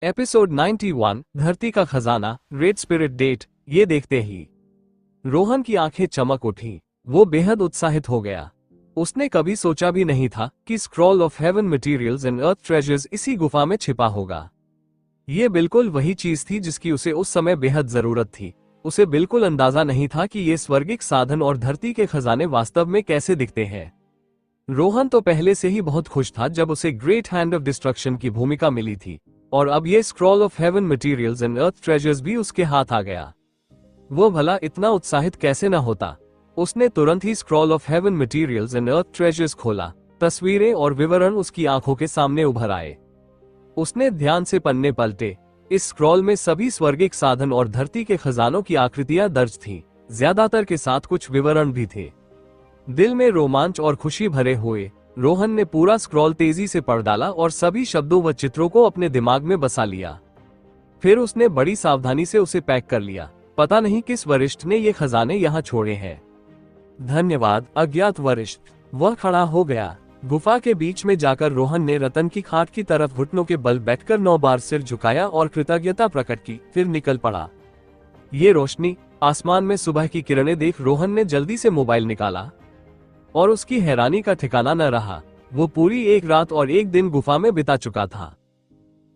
Episode 91 धरती का खजाना रेड स्पिरिट डेट। ये देखते ही रोहन की आंखें चमक उठी। वो बेहद उत्साहित हो गया। उसने कभी सोचा भी नहीं था कि scroll of heaven materials and earth treasures इसी गुफा में छिपा होगा। ये बिल्कुल वही चीज थी जिसकी उसे उस समय बेहद जरूरत थी। उसे बिल्कुल अंदाजा नहीं था कि ये स्वर्गिक साधन और धरती के खजाने वास्तव में कैसे दिखते हैं। रोहन तो पहले से ही बहुत खुश था जब उसे ग्रेट हैंड ऑफ डिस्ट्रक्शन की भूमिका मिली थी, और अब ये scroll of heaven materials and earth treasures भी उसके हाथ आ गया। वो भला इतना उत्साहित कैसे न होता। उसने तुरंत ही scroll of heaven materials and earth treasures खोला। तस्वीरें और विवरण उसकी आंखों के सामने उभर आए। उसने ध्यान से पन्ने पलटे। इस स्क्रॉल में सभी स्वर्गिक साधन और धरती के खजानों की आकृतियां दर्ज थीं, ज्यादातर के साथ कुछ विवरण भी थे। दिल में रोमांच और खुशी भरे हुए रोहन ने पूरा स्क्रॉल तेजी से पढ़ डाला और सभी शब्दों व चित्रों को अपने दिमाग में बसा लिया। फिर उसने बड़ी सावधानी से उसे पैक कर लिया। पता नहीं किस वरिष्ठ ने ये खजाने यहाँ छोड़े हैं। धन्यवाद अज्ञात वरिष्ठ। वह खड़ा हो गया। गुफा के बीच में जाकर रोहन ने रतन की खाट की तरफ घुटनों के बल बैठकर 9 बार सिर झुकाया और कृतज्ञता प्रकट की, फिर निकल पड़ा। ये रोशनी, आसमान में सुबह की किरणें देख रोहन ने जल्दी से मोबाइल निकाला और उसकी हैरानी का ठिकाना न रहा। वो पूरी एक रात और एक दिन गुफा में बिता चुका था।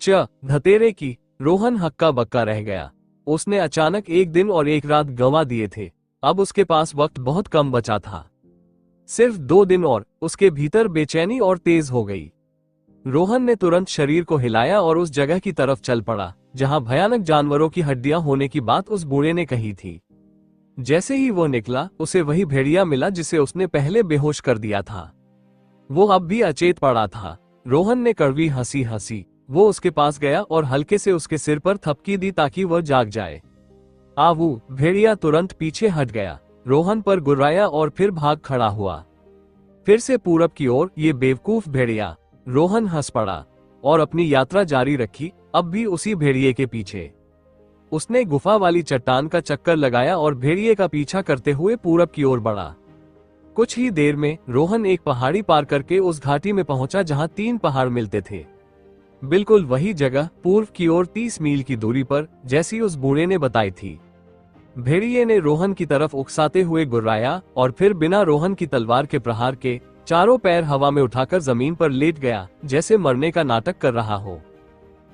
धतेरे की रोहन हक्का बक्का रह गया। उसने अचानक एक दिन और एक रात गंवा दिए थे। अब उसके पास वक्त बहुत कम बचा था। सिर्फ 2 दिन और उसके भीतर बेचैनी और तेज हो गई। रोहन ने तुरंत शरीर को हिलाया और उस जगह की तरफ चल पड़ा जहां भयानक जानवरों की हड्डियां होने की बात उस बूढ़े ने कही थी। जैसे ही वो निकला, उसे वही भेड़िया मिला जिसे उसने पहले बेहोश कर दिया था। वो अब भी अचेत पड़ा था। रोहन ने कड़वी हंसी हंसी। वो उसके पास गया और हल्के से उसके सिर पर थपकी दी ताकि वह जाग जाए। आवू। भेड़िया तुरंत पीछे हट गया, रोहन पर गुर्राया और फिर भाग खड़ा हुआ। फिर से पूरब की ओर। ये बेवकूफ भेड़िया। रोहन हंस पड़ा और अपनी यात्रा जारी रखी, अब भी उसी भेड़िए के पीछे। उसने गुफा वाली चट्टान का चक्कर लगाया और भेड़िए का पीछा करते हुए पूरब की ओर बढ़ा। कुछ ही देर में रोहन एक पहाड़ी पार करके उस घाटी में पहुंचा जहां 3 पहाड़ मिलते थे। बिल्कुल वही जगह, पूर्व की ओर 30 मील की दूरी पर, जैसी उस बूढ़े ने बताई थी। भेड़िए ने रोहन की तरफ उकसाते हुए गुर्राया और फिर बिना रोहन की तलवार के प्रहार के चारों पैर हवा में उठाकर जमीन पर लेट गया, जैसे मरने का नाटक कर रहा हो।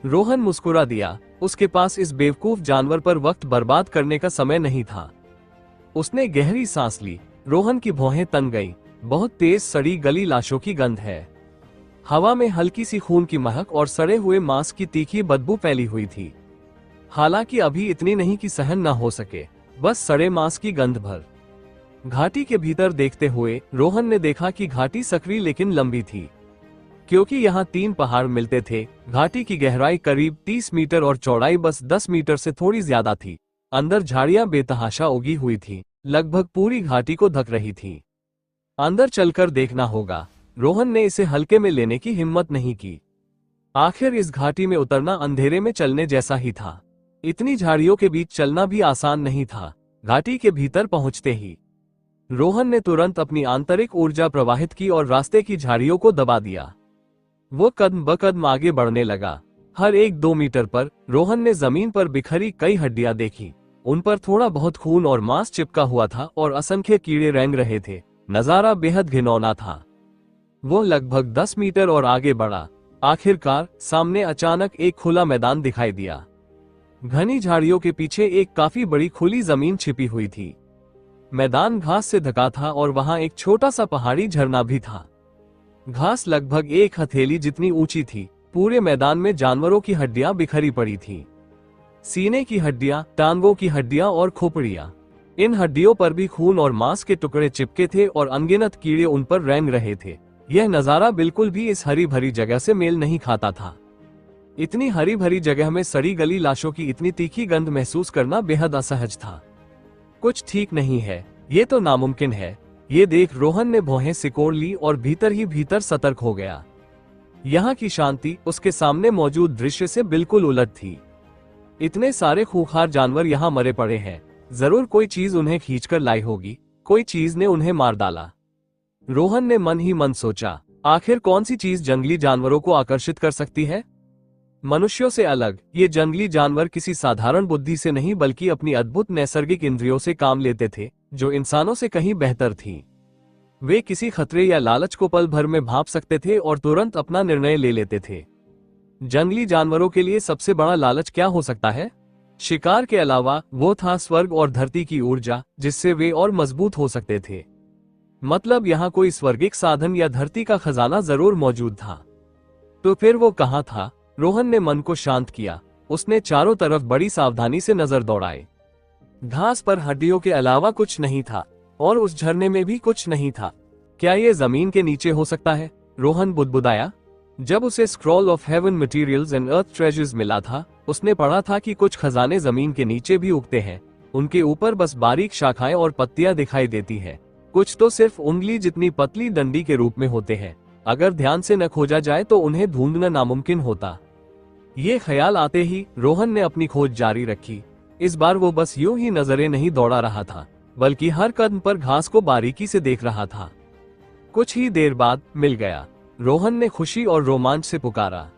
रोहन मुस्कुरा दिया। उसके पास इस बेवकूफ जानवर पर वक्त बर्बाद करने का समय नहीं था। उसने गहरी सांस ली। रोहन की भौहें तन गईं। बहुत तेज सड़ी गली लाशों की गंध है। हवा में हल्की सी खून की महक और सड़े हुए मांस की तीखी बदबू फैली हुई थी। हालांकि अभी इतनी नहीं कि सहन न हो सके, बस सड़े मांस की गंध भर। घाटी के भीतर देखते हुए रोहन ने देखा कि घाटी सकरी लेकिन लंबी थी। क्योंकि यहाँ 3 पहाड़ मिलते थे, घाटी की गहराई करीब 30 मीटर और चौड़ाई बस 10 मीटर से थोड़ी ज्यादा थी। अंदर झाड़ियां बेतहाशा उगी हुई थी, लगभग पूरी घाटी को ढक रही थी। अंदर चलकर देखना होगा। रोहन ने इसे हल्के में लेने की हिम्मत नहीं की। आखिर इस घाटी में उतरना अंधेरे में चलने जैसा ही था। इतनी झाड़ियों के बीच चलना भी आसान नहीं था। घाटी के भीतर पहुंचते ही रोहन ने तुरंत अपनी आंतरिक ऊर्जा प्रवाहित की और रास्ते की झाड़ियों को दबा दिया। वो कदम ब कदम आगे बढ़ने लगा। हर 1-2 मीटर पर रोहन ने जमीन पर बिखरी कई हड्डियां देखी। उन पर थोड़ा बहुत खून और मांस चिपका हुआ था और असंख्य कीड़े रेंग रहे थे। नजारा बेहद घिनौना था। वो लगभग 10 मीटर और आगे बढ़ा। आखिरकार सामने अचानक एक खुला मैदान दिखाई दिया। घनी झाड़ियों के पीछे एक काफी बड़ी खुली जमीन छिपी हुई थी। मैदान घास से ढका था और वहां एक छोटा सा पहाड़ी झरना भी था। घास लगभग 1 हथेली जितनी ऊंची थी। पूरे मैदान में जानवरों की हड्डियां बिखरी पड़ी थीं। सीने की हड्डियां, टांगों की हड्डियां और खोपड़ियां। इन हड्डियों पर भी खून और मांस के टुकड़े चिपके थे और अनगिनत कीड़े उन पर रेंग रहे थे। यह नजारा बिल्कुल भी इस हरी भरी जगह से मेल नहीं खाता था। इतनी हरी भरी जगह में सड़ी गली लाशों की इतनी तीखी गंध महसूस करना बेहद असहज था। कुछ ठीक नहीं है, ये तो नामुमकिन है। ये देख रोहन ने भौहें सिकोड़ ली और भीतर ही भीतर सतर्क हो गया। यहाँ की शांति उसके सामने मौजूद दृश्य से बिल्कुल उलट थी। इतने सारे खूंखार जानवर यहाँ मरे पड़े हैं। जरूर कोई चीज उन्हें खींचकर लाई होगी। कोई चीज ने उन्हें मार डाला। रोहन ने मन ही मन सोचा, आखिर कौन सी चीज जंगली जानवरों को आकर्षित कर सकती है। मनुष्यों से अलग ये जंगली जानवर किसी साधारण बुद्धि से नहीं बल्कि अपनी अद्भुत नैसर्गिक इंद्रियों से काम लेते थे, जो इंसानों से कहीं बेहतर थी। वे किसी खतरे या लालच को पल भर में भांप सकते थे और तुरंत अपना निर्णय ले लेते थे। जंगली जानवरों के लिए सबसे बड़ा लालच क्या हो सकता है? शिकार के अलावा वो था स्वर्ग और धरती की ऊर्जा, जिससे वे और मजबूत हो सकते थे। मतलब यहाँ कोई स्वर्गिक साधन या धरती का खजाना जरूर मौजूद था। तो फिर वो कहाँ था? रोहन ने मन को शांत किया। उसने चारों तरफ बड़ी सावधानी से नजर दौड़ाई। घास पर हड्डियों के अलावा कुछ नहीं था और उस झरने में भी कुछ नहीं था। क्या ये जमीन के नीचे हो सकता है? रोहन बुदबुदाया। जब उसे scroll of heaven materials and earth treasures मिला था, उसने पढ़ा था कि कुछ खजाने जमीन के नीचे भी उगते हैं। उनके ऊपर बस बारीक शाखाएं और पत्तियां दिखाई देती है। कुछ तो सिर्फ उंगली जितनी पतली डंडी के रूप में होते हैं। अगर ध्यान से न खोजा जाए तो उन्हें ढूंढना नामुमकिन होता। ये ख्याल आते ही रोहन ने अपनी खोज जारी रखी। इस बार वो बस यूं ही नजरें नहीं दौड़ा रहा था, बल्कि हर कदम पर घास को बारीकी से देख रहा था। कुछ ही देर बाद मिल गया। रोहन ने खुशी और रोमांच से पुकारा।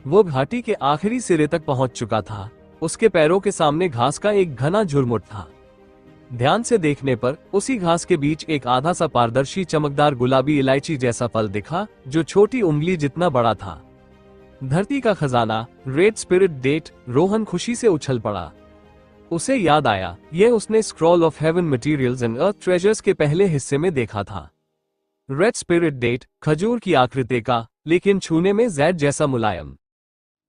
वो घाटी के आखिरी सिरे तक पहुंच चुका था। उसके पैरों के सामने घास का एक घना झुरमुट था। ध्यान से देखने पर उसी घास के बीच एक आधा सा पारदर्शी चमकदार गुलाबी इलायची जैसा फल दिखा, जो छोटी उंगली जितना बड़ा था। धरती का खजाना, रेड स्पिरिट डेट। रोहन खुशी से उछल पड़ा। उसे याद आया, यह उसने scroll of heaven materials and earth treasures के पहले हिस्से में देखा था। रेड स्पिरिट डेट, खजूर की आकृति का, लेकिन छूने में जैड जैसा मुलायम।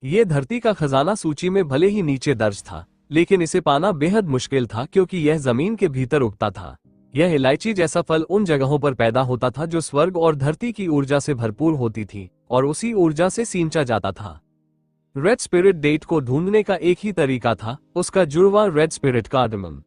ये धरती का खजाना सूची में भले ही नीचे दर्ज था, लेकिन इसे पाना बेहद मुश्किल था क्योंकि यह जमीन के भीतर उगता था। यह इलायची जैसा फल उन जगहों पर पैदा होता था जो स्वर्ग और धरती की ऊर्जा से भरपूर होती थी, और उसी ऊर्जा से सींचा जाता था। रेड स्पिरिट डेट को ढूंढने का एक ही तरीका था, उसका जुड़वा रेड स्पिरिट कार्डमम।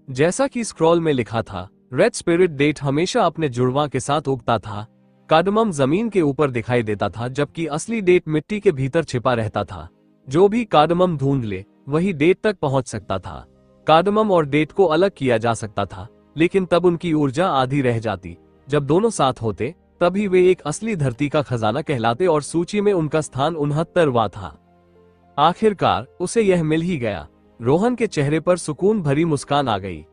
जैसा कि स्क्रॉल में लिखा था, रेड स्पिरिट डेट हमेशा अपने जुड़वा के साथ उगता था। कार्डमम जमीन के ऊपर दिखाई देता था, जबकि असली डेट मिट्टी के भीतर छिपा रहता था। जो भी कार्डमम ढूंढ ले वही डेट तक पहुंच सकता था। कार्डमम और डेट को अलग किया जा सकता था, लेकिन तब उनकी ऊर्जा आधी रह जाती। जब दोनों साथ होते तभी वे एक असली धरती का खजाना कहलाते और सूची में उनका स्थान 69वां था। आखिरकार उसे यह मिल ही गया। रोहन के चेहरे पर सुकून भरी मुस्कान आ गई।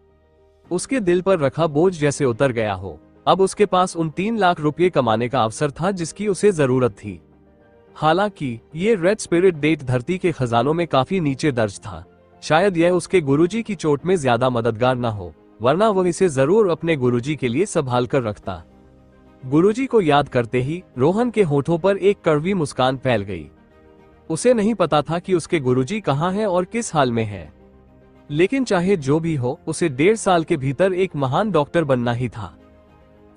उसके दिल पर रखा बोझ जैसे उतर गया हो। अब उसके पास उन 3 लाख रुपये कमाने का अवसर था जिसकी उसे जरूरत थी। हालांकि ये रेड स्पिरिट डेट धरती के खजानों में काफी नीचे दर्ज था। शायद यह उसके गुरुजी की चोट में ज्यादा मददगार न हो, वरना वह इसे जरूर अपने गुरुजी के लिए संभाल कर रखता। गुरुजी को याद करते ही रोहन के होठों पर एक कड़वी मुस्कान फैल गई। उसे नहीं पता था कि उसके गुरुजी कहाँ हैं और किस हाल में हैं। लेकिन चाहे जो भी हो, उसे 1.5 साल के भीतर एक महान डॉक्टर बनना ही था।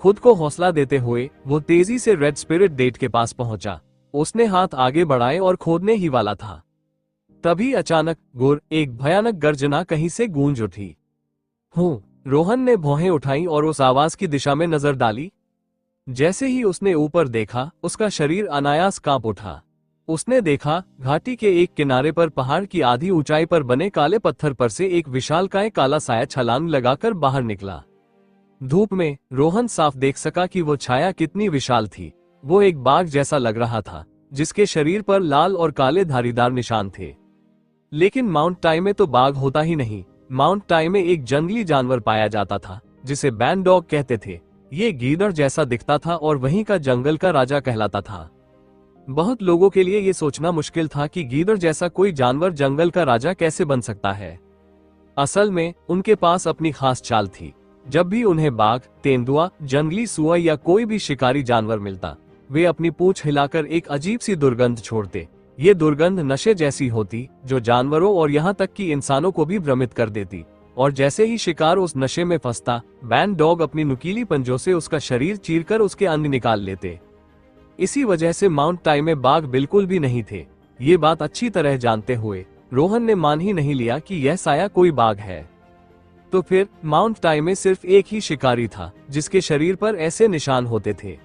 खुद को हौसला देते हुए वो तेजी से रेड स्पिरिट डेट के पास पहुंचा। उसने हाथ आगे बढ़ाए और खोदने ही वाला था। तभी अचानक गुर एक भयानक गर्जना कहीं से गूंज उठी। रोहन ने भौहें उठाई और उस आवाज की दिशा में नजर डाली। जैसे ही उसने ऊपर देखा, उसका शरीर अनायास कांप उठा। उसने देखा, घाटी के एक किनारे पर पहाड़ की आधी ऊंचाई पर बने काले पत्थर पर से एक विशालकाय काला साया छलांग लगाकर बाहर निकला। धूप में रोहन साफ देख सका कि वो छाया कितनी विशाल थी। वो एक बाघ जैसा लग रहा था, जिसके शरीर पर लाल और काले धारीदार निशान थे। लेकिन माउंट टाई में तो बाघ होता ही नहीं। माउंट टाई में एक जंगली जानवर पाया जाता था जिसे बैंड डॉग कहते थे। ये गीदड़ जैसा दिखता था और वहीं का जंगल का राजा कहलाता था। बहुत लोगों के लिए ये सोचना मुश्किल था कि गीदड़ जैसा कोई जानवर जंगल का राजा कैसे बन सकता है। असल में उनके पास अपनी खास चाल थी। जब भी उन्हें बाघ, तेंदुआ, जंगली सुअर या कोई भी शिकारी जानवर मिलता, वे अपनी पूंछ हिलाकर एक अजीब सी दुर्गंध छोड़ते। ये दुर्गंध नशे जैसी होती, जो जानवरों और यहाँ तक कि इंसानों को भी भ्रमित कर देती। और जैसे ही शिकार उस नशे में फंसता, बैंड डॉग अपनी नुकीली पंजों से उसका शरीर चीरकर उसके अंग निकाल लेते। इसी वजह से माउंट टाई में बाघ बिल्कुल भी नहीं थे। ये बात अच्छी तरह जानते हुए रोहन ने मान ही नहीं लिया कि यह साया कोई बाघ है। तो फिर माउंट टाई में सिर्फ एक ही शिकारी था जिसके शरीर पर ऐसे निशान होते थे।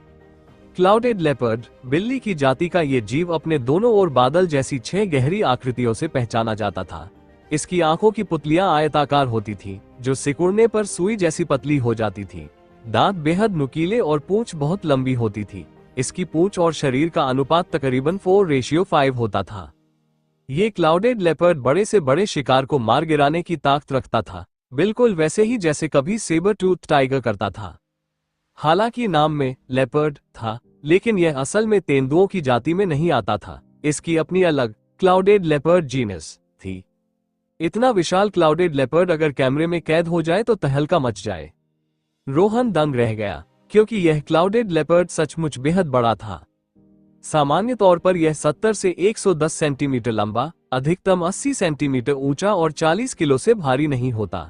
क्लाउडेड लेपर्ड, बिल्ली की जाति का ये जीव अपने दोनों ओर बादल जैसी 6 गहरी आकृतियों से पहचाना जाता था। इसकी आंखों की पुतलियां आयताकार होती थी, जो सिकुड़ने पर सुई जैसी पतली हो जाती थी। दांत बेहद नुकीले और पूंछ बहुत लंबी होती थी। इसकी पूंछ और शरीर का अनुपात तकरीबन 4:5 होता था। ये क्लाउडेड लेपर्ड बड़े से बड़े शिकार को मार गिराने की ताकत रखता था, बिल्कुल वैसे ही जैसे कभी सेबर टूथ टाइगर करता था। हालांकि नाम में लेपर्ड था, लेकिन यह असल में तेंदुओं की जाति में नहीं आता था। इसकी अपनी अलग क्लाउडेड लेपर्ड जीनस थी। इतना विशाल क्लाउडेड लेपर्ड अगर कैमरे में कैद हो जाए तो तहलका मच जाए। रोहन दंग रह गया, क्योंकि यह क्लाउडेड लेपर्ड सचमुच बेहद बड़ा था। सामान्य तौर पर यह 70 से 110 सेंटीमीटर लंबा, अधिकतम 80 सेंटीमीटर ऊंचा और 40 किलो से भारी नहीं होता।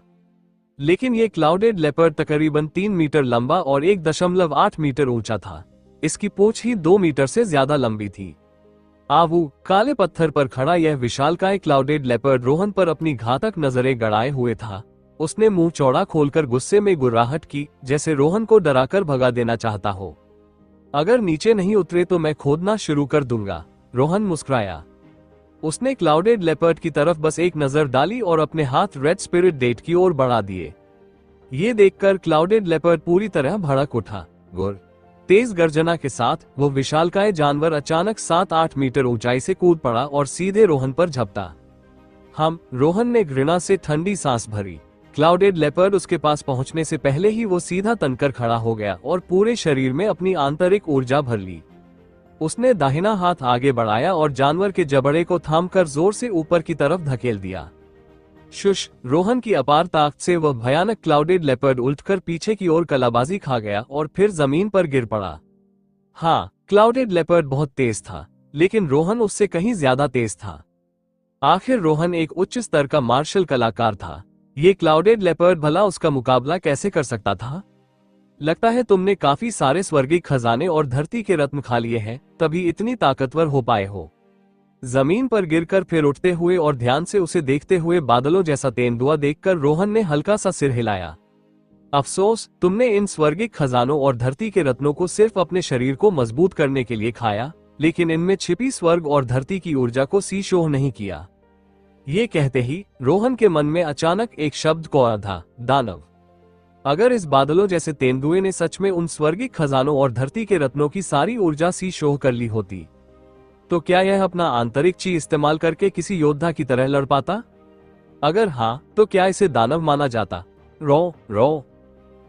लेकिन यह क्लाउडेड लेपर्ड तकरीबन 3 मीटर लंबा और 1.8 मीटर ऊंचा था। इसकी पूंछ ही 2 मीटर से ज्यादा लंबी थी। आवू काले पत्थर पर खड़ा यह विशालकाय क्लाउडेड लेपर्ड रोहन पर अपनी घातक नजरें गड़ाए हुए था। उसने मुंह चौड़ा खोलकर गुस्से में गुर्राहट की, जैसे रोहन को डराकर भगा देना चाहता हो। अगर नीचे नहीं उतरे तो मैं खोदना शुरू कर दूंगा, रोहन मुस्कुराया। उसने क्लाउडेड लेपर्ड की तरफ बस एक नजर डाली और अपने हाथ रेड स्पिरिट डेट की ओर बढ़ा दिए। ये देखकर क्लाउडेड लेपर्ड पूरी तरह भड़क उठा। गुर तेज गर्जना के साथ वो विशालकाय जानवर अचानक 7-8 मीटर ऊंचाई से कूद पड़ा और सीधे रोहन पर झपटा। रोहन ने घृणा से ठंडी सांस भरी। क्लाउडेड लेपर्ड उसके पास पहुंचने से पहले ही वो सीधा तनकर खड़ा हो गया और पूरे शरीर में अपनी आंतरिक ऊर्जा भर ली। उसने दाहिना हाथ आगे बढ़ाया और जानवर के जबड़े को थामकर जोर से ऊपर की तरफ धकेल दिया। शुश, रोहन की अपार ताकत से वह भयानक क्लाउडेड लेपर्ड उलटकर पीछे की ओर कलाबाजी खा गया और फिर जमीन पर गिर पड़ा। हाँ, क्लाउडेड लेपर्ड बहुत तेज था, लेकिन रोहन उससे कहीं ज्यादा तेज था। आखिर रोहन एक उच्च स्तर का मार्शल कलाकार था। ये क्लाउडेड लेपर्ड भला उसका मुकाबला कैसे कर सकता था? लगता है तुमने काफी सारे स्वर्गीय खजाने और धरती के रत्न खा लिए हैं, तभी इतनी ताकतवर हो पाए हो। जमीन पर गिरकर फिर उठते हुए और ध्यान से उसे देखते हुए बादलों जैसा तेंदुआ देखकर रोहन ने हल्का सा सिर हिलाया। अफसोस, तुमने इन स्वर्गीय खजानों और धरती के रत्नों को सिर्फ अपने शरीर को मजबूत करने के लिए खाया, लेकिन इनमें छिपी स्वर्ग और धरती की ऊर्जा को सीशोह नहीं किया। ये कहते ही रोहन के मन में अचानक एक शब्द को आधा, दानव। अगर इस बादलों जैसे तेंदुए ने सच में उन स्वर्गीय खजानों और धरती के रत्नों की सारी ऊर्जा सीशोह कर ली होती, तो क्या यह अपना आंतरिक ची इस्तेमाल करके किसी योद्धा की तरह लड़ पाता? अगर हाँ, तो क्या इसे दानव माना जाता? रो रो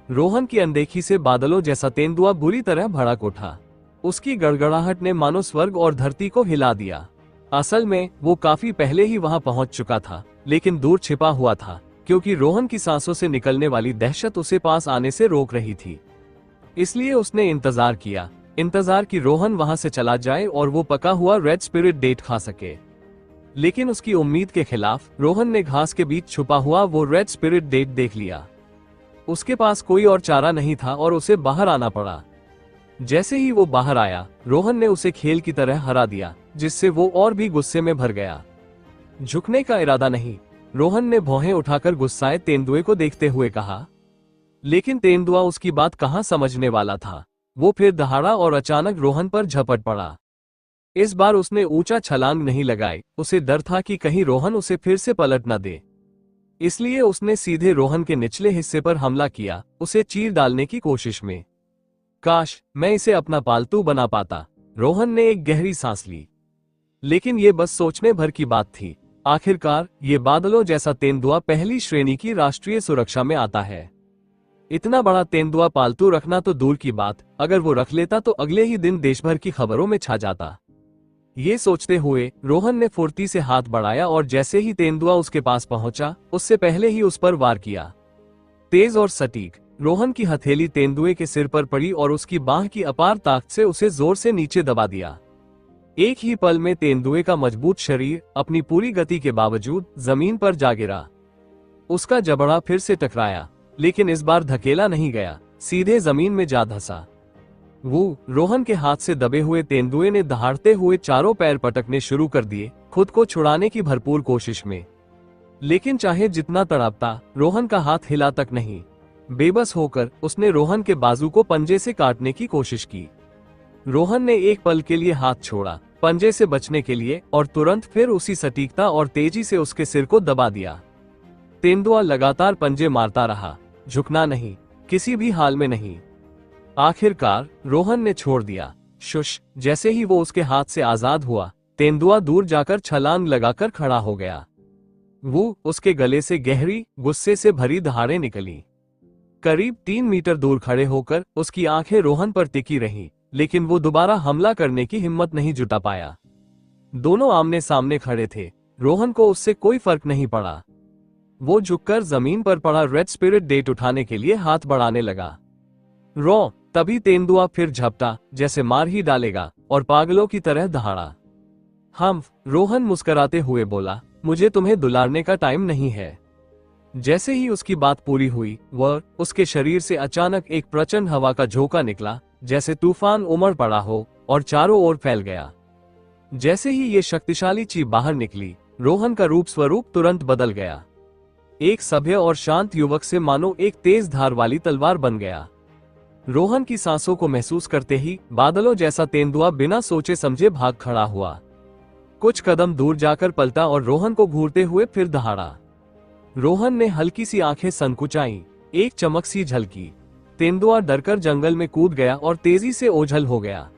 रोहन की अनदेखी से बादलों जैसा तेंदुआ बुरी तरह भड़क उठा। उसकी गड़गड़ाहट ने मानो स्वर्ग और धरती को हिला दिया। असल में वो काफी पहले ही वहां पहुंच चुका था, लेकिन दूर छिपा हुआ था, क्योंकि रोहन की सांसों से निकलने वाली दहशत उसे पास आने से रोक रही थी। इसलिए उसने इंतजार की रोहन वहां से चला जाए और वो पका हुआ रेड स्पिरिट डेट खा सके। लेकिन उसकी उम्मीद के खिलाफ रोहन ने घास के बीच छुपा हुआ वो रेड स्पिरिट डेट देख लिया। उसके पास कोई और चारा नहीं था और उसे बाहर आना पड़ा। जैसे ही वो बाहर आया, रोहन ने उसे खेल की तरह हरा दिया, जिससे वो और भी गुस्से में भर गया। झुकने का इरादा नहीं, रोहन ने भौहें उठाकर गुस्साए तेंदुए को देखते हुए कहा। लेकिन तेंदुआ उसकी बात कहां समझने वाला था। वो फिर दहाड़ा और अचानक रोहन पर झपट पड़ा। इस बार उसने ऊंचा छलांग नहीं लगाई, उसे डर था कि कहीं रोहन उसे फिर से पलट न दे। इसलिए उसने सीधे रोहन के निचले हिस्से पर हमला किया, उसे चीर डालने की कोशिश में। काश मैं इसे अपना पालतू बना पाता, रोहन ने एक गहरी सांस ली। लेकिन ये बस सोचने भर की बात थी। आखिरकार ये बादलों जैसा तेंदुआ पहली श्रेणी की राष्ट्रीय सुरक्षा में आता है। इतना बड़ा तेंदुआ पालतू रखना तो दूर की बात, अगर वो रख लेता तो अगले ही दिन देश भर की खबरों में छा जाता। ये सोचते हुए रोहन ने फुर्ती से हाथ बढ़ाया और जैसे ही तेंदुआ उसके पास पहुंचा, उससे पहले ही उस पर वार किया। तेज और सटीक, रोहन की हथेली तेंदुए के सिर पर पड़ी और उसकी बाह की अपार ताकत से उसे जोर से नीचे दबा दिया। एक ही पल में तेंदुए का मजबूत शरीर अपनी पूरी गति के बावजूद जमीन पर जा गिरा। उसका जबड़ा फिर से टकराया, लेकिन इस बार धकेला नहीं गया, सीधे जमीन में जा धंसा। वो रोहन के हाथ से दबे हुए तेंदुए ने दहाड़ते हुए चारों पैर पटकने शुरू कर दिए, खुद को छुड़ाने की भरपूर कोशिश में। लेकिन चाहे जितना तड़पता, रोहन का हाथ हिला तक नहीं। बेबस होकर उसने रोहन के बाजू को पंजे से काटने की कोशिश की। रोहन ने एक पल के लिए हाथ छोड़ा, पंजे से बचने के लिए, और तुरंत फिर उसी सटीकता और तेजी से उसके सिर को दबा दिया। तेंदुआ लगातार पंजे मारता रहा, झुकना नहीं, किसी भी हाल में नहीं। आखिरकार रोहन ने छोड़ दिया। शुश, जैसे ही वो उसके हाथ से आजाद हुआ, तेंदुआ दूर जाकर छलांग लगाकर खड़ा हो गया। वो उसके गले से गहरी, गुस्से से भरी दहाड़ें निकली। करीब 3 मीटर दूर खड़े होकर उसकी आंखें रोहन पर टिकी रहीं, लेकिन वो दोबारा हमला करने की हिम्मत नहीं जुटा पाया। दोनों आमने सामने खड़े थे। रोहन को उससे कोई फर्क नहीं पड़ा। वो झुककर जमीन पर पड़ा रेड स्पिरिट डेट उठाने के लिए हाथ बढ़ाने लगा। तभी तेंदुआ फिर झपटा, जैसे मार ही डालेगा, और पागलों की तरह दहाड़ा। रोहन मुस्कुराते हुए बोला, मुझे तुम्हें दुलारने का टाइम नहीं है। जैसे ही उसकी बात पूरी हुई, उसके शरीर से अचानक एक प्रचंड हवा का झोंका निकला, जैसे तूफान उमड़ पड़ा हो और चारों ओर फैल गया। जैसे ही ये शक्तिशाली चीज बाहर निकली, रोहन का रूप स्वरूप तुरंत बदल गया। एक सभ्य और शांत युवक से मानो एक तेज धार वाली तलवार बन गया। रोहन की सांसों को महसूस करते ही बादलों जैसा तेंदुआ बिना सोचे समझे भाग खड़ा हुआ। कुछ कदम दूर जाकर पलटा और रोहन को घूरते हुए फिर दहाड़ा। रोहन ने हल्की सी आंखें संकुचाई, एक चमक सी झलकी। तेंदुआ डरकर जंगल में कूद गया और तेजी से ओझल हो गया।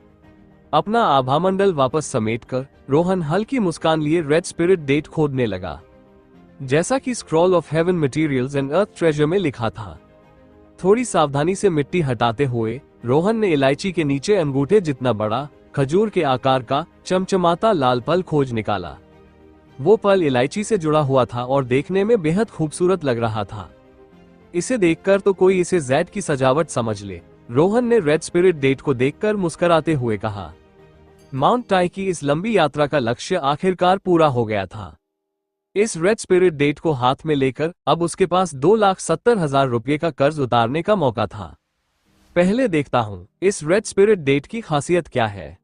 अपना आभामंडल वापस समेटकर रोहन हल्की मुस्कान लिए रेड स्पिरिट डेट खोदने लगा, जैसा कि scroll of heaven materials and earth treasure में लिखा था। थोड़ी सावधानी से मिट्टी हटाते हुए रोहन ने इलायची के नीचे अंगूठे जितना बड़ा, खजूर के आकार का चमचमाता लाल पल खोज निकाला। वो पल इलायची से जुड़ा हुआ था और देखने में बेहद खूबसूरत लग रहा था। इसे देखकर तो कोई इसे जैड की सजावट समझ ले, रोहन ने रेड स्पिरिट डेट को देखकर मुस्कुराते हुए कहा। माउंट टाई की इस लंबी यात्रा का लक्ष्य आखिरकार पूरा हो गया था। इस रेड स्पिरिट डेट को हाथ में लेकर अब उसके पास 2,70,000 रुपये का कर्ज उतारने का मौका था। पहले देखता हूं इस रेड स्पिरिट डेट की खासियत क्या है।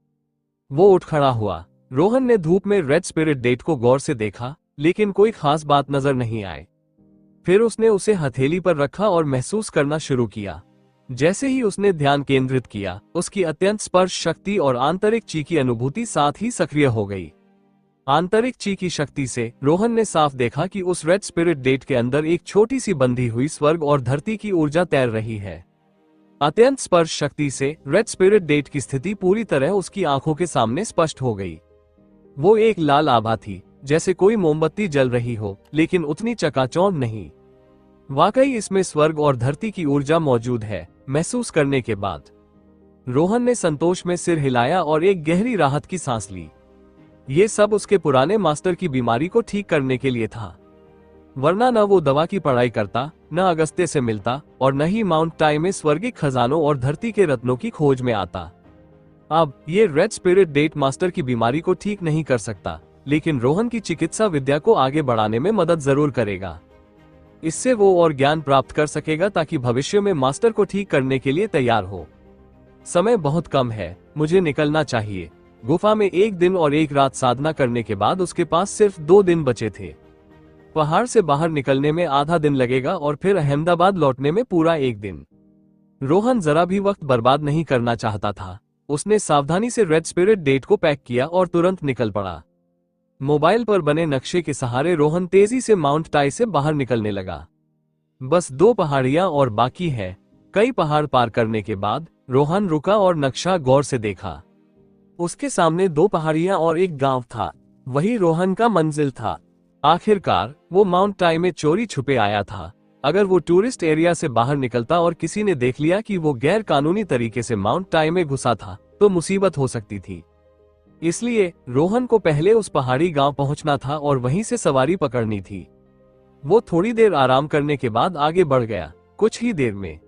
वो उठ खड़ा हुआ। रोहन ने धूप में रेड स्पिरिट डेट को गौर से देखा, लेकिन कोई खास बात नजर नहीं आई। फिर उसने उसे हथेली पर रखा और महसूस करना शुरू किया। जैसे ही उसने ध्यान केंद्रित किया, उसकी अत्यंत स्पर्श शक्ति और आंतरिक ची की अनुभूति साथ ही सक्रिय हो गई। आंतरिक ची की शक्ति से रोहन ने साफ देखा कि उस रेड स्पिरिट डेट के अंदर एक छोटी सी बंधी हुई स्वर्ग और धरती की ऊर्जा तैर रही है। अत्यंत स्पर्श शक्ति से रेड स्पिरिट डेट की स्थिति पूरी तरह उसकी आंखों के सामने स्पष्ट हो गई। वो एक लाल आभा थी, जैसे कोई मोमबत्ती जल रही हो, लेकिन उतनी चकाचौंध नहीं। वाकई इसमें स्वर्ग और धरती की ऊर्जा मौजूद है। महसूस करने के बाद रोहन ने संतोष में सिर हिलाया और एक गहरी राहत की सांस ली। ये सब उसके पुराने मास्टर की बीमारी को ठीक करने के लिए था, वरना न वो दवा की पढ़ाई करता, न अगस्त्य से मिलता, और न ही माउंट टाई में स्वर्गिक खजानों और धरती के रत्नों की खोज में आता। अब ये रेड स्पिरिट डेट मास्टर की बीमारी को ठीक नहीं कर सकता, लेकिन रोहन की चिकित्सा विद्या को आगे बढ़ाने में मदद जरूर करेगा। इससे वो और ज्ञान प्राप्त कर सकेगा ताकि भविष्य में मास्टर को ठीक करने के लिए तैयार हो। समय बहुत कम है, मुझे निकलना चाहिए। गुफा में 1 दिन और 1 रात साधना करने के बाद उसके पास सिर्फ 2 दिन बचे थे। पहाड़ से बाहर निकलने में आधा दिन लगेगा और फिर अहमदाबाद लौटने में पूरा 1 दिन। रोहन जरा भी वक्त बर्बाद नहीं करना चाहता था। उसने सावधानी से रेड स्पिरिट डेट को पैक किया और तुरंत निकल पड़ा। मोबाइल पर बने नक्शे के सहारे रोहन तेजी से माउंट टाई से बाहर निकलने लगा। बस 2 पहाड़ियां और बाकी है। कई पहाड़ पार करने के बाद रोहन रुका और नक्शा गौर से देखा। उसके सामने 2 पहाड़ियां और एक गांव था। वही रोहन का मंजिल था। आखिरकार वो माउंट टाई में चोरी छुपे आया था। अगर वो टूरिस्ट एरिया से बाहर निकलता और किसी ने देख लिया कि वो गैर कानूनी तरीके से माउंट टाई में घुसा था, तो मुसीबत हो सकती थी। इसलिए रोहन को पहले उस पहाड़ी गांव पहुंचना था और वहीं से सवारी पकड़नी थी। वो थोड़ी देर आराम करने के बाद आगे बढ़ गया। कुछ ही देर में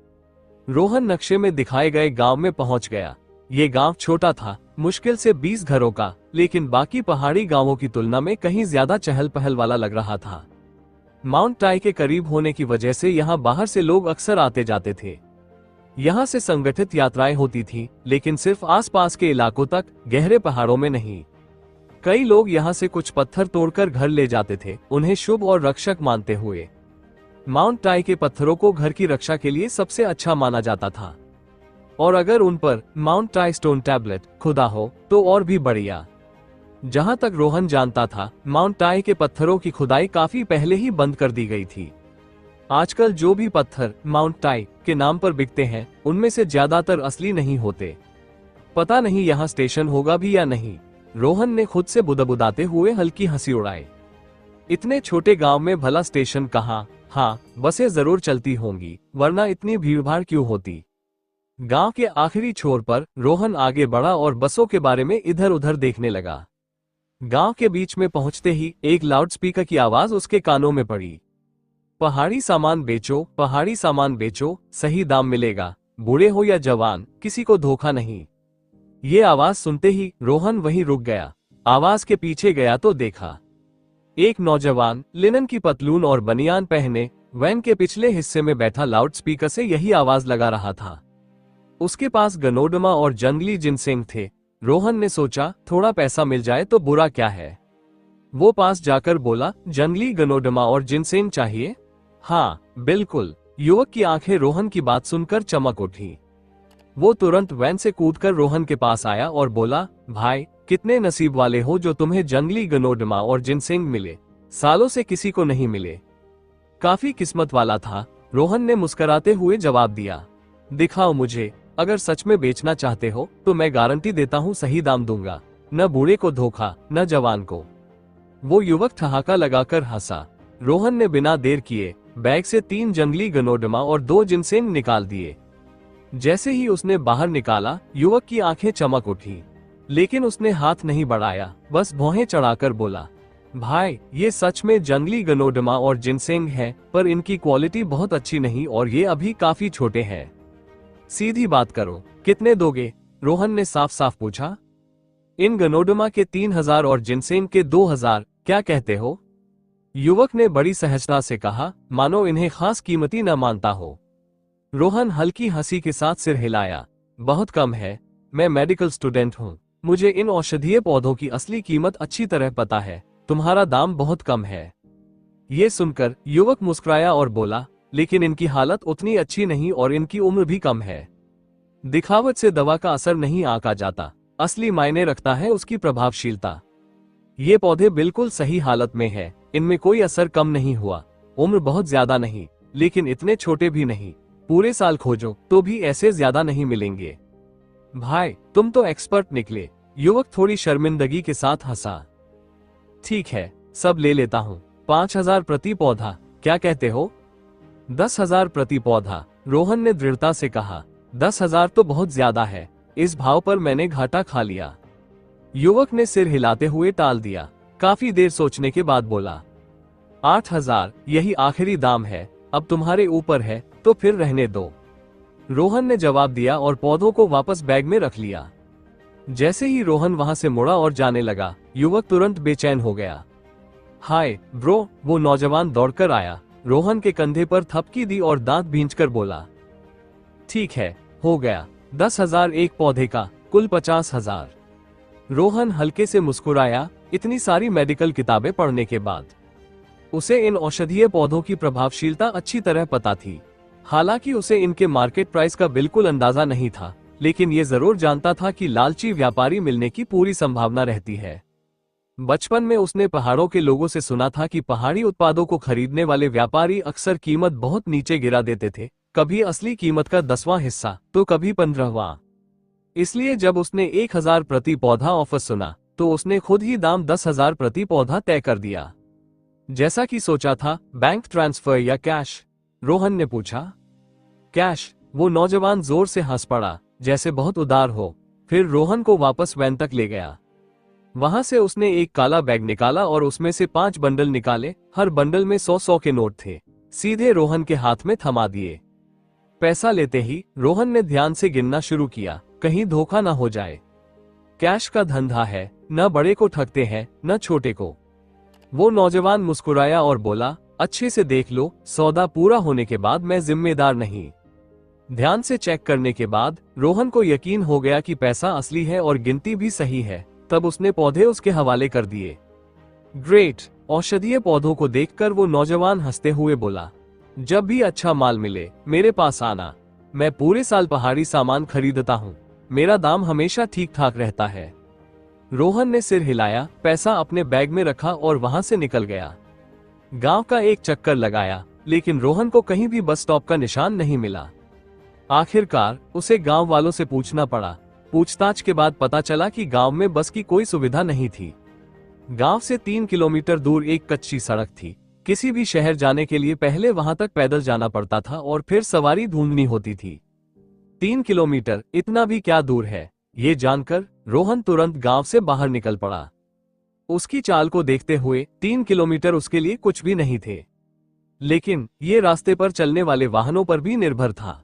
रोहन नक्शे में दिखाए गए गांव में पहुंच गया। ये गांव छोटा था, मुश्किल से 20 घरों का, लेकिन बाकी पहाड़ी गांवों की तुलना में कहीं ज्यादा चहल पहल वाला लग रहा था। माउंट टाई के करीब होने की वजह से यहाँ बाहर से लोग अक्सर आते जाते थे। यहाँ से संगठित यात्राएं होती थीं, लेकिन सिर्फ आसपास के इलाकों तक, गहरे पहाड़ों में नहीं। कई लोग यहाँ से कुछ पत्थर तोड़कर घर ले जाते थे, उन्हें शुभ और रक्षक मानते हुए। माउंट टाई के पत्थरों को घर की रक्षा के लिए सबसे अच्छा माना जाता था, और अगर उन पर माउंट टाई स्टोन टैबलेट खुदा हो तो और भी बढ़िया। जहां तक रोहन जानता था, माउंट टाई के पत्थरों की खुदाई काफी पहले ही बंद कर दी गई थी। आजकल जो भी पत्थर माउंट टाई के नाम पर बिकते हैं, उनमें से ज्यादातर असली नहीं होते। पता नहीं यहाँ स्टेशन होगा भी या नहीं। रोहन ने खुद से बुदबुदाते हुए हल्की हंसी उड़ाई। इतने छोटे गांव में भला स्टेशन कहाँ? हाँ, बसें जरूर चलती होंगी, वरना इतनी भीड़भाड़ क्यों होती। गांव के आखिरी छोर पर रोहन आगे बढ़ा और बसों के बारे में इधर उधर देखने लगा। गांव के बीच में पहुंचते ही एक लाउडस्पीकर की आवाज उसके कानों में पड़ी। पहाड़ी सामान बेचो, पहाड़ी सामान बेचो, सही दाम मिलेगा, बूढ़े हो या जवान, किसी को धोखा नहीं। ये आवाज सुनते ही रोहन वहीं रुक गया। आवाज के पीछे गया तो देखा एक नौजवान लिनन की पतलून और बनियान पहने वैन के पिछले हिस्से में बैठा लाउडस्पीकर से यही आवाज लगा रहा था। उसके पास गनोडमा और जंगली जिनसेंग थे। रोहन ने सोचा थोड़ा पैसा मिल जाए तो बुरा क्या है। वो पास जाकर बोला, जंगली गनोडमा और जिनसेंग चाहिए? हाँ बिल्कुल। युवक की आंखें रोहन की बात सुनकर चमक उठी। वो तुरंत वैन से कूदकर रोहन के पास आया और बोला, भाई कितने नसीब वाले हो जो तुम्हें जंगली गनोडमा और जिनसेंग मिले, सालों से किसी को नहीं मिले। काफी किस्मत वाला था, रोहन ने मुस्कुराते हुए जवाब दिया। दिखाओ मुझे, अगर सच में बेचना चाहते हो तो मैं गारंटी देता हूँ सही दाम दूंगा, न बूढ़े को धोखा न जवान को। वो युवक ठहाका लगाकर हंसा। रोहन ने बिना देर किए बैग से 3 जंगली गनोडमा और 2 जिनसेंग निकाल दिए। जैसे ही उसने बाहर निकाला, युवक की आंखें चमक उठी, लेकिन उसने हाथ नहीं बढ़ाया, बस भौहें चढ़ाकर बोला, भाई ये सच में जंगली गनोडमा और जिनसेंग है, पर इनकी क्वालिटी बहुत अच्छी नहीं और ये अभी काफी छोटे हैं। सीधी बात करो, कितने दोगे? रोहन ने साफ साफ पूछा। इन गनोडमा के 3000 और जिनसेंग के 2000, क्या कहते हो? युवक ने बड़ी सहजता से कहा, मानो इन्हें खास कीमती न मानता हो। रोहन हल्की हंसी के साथ सिर हिलाया। बहुत कम है, मैं मेडिकल स्टूडेंट हूँ, मुझे इन औषधीय पौधों की असली कीमत अच्छी तरह पता है, तुम्हारा दाम बहुत कम है। ये सुनकर युवक मुस्कुराया और बोला, लेकिन इनकी हालत उतनी अच्छी नहीं और इनकी उम्र भी कम है। दिखावट से दवा का असर नहीं आंका जाता, असली मायने रखता है उसकी प्रभावशीलता। ये पौधे बिल्कुल सही हालत में है, इनमें कोई असर कम नहीं हुआ। उम्र बहुत ज्यादा नहीं, लेकिन इतने छोटे भी नहीं, पूरे साल खोजो तो भी ऐसे ज्यादा नहीं मिलेंगे। भाई तुम तो एक्सपर्ट निकले। युवक थोड़ी शर्मिंदगी के साथ हंसा। ठीक है, सब ले लेता हूँ, 5000 प्रति पौधा, क्या कहते हो? 10,000 प्रति पौधा, रोहन ने दृढ़ता से कहा। 10,000 तो बहुत ज्यादा है, इस भाव पर मैंने घाटा खा लिया। युवक ने सिर हिलाते हुए टाल दिया। काफी देर सोचने के बाद बोला, 8,000, यही आखिरी दाम है, अब तुम्हारे ऊपर है तो फिर रहने दो। रोहन ने जवाब दिया और पौधों को वापस बैग में रख लिया। जैसे ही रोहन वहां से मुड़ा और जाने लगा, युवक तुरंत बेचैन हो गया। हाय ब्रो, वो नौजवान दौड़कर आया, रोहन के कंधे पर थपकी दी और दांत भींचकर बोला, ठीक है, हो गया, 10,000 एक पौधे का, कुल 50,000। रोहन हल्के से मुस्कुराया। इतनी सारी मेडिकल किताबें पढ़ने के बाद उसे इन औषधीय पौधों की प्रभावशीलता अच्छी तरह पता थी। हालांकि उसे इनके मार्केट प्राइस का बिल्कुल अंदाजा नहीं था, लेकिन ये जरूर जानता था कि लालची व्यापारी मिलने की पूरी संभावना रहती है। बचपन में उसने पहाड़ों के लोगों से सुना था कि पहाड़ी उत्पादों को खरीदने वाले व्यापारी अक्सर कीमत बहुत नीचे गिरा देते थे, कभी असली कीमत का 10वां हिस्सा तो कभी 15वां। इसलिए जब उसने 1000 प्रति पौधा ऑफर सुना तो उसने खुद ही दाम 10,000 प्रति पौधा तय कर दिया। जैसा कि सोचा था, बैंक ट्रांसफर या कैश? रोहन ने पूछा। कैश, वो नौजवान जोर से हंस पड़ा, जैसे बहुत उदार हो। फिर रोहन को वापस वैन तक ले गया। वहां से उसने एक काला बैग निकाला और उसमें से 5 बंडल निकाले, हर बंडल में 100-100 के नोट थे। सीधे रोहन के हाथ में थमा दिए। पैसा लेते ही रोहन ने ध्यान से गिनना शुरू किया, कहीं धोखा ना हो जाए। कैश का धंधा है, न बड़े को ठगते हैं न छोटे को। वो नौजवान मुस्कुराया और बोला, अच्छे से देख लो, सौदा पूरा होने के बाद मैं जिम्मेदार नहीं। ध्यान से चेक करने के बाद रोहन को यकीन हो गया कि पैसा असली है और गिनती भी सही है। तब उसने पौधे उसके हवाले कर दिए। ग्रेट, औषधीय पौधों को देखकर वो नौजवान हंसते हुए बोला, जब भी अच्छा माल मिले मेरे पास आना, मैं पूरे साल पहाड़ी सामान खरीदता हूँ, मेरा दाम हमेशा ठीक ठाक रहता है। रोहन ने सिर हिलाया, पैसा अपने बैग में रखा और वहां से निकल गया। गांव का एक चक्कर लगाया, लेकिन रोहन को कहीं भी बस स्टॉप का निशान नहीं मिला। आखिरकार उसे गांव वालों से पूछना पड़ा, पूछताछ के बाद पता चला कि गांव में बस की कोई सुविधा नहीं थी। गांव से 3 किलोमीटर दूर एक कच्ची सड़क थी। किसी भी शहर जाने के लिए पहले वहां तक पैदल जाना पड़ता था और फिर सवारी ढूंढनी होती थी। 3 किलोमीटर इतना भी क्या दूर है, ये जानकर रोहन तुरंत गांव से बाहर निकल पड़ा। उसकी चाल को देखते हुए 3 किलोमीटर उसके लिए कुछ भी नहीं थे, लेकिन ये रास्ते पर चलने वाले वाहनों पर भी निर्भर था।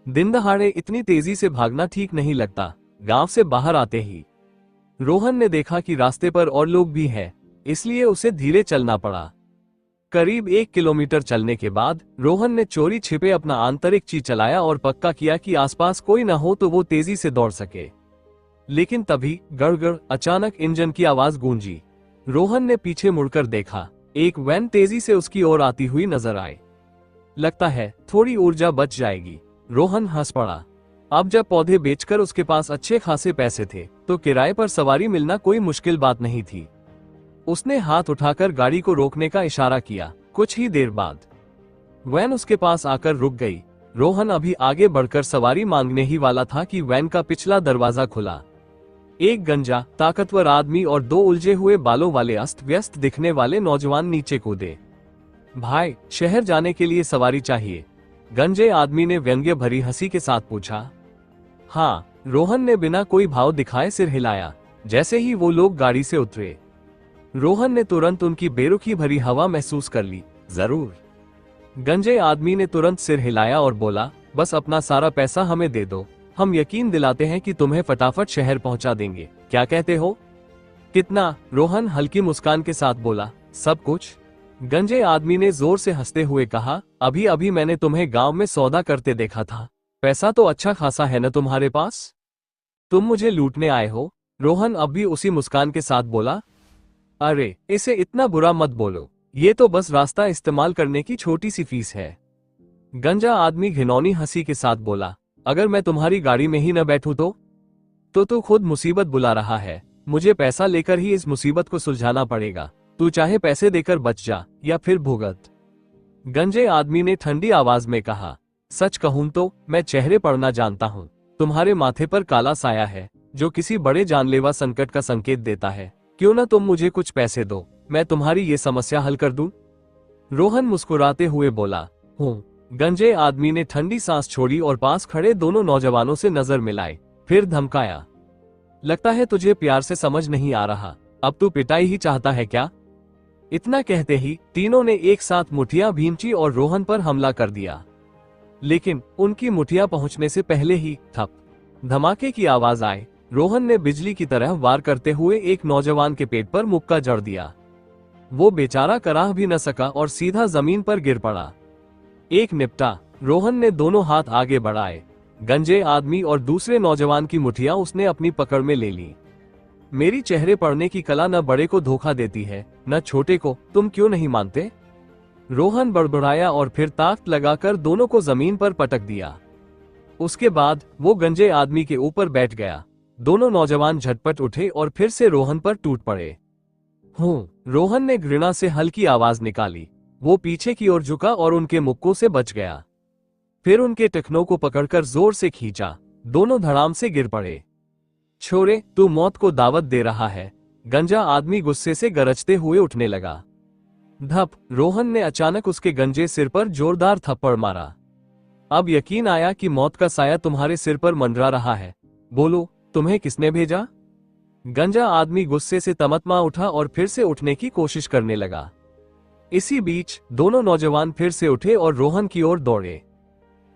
दिन दहाड़े इतनी तेजी से भागना ठीक नहीं लगता। गांव से बाहर आते ही रोहन ने देखा कि रास्ते पर और लोग भी हैं, इसलिए उसे धीरे चलना पड़ा। करीब 1 किलोमीटर चलने के बाद रोहन ने चोरी छिपे अपना आंतरिक ची चलाया और पक्का किया कि आसपास कोई न हो तो वो तेजी से दौड़ सके। लेकिन तभी गड़गड़ अचानक इंजन की आवाज गूंजी। रोहन ने पीछे मुड़कर देखा, एक वैन तेजी से उसकी ओर आती हुई नजर आई। लगता है थोड़ी ऊर्जा बच जाएगी, रोहन हंस पड़ा। अब जब पौधे बेचकर उसके पास अच्छे खासे पैसे थे तो किराए पर सवारी मिलना कोई मुश्किल बात नहीं थी। उसने हाथ उठाकर गाड़ी को रोकने का इशारा किया। कुछ ही देर बाद वैन उसके पास आकर रुक गई। रोहन अभी आगे बढ़कर सवारी मांगने ही वाला था कि वैन का पिछला दरवाजा खुला। एक गंजा ताकतवर आदमी और 2 उलझे हुए बालों वाले अस्त व्यस्त दिखने वाले नौजवान नीचे कूदे। भाई, शहर जाने के लिए सवारी चाहिए? गंजे आदमी ने व्यंग्य भरी हंसी के साथ पूछा। हाँ, रोहन ने बिना कोई भाव दिखाए सिर हिलाया। जैसे ही वो लोग गाड़ी से उतरे, रोहन ने तुरंत उनकी बेरुखी भरी हवा महसूस कर ली। जरूर। गंजे आदमी ने तुरंत सिर हिलाया और बोला, बस अपना सारा पैसा हमें दे दो, हम यकीन दिलाते हैं कि तुम्हें फटाफट शहर पहुंचा देंगे। क्या कहते हो? कितना? रोहन हल्की मुस्कान के साथ बोला, सब कुछ। गंजे आदमी ने जोर से हंसते हुए कहा, अभी अभी मैंने तुम्हें गांव में सौदा करते देखा था। पैसा तो अच्छा खासा है न तुम्हारे पास? तुम मुझे लूटने आए हो? रोहन अब भी उसी मुस्कान के साथ बोला। अरे, इसे इतना बुरा मत बोलो, ये तो बस रास्ता इस्तेमाल करने की छोटी सी फीस है। गंजा आदमी घिनौनी हंसी के साथ बोला, अगर मैं तुम्हारी गाड़ी में ही न बैठूं तो तू खुद मुसीबत बुला रहा है। मुझे पैसा लेकर ही इस मुसीबत को सुलझाना पड़ेगा। तू चाहे पैसे देकर बच जा या फिर भुगत। गंजे आदमी ने ठंडी आवाज में कहा, सच कहूं तो मैं चेहरे पढ़ना जानता हूं। तुम्हारे माथे पर काला साया है जो किसी बड़े जानलेवा संकट का संकेत देता है। क्यों ना तुम मुझे कुछ पैसे दो, मैं तुम्हारी ये समस्या हल कर दूं। रोहन मुस्कुराते हुए बोला, हूं। गंजे आदमी ने ठंडी सांस छोड़ी और पास खड़े दोनों नौजवानों से नजर मिलाई, फिर धमकाया, लगता है तुझे प्यार से समझ नहीं आ रहा, अब तू पिटाई ही चाहता है क्या? इतना कहते ही तीनों ने एक साथ मुठियां भींची और रोहन पर हमला कर दिया। लेकिन उनकी मुठियां पहुंचने से पहले ही थप धमाके की आवाज आए। रोहन ने बिजली की तरह वार करते हुए एक नौजवान के पेट पर मुक्का जड़ दिया। वो बेचारा कराह भी न सका और सीधा जमीन पर गिर पड़ा। एक निपटा। रोहन ने दोनों हाथ आगे बढ़ाए। गंजे आदमी और दूसरे नौजवान की मुठियां उसने अपनी पकड़ में ले ली। मेरी चेहरे पढ़ने की कला न बड़े को धोखा देती है न छोटे को, तुम क्यों नहीं मानते? रोहन बड़बड़ाया और फिर ताकत लगाकर दोनों को जमीन पर पटक दिया। उसके बाद वो गंजे आदमी के ऊपर बैठ गया। दोनों नौजवान झटपट उठे और फिर से रोहन पर टूट पड़े। रोहन ने घृणा से हल्की आवाज निकाली। वो पीछे की ओर झुका और उनके मुक्कों से बच गया। फिर उनके टखनों को पकड़कर जोर से खींचा। दोनों धड़ाम से गिर पड़े। छोरे, तू मौत को दावत दे रहा है। गंजा आदमी गुस्से से गरजते हुए उठने लगा। धप। रोहन ने अचानक उसके गंजे सिर पर जोरदार थप्पड़ मारा। अब यकीन आया कि मौत का साया तुम्हारे सिर पर मंडरा रहा है। बोलो, तुम्हें किसने भेजा? गंजा आदमी गुस्से से तमतमा उठा और फिर से उठने की कोशिश करने लगा। इसी बीच दोनों नौजवान फिर से उठे और रोहन की ओर दौड़े।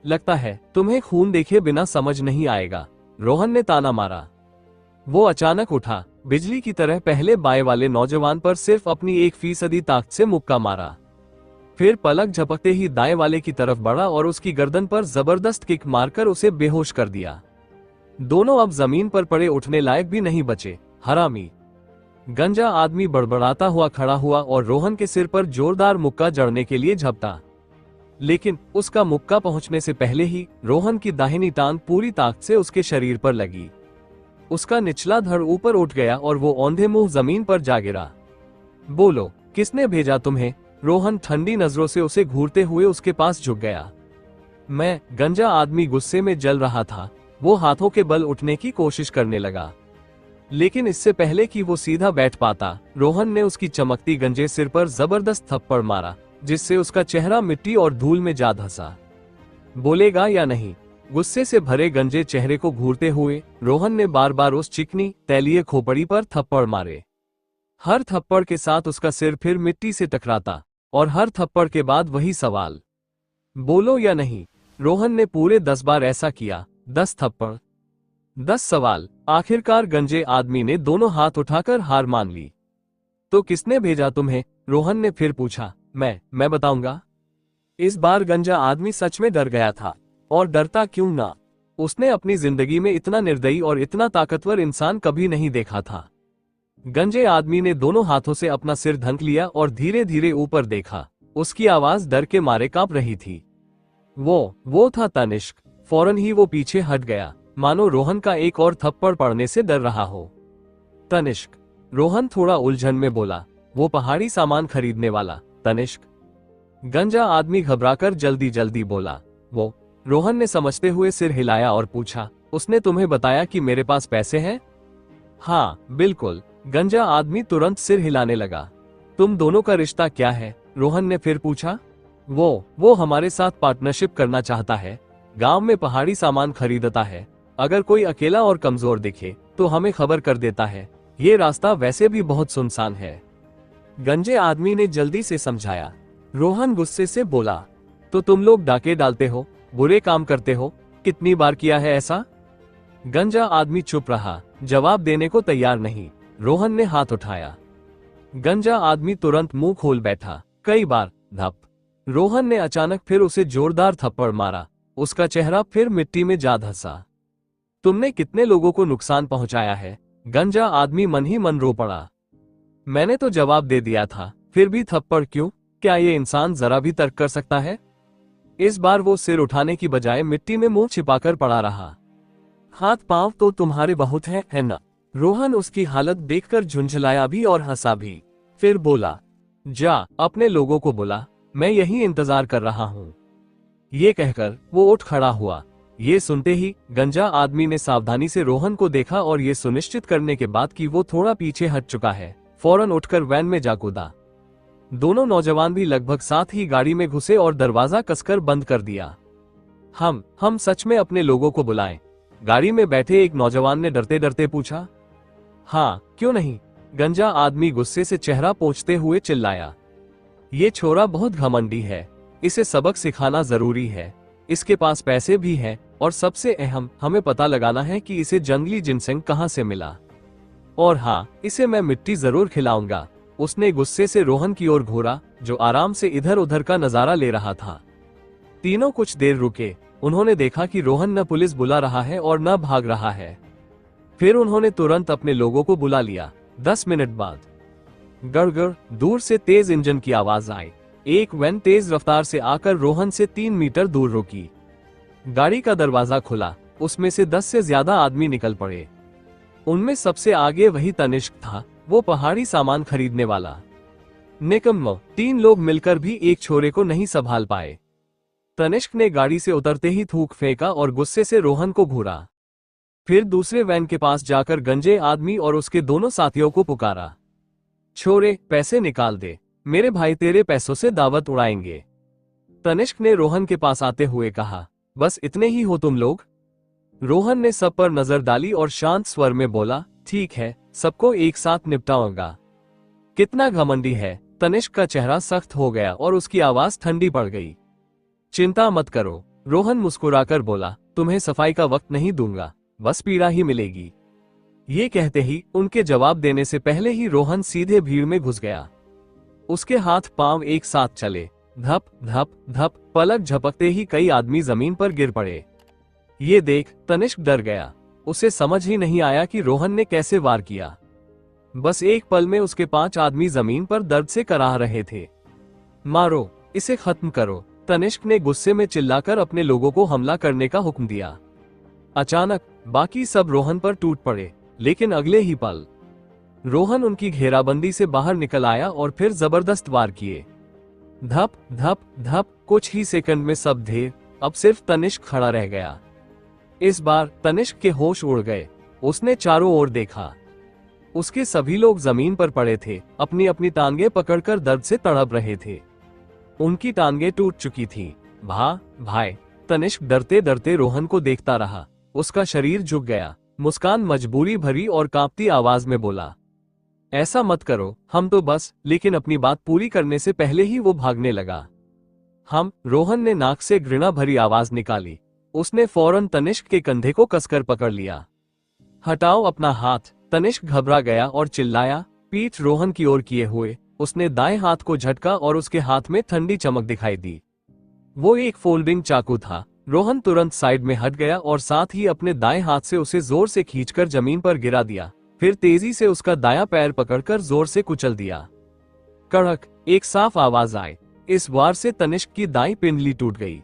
लगता है तुम्हें खून देखे बिना समझ नहीं आएगा, रोहन ने ताना मारा। वो अचानक उठा, बिजली की तरह पहले बाएं वाले नौजवान पर सिर्फ अपनी 1% ताकत से मुक्का मारा। फिर पलक झपकते ही दाएं वाले की तरफ बढ़ा और उसकी गर्दन पर जबरदस्त किक मारकर उसे बेहोश कर दिया। दोनों अब जमीन पर पड़े उठने लायक भी नहीं बचे। हरामी। गंजा आदमी बड़बड़ाता हुआ खड़ा हुआ और रोहन के सिर पर जोरदार मुक्का जड़ने के लिए झपटा। लेकिन उसका मुक्का पहुंचने से पहले ही रोहन की दाहिनी टांग पूरी ताकत से उसके शरीर पर लगी। उसका निचला धड़ ऊपर उठ गया और वो औंधे मुंह जमीन पर जा गिरा। बोलो, किसने भेजा तुम्हें? रोहन ठंडी नजरों से उसे घूरते हुए उसके पास झुक गया। मैं। गंजा आदमी गुस्से में जल रहा था। वो हाथों के बल उठने की कोशिश करने लगा, लेकिन इससे पहले कि वो सीधा बैठ पाता, रोहन ने उसकी चमकती गंजे सिर पर जबरदस्त थप्पड़ मारा, जिससे उसका चेहरा मिट्टी और धूल में जा धंसा। बोलेगा या नहीं? गुस्से से भरे गंजे चेहरे को घूरते हुए रोहन ने बार बार उस चिकनी तैलीय खोपड़ी पर थप्पड़ मारे। हर थप्पड़ के साथ उसका सिर फिर मिट्टी से टकराता और हर थप्पड़ के बाद वही सवाल, बोलो या नहीं। रोहन ने पूरे 10 बार ऐसा किया। 10 थप्पड़, 10 सवाल। आखिरकार गंजे आदमी ने दोनों हाथ उठाकर हार मान ली। तो किसने भेजा तुम्हें? रोहन ने फिर पूछा। मैं बताऊंगा। इस बार गंजा आदमी सच में डर गया था, और डरता क्यों ना। उसने अपनी जिंदगी में इतना निर्दयी और इतना ताकतवर इंसान कभी नहीं देखा था। गंजे आदमी ने दोनों हाथों से अपना सिर ढक लिया और धीरे धीरे ऊपर देखा। उसकी आवाज डर के मारे कांप रही थी। वो था तनिष्क। फौरन ही वो पीछे हट गया, मानो रोहन का एक और थप्पड़ पड़ने से डर रहा हो। तनिष्क? रोहन थोड़ा उलझन में बोला। वो पहाड़ी सामान खरीदने वाला तनिष्क। गंजा आदमी घबराकर जल्दी जल्दी बोला। वो? रोहन ने समझते हुए सिर हिलाया और पूछा, उसने तुम्हें बताया कि मेरे पास पैसे हैं? हाँ बिल्कुल। गंजा आदमी तुरंत सिर हिलाने लगा। तुम दोनों का रिश्ता क्या है? रोहन ने फिर पूछा। वो हमारे साथ पार्टनरशिप करना चाहता है। गांव में पहाड़ी सामान खरीदता है। अगर कोई अकेला और कमजोर दिखे तो हमें खबर कर देता है। ये रास्ता वैसे भी बहुत सुनसान है। गंजे आदमी ने जल्दी से समझाया। रोहन गुस्से से बोला, तो तुम लोग डाके डालते हो, बुरे काम करते हो? कितनी बार किया है ऐसा? गंजा आदमी चुप रहा, जवाब देने को तैयार नहीं। रोहन ने हाथ उठाया। गंजा आदमी तुरंत मुंह खोल बैठा। कई बार। धप। रोहन ने अचानक फिर उसे जोरदार थप्पड़ मारा। उसका चेहरा फिर मिट्टी में जा धंसा। तुमने कितने लोगों को नुकसान पहुंचाया है? गंजा आदमी मन ही मन रो पड़ा। मैंने तो जवाब दे दिया था, फिर भी थप्पड़ क्यों? क्या ये इंसान जरा भी तर्क कर सकता है? इस बार वो सिर उठाने की बजाय मिट्टी में मुंह छिपाकर पड़ा रहा। हाथ पांव तो तुम्हारे बहुत है ना? रोहन उसकी हालत देखकर झुंझलाया भी और हंसा भी। फिर बोला, जा अपने लोगों को बुला, मैं यहीं इंतजार कर रहा हूं। ये कहकर वो उठ खड़ा हुआ। ये सुनते ही गंजा आदमी ने सावधानी से रोहन को देखा और ये सुनिश्चित करने के बाद कि वो थोड़ा पीछे हट चुका है, फौरन उठकर वैन में जा कूदा। दोनों नौजवान भी लगभग साथ ही गाड़ी में घुसे और दरवाजा कसकर बंद कर दिया। हम सच में अपने लोगों को बुलाएं? गाड़ी में बैठे एक नौजवान ने डरते डरते पूछा। हाँ क्यों नहीं? गंजा आदमी गुस्से से चेहरा पोंछते हुए चिल्लाया। ये छोरा बहुत घमंडी है, इसे सबक सिखाना जरूरी है। इसके पास पैसे भी हैं और सबसे अहम, हमें पता लगाना है कि इसे जंगली जिनसेंग कहां से मिला। और हाँ, इसे मैं मिट्टी जरूर खिलाऊंगा। उसने गुस्से से रोहन की ओर घूरा, जो आराम से इधर उधर का नजारा ले रहा था। तीनों कुछ देर रुके। उन्होंने देखा कि रोहन न पुलिस बुला रहा है और न भाग रहा है। फिर उन्होंने तुरंत अपने लोगों को बुला लिया। 10 मिनट बाद गड़गड़ दूर से तेज इंजन की आवाज आई। एक वैन तेज रफ्तार से आकर रोहन से 3 मीटर दूर रुकी। गाड़ी का दरवाजा खुला। उसमें से 10 से ज्यादा आदमी निकल पड़े। उनमें सबसे आगे वही तनिष्क था, वो पहाड़ी सामान खरीदने वाला। निकम्मो, 3 लोग मिलकर भी एक छोरे को नहीं संभाल पाए। तनिष्क ने गाड़ी से उतरते ही थूक फेंका और गुस्से से रोहन को घूरा। फिर दूसरे वैन के पास जाकर गंजे आदमी और उसके दोनों साथियों को पुकारा। छोरे, पैसे निकाल दे, मेरे भाई तेरे पैसों से दावत उड़ाएंगे। तनिष्क ने रोहन के पास आते हुए कहा, बस इतने ही हो तुम लोग? रोहन ने सब पर नजर डाली और शांत स्वर में बोला, ठीक है, सबको एक साथ निपटाऊंगा। कितना घमंडी है। तनिष्क का चेहरा सख्त हो गया और उसकी आवाज ठंडी पड़ गई। चिंता मत करो, रोहन मुस्कुराकर बोला, तुम्हें सफाई का वक्त नहीं दूंगा, बस पीड़ा ही मिलेगी। ये कहते ही उनके जवाब देने से पहले ही रोहन सीधे भीड़ में घुस गया। उसके हाथ पांव एक साथ चले। धप धप धप, पलक झपकते ही कई आदमी जमीन पर गिर पड़े। ये देख तनिष्क डर गया। उसे समझ ही नहीं आया कि रोहन ने कैसे वार किया। बस एक पल में उसके 5 आदमी जमीन पर दर्द से कराह रहे थे। मारो, इसे खत्म करो, तनिष्क ने गुस्से में चिल्लाकर अपने लोगों को हमला करने का हुक्म दिया। अचानक बाकी सब रोहन पर टूट पड़े, लेकिन अगले ही पल रोहन उनकी घेराबंदी से बाहर निकल आया और फिर जबरदस्त वार किए। धप धप धप, कुछ ही सेकंड में सब ढेर। अब सिर्फ तनिष्क खड़ा रह गया। इस बार तनिष्क के होश उड़ गए। उसने चारों ओर देखा। उसके सभी लोग जमीन पर पड़े थे, अपनी अपनी टांगे पकड़कर दर्द से तड़प रहे थे। उनकी टांगे टूट चुकी थी। भाई। तनिष्क डरते डरते रोहन को देखता रहा। उसका शरीर झुक गया। मुस्कान मजबूरी भरी और कांपती आवाज में बोला, ऐसा मत करो, हम तो बस। लेकिन अपनी बात पूरी करने से पहले ही वो भागने लगा। रोहन ने नाक से घृणा भरी आवाज निकाली। उसने फौरन तनिष्क के कंधे को कसकर पकड़ लिया। हटाओ अपना हाथ। तनिष्क घबरा गया और चिल्लाया। पीठ रोहन की ओर किए हुए उसने दाएं हाथ को झटका और उसके हाथ में ठंडी चमक दिखाई दी। वो एक फोल्डिंग चाकू था। रोहन तुरंत साइड में हट गया और साथ ही अपने दाएं हाथ से उसे जोर से खींचकर जमीन पर गिरा दिया। फिर तेजी से उसका दायां पैर पकड़कर जोर से कुचल दिया। कड़क एक साफ आवाज आई। इस वार से तनिष्क की दाईं पिंडली टूट गई।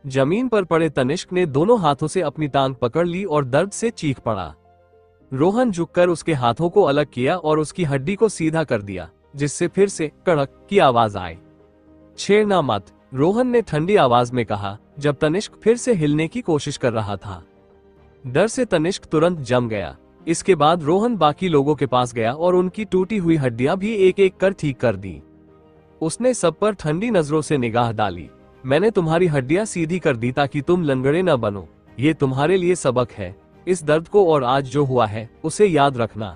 जमीन पर पड़े तनिष्क ने दोनों हाथों से अपनी टांग पकड़ ली और दर्द से चीख पड़ा। रोहन झुककर उसके हाथों को अलग किया और उसकी हड्डी को सीधा कर दिया, जिससे फिर से कड़क की आवाज आई। छेड़ना मत, रोहन ने ठंडी आवाज में कहा, जब तनिष्क फिर से हिलने की कोशिश कर रहा था। डर से तनिष्क तुरंत जम गया। इसके बाद रोहन बाकी लोगों के पास गया और उनकी टूटी हुई हड्डियां भी एक एक कर ठीक कर दी। उसने सब पर ठंडी नजरों से निगाह डाली। मैंने तुम्हारी हड्डियां सीधी कर दी ताकि तुम लंगड़े न बनो। ये तुम्हारे लिए सबक है। इस दर्द को और आज जो हुआ है उसे याद रखना।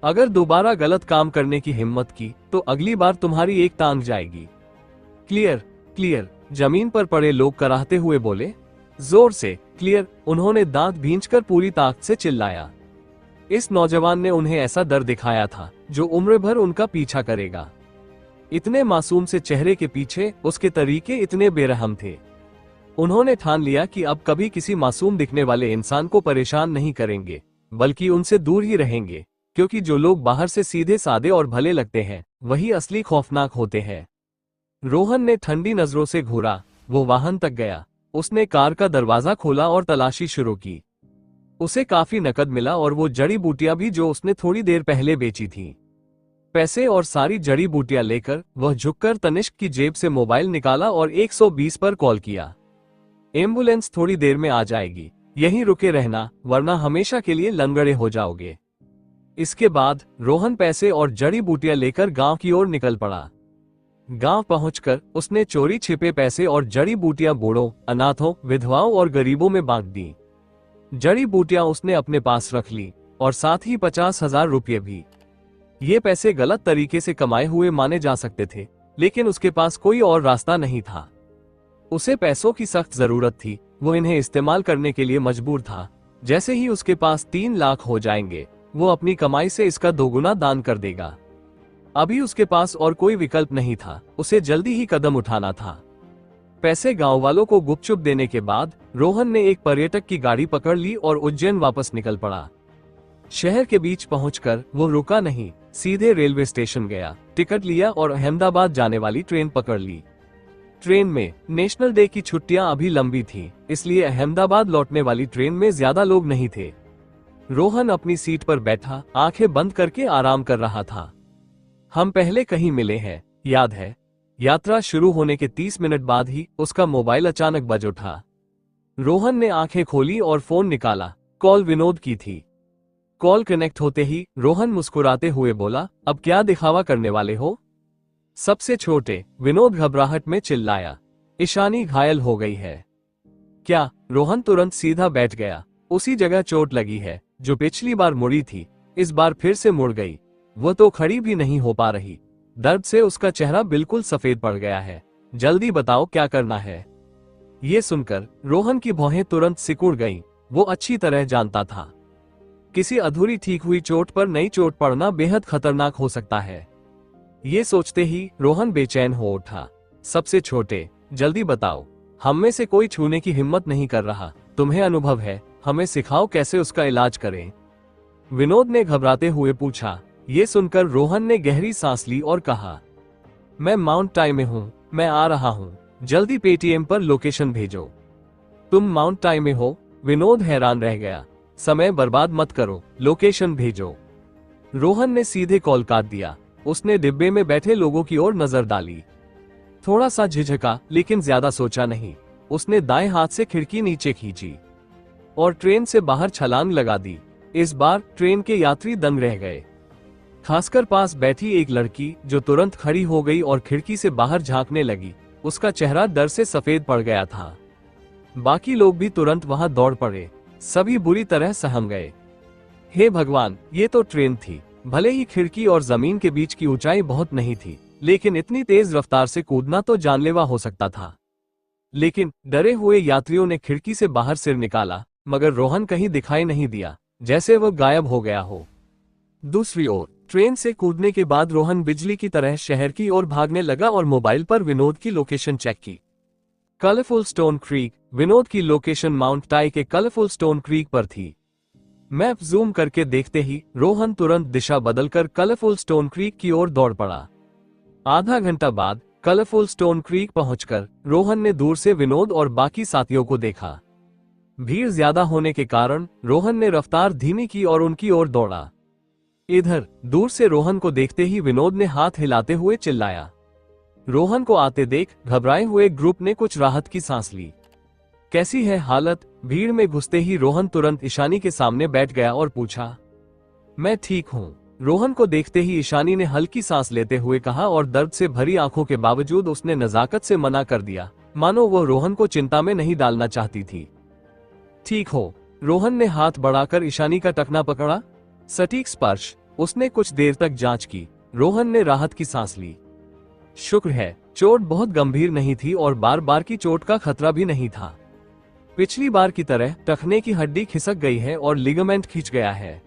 अगर दोबारा गलत काम करने की हिम्मत की तो अगली बार तुम्हारी एक टांग जाएगी। क्लियर क्लियर, जमीन पर पड़े लोग कराहते हुए बोले। जोर से क्लियर, उन्होंने दांत भींचकर पूरी ताकत से चिल्लाया। इस नौजवान ने उन्हें ऐसा डर दिखाया था जो उम्र भर उनका पीछा करेगा। इतने मासूम से चेहरे के पीछे उसके तरीके इतने बेरहम थे। उन्होंने ठान लिया कि अब कभी किसी मासूम दिखने वाले इंसान को परेशान नहीं करेंगे, बल्कि उनसे दूर ही रहेंगे, क्योंकि जो लोग बाहर से सीधे सादे और भले लगते हैं वही असली खौफनाक होते हैं। रोहन ने ठंडी नजरों से घूरा। वो वाहन तक गया। उसने कार का दरवाजा खोला और तलाशी शुरू की। उसे काफी नकद मिला और वो जड़ी बूटियां भी जो उसने थोड़ी देर पहले बेची थी। पैसे और सारी जड़ी बूटियां लेकर वह झुककर तनिष्क की जेब से मोबाइल निकाला और 120 पर कॉल किया। एम्बुलेंस थोड़ी देर में आ जाएगी, यहीं रुके रहना वरना हमेशा के लिए लंगड़े हो जाओगे। इसके बाद रोहन पैसे और जड़ी बूटियां लेकर गांव की ओर निकल पड़ा। गांव पहुंचकर उसने चोरी छिपे पैसे और जड़ी बूटियां बूढ़ों, अनाथों, विधवाओं और गरीबों में बांट दी। जड़ी बूटियां उसने अपने पास रख ली और साथ ही 50,000 रुपये भी। ये पैसे गलत तरीके से कमाए हुए माने जा सकते थे, लेकिन उसके पास कोई और रास्ता नहीं था। उसे पैसों की सख्त जरूरत थी। वो इन्हें इस्तेमाल करने के लिए मजबूर था। जैसे ही उसके पास 3 लाख हो जाएंगे वो अपनी कमाई से इसका दोगुना दान कर देगा। अभी उसके पास और कोई विकल्प नहीं था। उसे जल्दी ही कदम उठाना था। पैसे गांव वालों को गुपचुप देने के बाद रोहन ने एक पर्यटक की गाड़ी पकड़ ली और उज्जैन वापस निकल पड़ा। शहर के बीच पहुंचकर वो रुका नहीं, सीधे रेलवे स्टेशन गया, टिकट लिया और अहमदाबाद जाने वाली ट्रेन पकड़ ली। ट्रेन में नेशनल डे की छुट्टियां अभी लंबी थी, इसलिए अहमदाबाद लौटने वाली ट्रेन में ज्यादा लोग नहीं थे। रोहन अपनी सीट पर बैठा आंखें बंद करके आराम कर रहा था। हम पहले कहीं मिले हैं, याद है? यात्रा शुरू होने के 30 मिनट बाद ही उसका मोबाइल अचानक बज उठा। रोहन ने आंखें खोली और फोन निकाला। कॉल विनोद की थी। कॉल कनेक्ट होते ही रोहन मुस्कुराते हुए बोला, अब क्या दिखावा करने वाले हो? सबसे छोटे, विनोद घबराहट में चिल्लाया। ईशानी घायल हो गई है। क्या? रोहन तुरंत सीधा बैठ गया। उसी जगह चोट लगी है जो पिछली बार मुड़ी थी, इस बार फिर से मुड़ गई। वो तो खड़ी भी नहीं हो पा रही। दर्द से उसका चेहरा बिल्कुल सफेद पड़ गया है। जल्दी बताओ क्या करना है। ये सुनकर रोहन की भौहें तुरंत सिकुड़ गईं। वो अच्छी तरह जानता था किसी अधूरी ठीक हुई चोट पर नई चोट पड़ना बेहद खतरनाक हो सकता है। ये सोचते ही रोहन बेचैन हो उठा। सबसे छोटे, जल्दी बताओ, हम में से कोई छूने की हिम्मत नहीं कर रहा। तुम्हें अनुभव है, हमें सिखाओ कैसे उसका इलाज करें। विनोद ने घबराते हुए पूछा। ये सुनकर रोहन ने गहरी सांस ली और कहा, मैं माउंट टाई में हूँ, मैं आ रहा हूँ, जल्दी पेटीएम पर लोकेशन भेजो। तुम माउंट टाई में हो? विनोद हैरान रह गया। समय बर्बाद मत करो, लोकेशन भेजो। रोहन ने सीधे कॉल काट दिया। उसने डिब्बे में बैठे लोगों की ओर नजर डाली। थोड़ा सा झिझका, लेकिन ज्यादा सोचा नहीं। उसने दाएं हाथ से खिड़की नीचे खींची। और ट्रेन से बाहर छलांग लगा दी। इस बार ट्रेन के यात्री दंग रह गए, खासकर पास बैठी एक लड़की जो तुरंत खड़ी हो गई और खिड़की से बाहर झांकने लगी। उसका चेहरा डर से सफेद पड़ गया था। बाकी लोग भी तुरंत वहां दौड़ पड़े। सभी बुरी तरह सहम गए। हे भगवान, ये तो ट्रेन थी। भले ही खिड़की और जमीन के बीच की ऊंचाई बहुत नहीं थी, लेकिन इतनी तेज रफ्तार से कूदना तो जानलेवा हो सकता था। लेकिन डरे हुए यात्रियों ने खिड़की से बाहर सिर निकाला, मगर रोहन कहीं दिखाई नहीं दिया, जैसे वह गायब हो गया हो। दूसरी ओर ट्रेन से कूदने के बाद रोहन बिजली की तरह शहर की ओर भागने लगा और मोबाइल पर विनोद की लोकेशन चेक की। Colourful stone creek. विनोद की लोकेशन माउंट टाई के कलरफुल स्टोन क्रीक पर थी। मैप जूम करके देखते ही रोहन तुरंत दिशा बदलकर कलरफुल स्टोन क्रीक की ओर दौड़ पड़ा। आधा घंटा बाद कलरफुल स्टोन क्रीक पहुंचकर रोहन ने दूर से विनोद और बाकी साथियों को देखा। भीड़ ज्यादा होने के कारण रोहन ने रफ्तार धीमी की और उनकी ओर दौड़ा। इधर दूर से रोहन को देखते ही विनोद ने हाथ हिलाते हुए चिल्लाया। रोहन को आते देख घबराए हुए ग्रुप ने कुछ राहत की सांस ली। कैसी है हालत? भीड़ में घुसते ही रोहन तुरंत ईशानी के सामने बैठ गया और पूछा। मैं ठीक हूँ, रोहन को देखते ही ईशानी ने हल्की सांस लेते हुए कहा और दर्द से भरी आंखों के बावजूद उसने नजाकत से मना कर दिया, मानो वो रोहन को चिंता में नहीं डालना चाहती थी। ठीक हो? रोहन ने हाथ बढ़ाकर ईशानी का टखना पकड़ा। सटीक स्पर्श। उसने कुछ देर तक जांच की। रोहन ने राहत की सांस ली। शुक्र है, चोट बहुत गंभीर नहीं थी और बार बार की चोट का खतरा भी नहीं था। पिछली बार की तरह टखने की हड्डी खिसक गई है और लिगामेंट खींच गया है,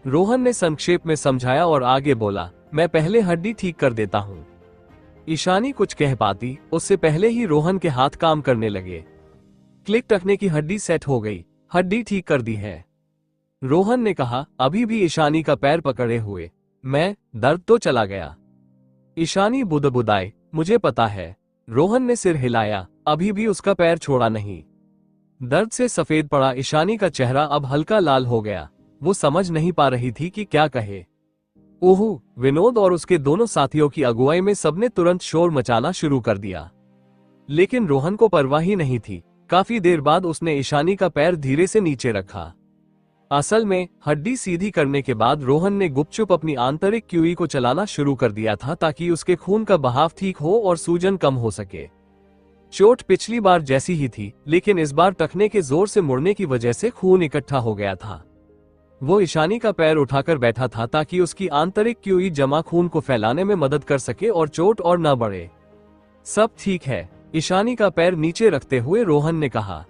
रोहन ने संक्षेप में समझाया और आगे बोला, मैं पहले हड्डी ठीक कर देता हूँ। ईशानी कुछ कह पाती उससे पहले ही रोहन के हाथ काम करने लगे। क्लिक, टखने की हड्डी सेट हो गई, हड्डी ठीक कर दी है, रोहन ने कहा, अभी भी ईशानी का पैर पकड़े हुए। मैं, दर्द तो चला गया? ईशानी बुदबुदाई, मुझे पता है। रोहन ने सिर हिलाया, अभी भी उसका पैर छोड़ा नहीं। दर्द से सफेद पड़ा ईशानी का चेहरा अब हल्का लाल हो गया। वो समझ नहीं पा रही थी कि क्या कहे। ओह! विनोद और उसके दोनों साथियों की अगुवाई में सबने तुरंत शोर मचाना शुरू कर दिया, लेकिन रोहन को परवाह ही नहीं थी। काफी देर बाद उसने ईशानी का पैर धीरे से नीचे रखा। असल में हड्डी सीधी करने के बाद रोहन ने गुपचुप अपनी आंतरिक क्यूई को चलाना शुरू कर दिया था ताकि उसके खून का बहाव ठीक हो और सूजन कम हो सके। चोट पिछली बार जैसी ही थी, लेकिन इस बार टखने के जोर से मुड़ने की वजह से खून इकट्ठा हो गया था। वो ईशानी का पैर उठाकर बैठा था ताकि उसकी आंतरिक क्यूई जमा खून को फैलाने में मदद कर सके और चोट और न बढ़े। सब ठीक है, ईशानी का पैर नीचे रखते हुए रोहन ने कहा।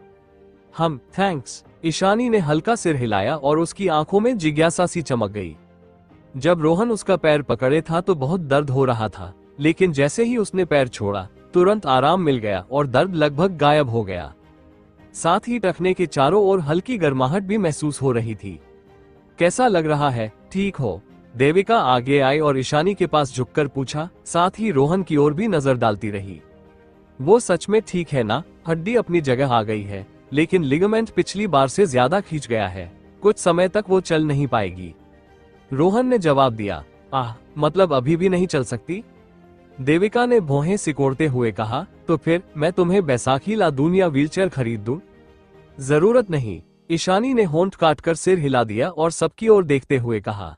थैंक्स। ईशानी ने हल्का सिर हिलाया और उसकी आंखों में जिज्ञासा सी चमक गई। जब रोहन उसका पैर पकड़े था तो बहुत दर्द हो रहा था, लेकिन जैसे ही उसने पैर छोड़ा तुरंत आराम मिल गया और दर्द लगभग गायब हो गया। साथ ही टखने के चारों ओर हल्की गर्माहट भी महसूस हो रही थी। कैसा लग रहा है? ठीक हो? देविका आगे आई और ईशानी के पास झुककर पूछा, साथ ही रोहन की ओर भी नजर डालती रही। वो सच में ठीक है ना? हड्डी अपनी जगह आ गई है, लेकिन लिगामेंट पिछली बार से ज्यादा खींच गया है, कुछ समय तक वो चल नहीं पाएगी, रोहन ने जवाब दिया। मतलब अभी भी नहीं चल सकती? देविका ने भौहें सिकोड़ते हुए कहा, तो फिर मैं तुम्हें बैसाखी ला दूं या व्हीलचेयर खरीद दूं? जरूरत नहीं, ईशानी ने होंठ काटकर सिर हिला दिया और सबकी ओर देखते हुए कहा।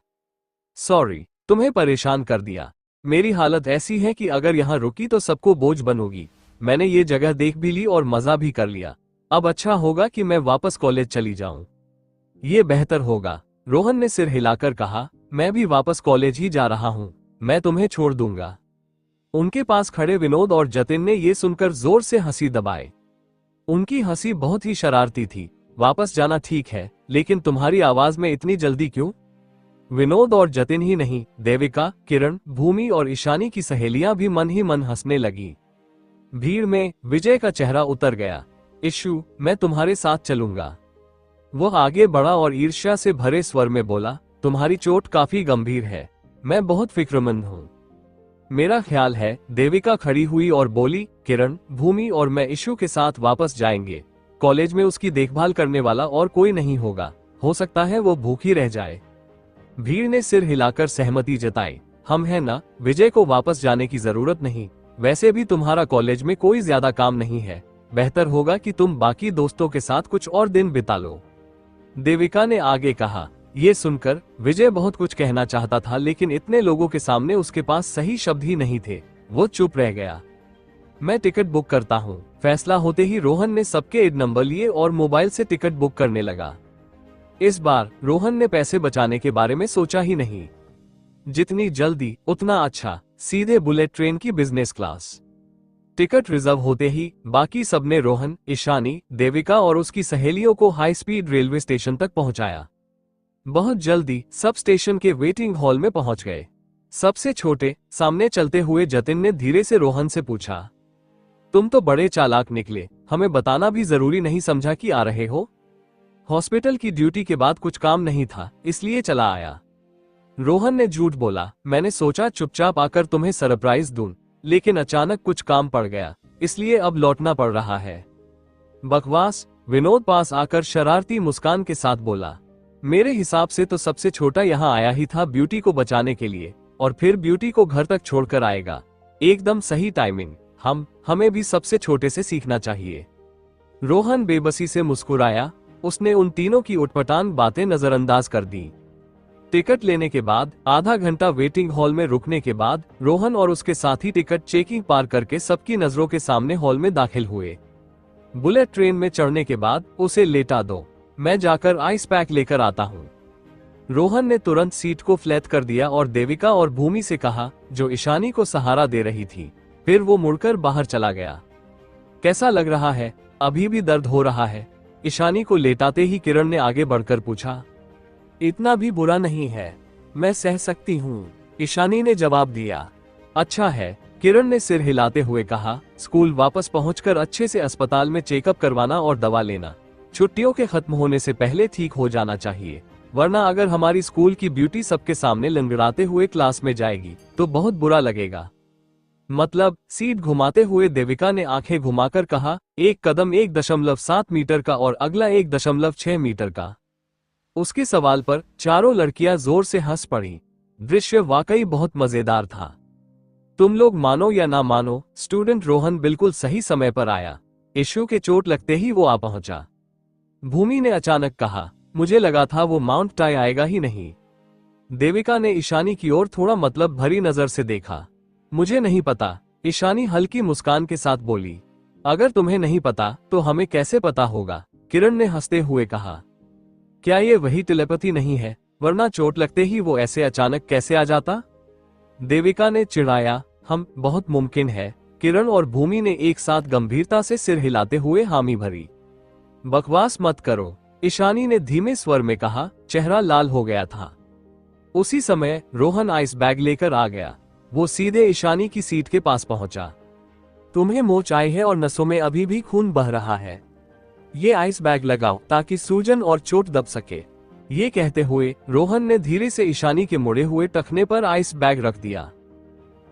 सॉरी, तुम्हें परेशान कर दिया। मेरी हालत ऐसी है कि अगर यहाँ रुकी तो सबको बोझ बनोगी। मैंने ये जगह देख भी ली और मजा भी कर लिया। अब अच्छा होगा कि मैं वापस कॉलेज चली जाऊं। ये बेहतर होगा, रोहन ने सिर हिलाकर कहा। मैं भी वापस कॉलेज ही जा रहा हूं, मैं तुम्हें छोड़ दूंगा। उनके पास खड़े विनोद और जतिन ने ये सुनकर जोर से हंसी दबाए। उनकी हंसी बहुत ही शरारती थी। वापस जाना ठीक है, लेकिन तुम्हारी आवाज में इतनी जल्दी क्यों? विनोद और जतिन ही नहीं, देविका, किरण, भूमि और ईशानी की सहेलियां भी मन ही मन हंसने लगी। भीड़ में विजय का चेहरा उतर गया। इशू, मैं तुम्हारे साथ चलूंगा। वो आगे बढ़ा और ईर्ष्या से भरे स्वर में बोला, तुम्हारी चोट काफी गंभीर है, मैं बहुत फिक्रमंद हूँ। मेरा ख्याल है, देविका खड़ी हुई और बोली, किरण, भूमि और मैं इशू के साथ वापस जाएंगे। कॉलेज में उसकी देखभाल करने वाला और कोई नहीं होगा, हो सकता है वो भूखी रह जाए। भीड़ ने सिर हिलाकर सहमति जताई। हम हैं ना, विजय को वापस जाने की जरूरत नहीं। वैसे भी तुम्हारा कॉलेज में कोई ज्यादा काम नहीं है, बेहतर होगा कि तुम बाकी दोस्तों के साथ कुछ और दिन बिता लो। देविका ने आगे कहा। ये सुनकर विजय बहुत कुछ कहना चाहता था, लेकिन इतने लोगों के सामने उसके पास सही शब्द ही नहीं थे। वो चुप रह गया। मैं टिकट बुक करता हूँ। फैसला होते ही रोहन ने सबके ID नंबर लिए और मोबाइल से टिकट बुक करने लगा। इस बार रोहन ने पैसे बचाने के बारे में सोचा ही नहीं। जितनी जल्दी उतना अच्छा, सीधे बुलेट ट्रेन की बिजनेस क्लास। टिकट रिजर्व होते ही बाकी सबने रोहन, ईशानी, देविका और उसकी सहेलियों को हाई स्पीड रेलवे स्टेशन तक पहुंचाया। बहुत जल्दी सब स्टेशन के वेटिंग हॉल में पहुंच गए। सबसे छोटे सामने चलते हुए जतिन ने धीरे से रोहन से पूछा, तुम तो बड़े चालाक निकले, हमें बताना भी जरूरी नहीं समझा कि आ रहे हो? हॉस्पिटल की ड्यूटी के बाद कुछ काम नहीं था, इसलिए चला आया। रोहन ने झूठ बोला, मैंने सोचा चुपचाप आकर तुम्हें सरप्राइज दूं, लेकिन अचानक कुछ काम पड़ गया, इसलिए अब लौटना पड़ रहा है। बकवास। विनोद पास आकर शरारती मुस्कान के साथ बोला, मेरे हिसाब से तो सबसे छोटा यहाँ आया ही था ब्यूटी को बचाने के लिए, और फिर ब्यूटी को घर तक छोड़कर आएगा। एकदम सही टाइमिंग। हमें भी सबसे छोटे से सीखना चाहिए। रोहन बेबसी से मुस्कुराया। उसने उन तीनों की उटपटांग बातें नजरअंदाज कर दी। टिकट लेने के बाद आधा घंटा वेटिंग हॉल में रुकने के बाद रोहन और उसके साथी टिकट चेकिंग पार करके सबकी नजरों के सामने हॉल में दाखिल हुए। बुलेट ट्रेन में चढ़ने के बाद उसे लेटा दो, मैं जाकर आइस पैक लेकर आता हूँ। रोहन ने तुरंत सीट को फ्लैट कर दिया और देविका और भूमि से कहा, जो ईशानी को सहारा दे रही थी। फिर वो मुड़कर बाहर चला गया। कैसा लग रहा है? अभी भी दर्द हो रहा है? ईशानी को लेटाते ही किरण ने आगे बढ़कर पूछा। इतना भी बुरा नहीं है, मैं सह सकती हूँ, ईशानी ने जवाब दिया। अच्छा है, किरण ने सिर हिलाते हुए कहा। स्कूल वापस पहुंचकर अच्छे से अस्पताल में चेकअप करवाना और दवा लेना। छुट्टियों के खत्म होने से पहले ठीक हो जाना चाहिए, वरना अगर हमारी स्कूल की ब्यूटी सबके सामने लंगड़ाते हुए क्लास में जाएगी तो बहुत बुरा लगेगा। मतलब? सीट घुमाते हुए देविका ने आंखें घुमाकर कहा। एक कदम 1.7 मीटर का और अगला 1.6 मीटर का। उसके सवाल पर चारों लड़कियां जोर से हंस पड़ी। दृश्य वाकई बहुत मजेदार था। तुम लोग मानो या ना मानो, स्टूडेंट रोहन बिल्कुल सही समय पर आया। इशू के चोट लगते ही वो आ पहुंचा। भूमि ने अचानक कहा, मुझे लगा था वो माउंट टाई आएगा ही नहीं। देविका ने ईशानी की ओर थोड़ा मतलब भरी नजर से देखा। मुझे नहीं पता, ईशानी हल्की मुस्कान के साथ बोली। अगर तुम्हें नहीं पता तो हमें कैसे पता होगा? किरण ने हंसते हुए कहा। क्या ये वही टेलीपैथी नहीं है? वरना चोट लगते ही वो ऐसे अचानक कैसे आ जाता? देविका ने चिढ़ाया। हम बहुत मुमकिन है। किरण और भूमि ने एक साथ गंभीरता से सिर हिलाते हुए हामी भरी। बकवास मत करो, ईशानी ने धीमे स्वर में कहा। चेहरा लाल हो गया था। उसी समय रोहन आइस बैग लेकर आ गया। वो सीधे ईशानी की सीट के पास पहुंचा। तुम्हें मोच आई है और नसों में अभी भी खून बह रहा है। ये आइस बैग लगाओ ताकि सूजन और चोट दब सके। ये कहते हुए रोहन ने धीरे से ईशानी के मुड़े हुए टखने पर आइस बैग रख दिया।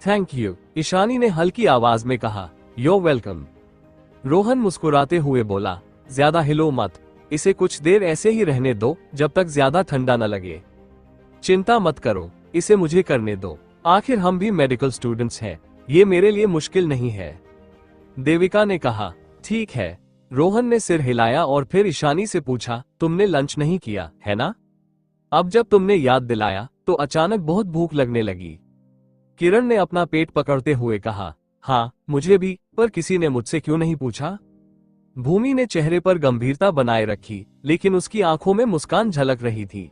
थैंक यू, ईशानी ने हल्की आवाज में कहा। यो वेलकम। रोहन मुस्कुराते हुए बोला, ज्यादा हिलो मत, इसे कुछ देर ऐसे ही रहने दो जब तक ज्यादा ठंडा न लगे। चिंता मत करो, इसे मुझे करने दो, आखिर हम भी मेडिकल स्टूडेंट्स हैं, ये मेरे लिए मुश्किल नहीं है। देविका ने कहा। ठीक है। रोहन ने सिर हिलाया और फिर ईशानी से पूछा, तुमने लंच नहीं किया है ना? अब जब तुमने याद दिलाया तो अचानक बहुत भूख लगने लगी। किरण ने अपना पेट पकड़ते हुए कहा। हाँ, मुझे भी, पर किसी ने मुझसे क्यों नहीं पूछा? भूमि ने चेहरे पर गंभीरता बनाए रखी, लेकिन उसकी आंखों में मुस्कान झलक रही थी।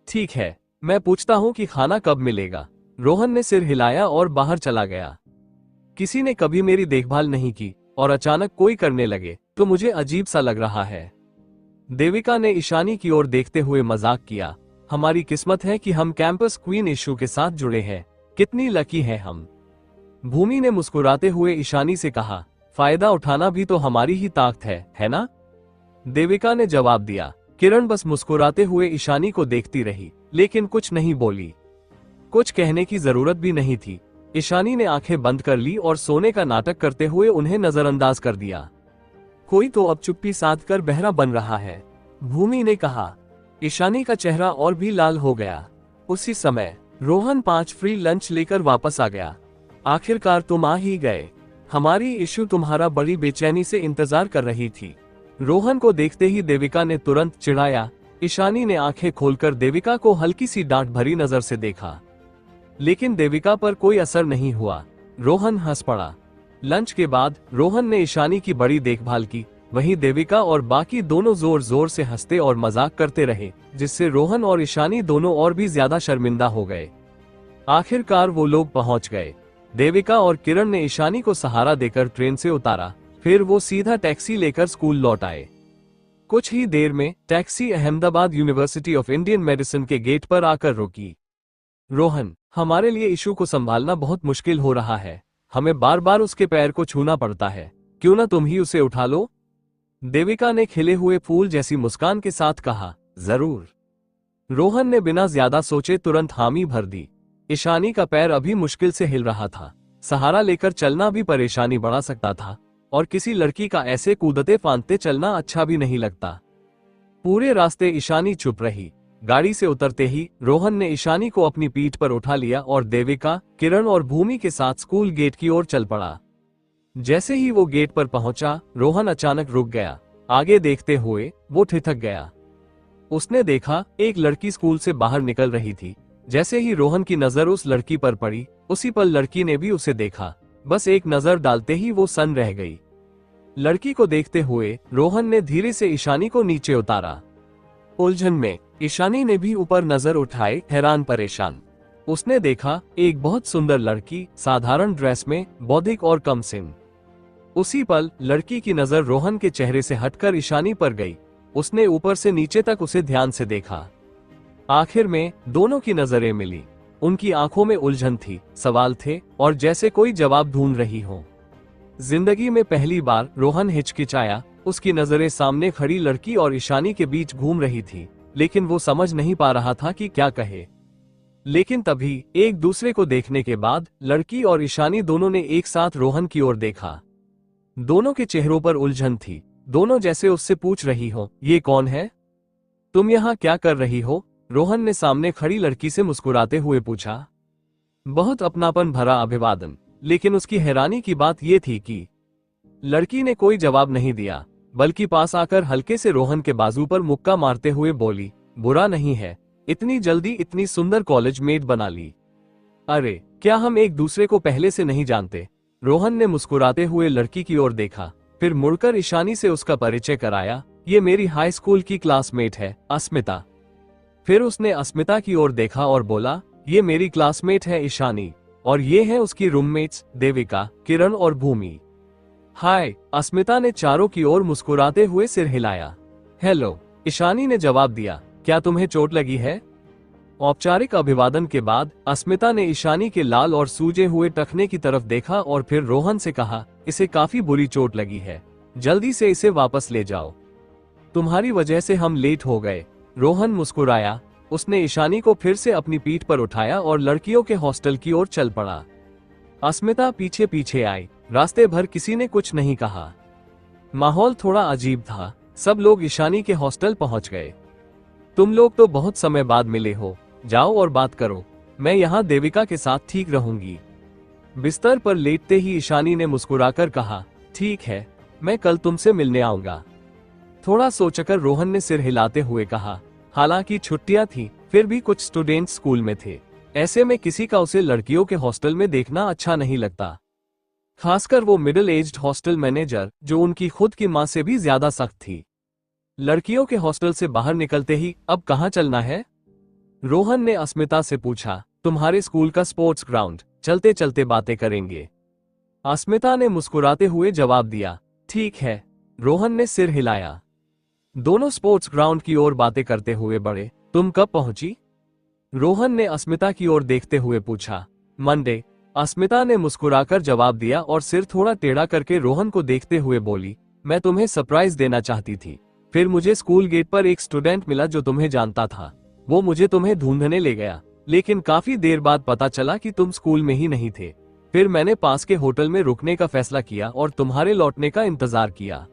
ठीक है, मैं पूछता हूं कि खाना कब मिलेगा। रोहन ने सिर हिलाया और बाहर चला गया। किसी ने कभी मेरी देखभाल नहीं की और अचानक कोई करने लगे तो मुझे अजीब सा लग रहा है। देविका ने ईशानी की ओर देखते हुए मजाक किया। हमारी किस्मत है कि हम कैंपस क्वीन इशू के साथ जुड़े हैं, कितनी लकी है हम। भूमि ने मुस्कुराते हुए ईशानी से कहा। फायदा उठाना भी तो हमारी ही ताकत है ना? देविका ने जवाब दिया। किरण बस मुस्कुराते हुए ईशानी को देखती रही, लेकिन कुछ नहीं बोली। कुछ कहने की जरूरत भी नहीं थी। ईशानी ने आंखें बंद कर ली और सोने का नाटक करते हुए उन्हें नजरअंदाज कर दिया। कोई तो अब चुप्पी साध कर बहरा बन रहा है, भूमि ने कहा। ईशानी का चेहरा और भी लाल हो गया। उसी समय रोहन 5 फ्री लंच लेकर वापस आ गया। आखिरकार तुम आ ही गए। हमारी इशू तुम्हारा बड़ी बेचैनी से इंतजार कर रही थी। रोहन को देखते ही देविका ने तुरंत चिढ़ाया। ईशानी ने आंखें खोलकर देविका को हल्की सी डांट भरी नजर से देखा, लेकिन देविका पर कोई असर नहीं हुआ। रोहन हंस पड़ा। लंच के बाद रोहन ने ईशानी की बड़ी देखभाल की, वहीं देविका और बाकी दोनों जोर जोर से हंसते और मजाक करते रहे, जिससे रोहन और ईशानी दोनों और भी ज्यादा शर्मिंदा हो गए। आखिरकार वो लोग पहुंच गए। देविका और किरण ने ईशानी को सहारा देकर ट्रेन से उतारा, फिर वो सीधा टैक्सी लेकर स्कूल लौट आए। कुछ ही देर में taxi Ahmedabad university of Indian medicine के गेट पर आकर रुकी। रोहन, हमारे लिए इशू को संभालना बहुत मुश्किल हो रहा है। हमें बार बार उसके पैर को छूना पड़ता है। क्यों ना तुम ही उसे उठा लो? देविका ने खिले हुए फूल जैसी मुस्कान के साथ कहा। जरूर। रोहन ने बिना ज्यादा सोचे तुरंत हामी भर दी। ईशानी का पैर अभी मुश्किल से हिल रहा था। सहारा लेकर चलना भी परेशानी बढ़ा सकता था, और किसी लड़की का ऐसे कूदते फांदते चलना अच्छा भी नहीं लगता। पूरे रास्ते ईशानी चुप रही। गाड़ी से उतरते ही रोहन ने ईशानी को अपनी पीठ पर उठा लिया और देविका, किरण और भूमि के साथ स्कूल गेट की ओर चल पड़ा। जैसे ही वो गेट पर पहुंचा, रोहन अचानक रुक गया। आगे देखते हुए वो ठिठक गया। उसने देखा एक लड़की स्कूल से बाहर निकल रही थी। जैसे ही रोहन की नजर उस लड़की पर पड़ी, उसी पल लड़की ने भी उसे देखा। बस एक नजर डालते ही वो सन्न रह गई। लड़की को देखते हुए रोहन ने धीरे से ईशानी को नीचे उतारा। उलझन में ईशानी ने भी ऊपर नजर उठाए, हैरान परेशान। उसने देखा एक बहुत सुंदर लड़की, साधारण ड्रेस में, बौद्धिक और कम सिन। उसी पल लड़की की नजर रोहन के चेहरे से हटकर ईशानी पर गई। उसने ऊपर से नीचे तक उसे ध्यान से देखा। आखिर में दोनों की नजरें मिली। उनकी आंखों में उलझन थी, सवाल थे, और जैसे कोई जवाब ढूंढ रही हो। जिंदगी में पहली बार रोहन हिचकिचाया। उसकी नजरें सामने खड़ी लड़की और ईशानी के बीच घूम रही थी, लेकिन वो समझ नहीं पा रहा था कि क्या कहे। लेकिन तभी एक दूसरे को देखने के बाद लड़की और ईशानी दोनों ने एक साथ रोहन की ओर देखा। दोनों के चेहरों पर उलझन थी। दोनों जैसे उससे पूछ रही हो, ये कौन है? तुम यहाँ क्या कर रही हो? रोहन ने सामने खड़ी लड़की से मुस्कुराते हुए पूछा। बहुत अपनापन भरा अभिवादन, लेकिन उसकी हैरानी की बात यह थी कि लड़की ने कोई जवाब नहीं दिया, बल्कि पास आकर हल्के से रोहन के बाजू पर मुक्का मारते हुए बोली, बुरा नहीं है, इतनी जल्दी इतनी सुंदर कॉलेज मेट बना ली। अरे, क्या हम एक दूसरे को पहले से नहीं जानते? रोहन ने मुस्कुराते हुए लड़की की ओर देखा, फिर मुड़कर ईशानी से उसका परिचय कराया। ये मेरी हाई स्कूल की क्लासमेट है, अस्मिता। फिर उसने अस्मिता की ओर देखा और बोला, ये मेरी क्लासमेट है ईशानी, और ये है उसकी रूममेट्स देविका, किरण और भूमि। हाय, अस्मिता ने चारों की ओर मुस्कुराते हुए सिर हिलाया। हेलो, ईशानी ने जवाब दिया। क्या तुम्हें चोट लगी है? औपचारिक अभिवादन के बाद अस्मिता ने ईशानी के लाल और सूजे हुए टखने की तरफ देखा और फिर रोहन से कहा, इसे काफी बुरी चोट लगी है, जल्दी से इसे वापस ले जाओ। तुम्हारी वजह से हम लेट हो गए। रोहन मुस्कुराया। उसने ईशानी को फिर से अपनी पीठ पर उठाया और लड़कियों के हॉस्टल की ओर चल पड़ा। अस्मिता पीछे पीछे आई। रास्ते भर किसी ने कुछ नहीं कहा। माहौल थोड़ा अजीब था। सब लोग ईशानी के हॉस्टल पहुंच गए। तुम लोग तो बहुत समय बाद मिले हो, जाओ और बात करो, मैं यहाँ देविका के साथ ठीक रहूंगी। बिस्तर पर लेटते ही ईशानी ने मुस्कुराकर कहा, ठीक है, मैं कल तुमसे मिलने आऊंगा। थोड़ा सोचकर रोहन ने सिर हिलाते हुए कहा, हालांकि छुट्टियां थी, फिर भी कुछ स्टूडेंट स्कूल में थे। ऐसे में किसी का उसे लड़कियों के हॉस्टल में देखना अच्छा नहीं लगता, खासकर वो मिडिल एज्ड हॉस्टल मैनेजर जो उनकी खुद की मां से भी ज्यादा सख्त थी। लड़कियों के हॉस्टल से बाहर निकलते ही, अब कहाँ चलना है? रोहन ने अस्मिता से पूछा। तुम्हारे स्कूल का स्पोर्ट्स ग्राउंड, चलते चलते बातें करेंगे। अस्मिता ने मुस्कुराते हुए जवाब दिया। ठीक है। रोहन ने सिर हिलाया। दोनों स्पोर्ट्स ग्राउंड की ओर बातें करते हुए बढ़े। तुम कब पहुंची? रोहन ने अस्मिता की ओर देखते हुए पूछा। मंडे। अस्मिता ने मुस्कुराकर जवाब दिया और सिर थोड़ा टेढ़ा करके रोहन को देखते हुए बोली, मैं तुम्हें सरप्राइज देना चाहती थी। फिर मुझे स्कूल गेट पर एक स्टूडेंट मिला जो तुम्हें जानता था। वो मुझे तुम्हें ढूंढने ले गया, लेकिन काफी देर बाद पता चला कि तुम स्कूल में ही नहीं थे। फिर मैंने पास के होटल में रुकने का फैसला किया और तुम्हारे लौटने का इंतजार किया।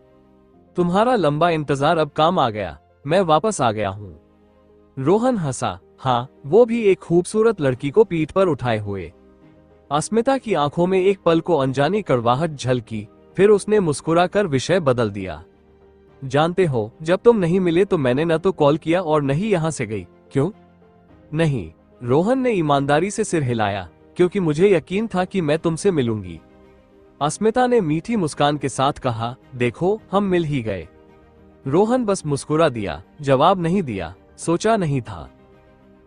तुम्हारा लंबा इंतजार अब काम आ गया, मैं वापस आ गया हूँ। रोहन हंसा। हाँ, वो भी एक खूबसूरत लड़की को पीठ पर उठाए हुए। अस्मिता की आंखों में एक पल को अनजानी कड़वाहट झलकी, फिर उसने मुस्कुराकर विषय बदल दिया। जानते हो, जब तुम नहीं मिले तो मैंने न तो कॉल किया और न ही यहाँ से गई। क्यों? नहीं, रोहन ने ईमानदारी से सिर हिलाया, क्योंकि मुझे यकीन था कि मैं तुमसे मिलूंगी। अस्मिता ने मीठी मुस्कान के साथ कहा, देखो हम मिल ही गए। रोहन बस मुस्कुरा दिया, जवाब नहीं दिया, सोचा नहीं था।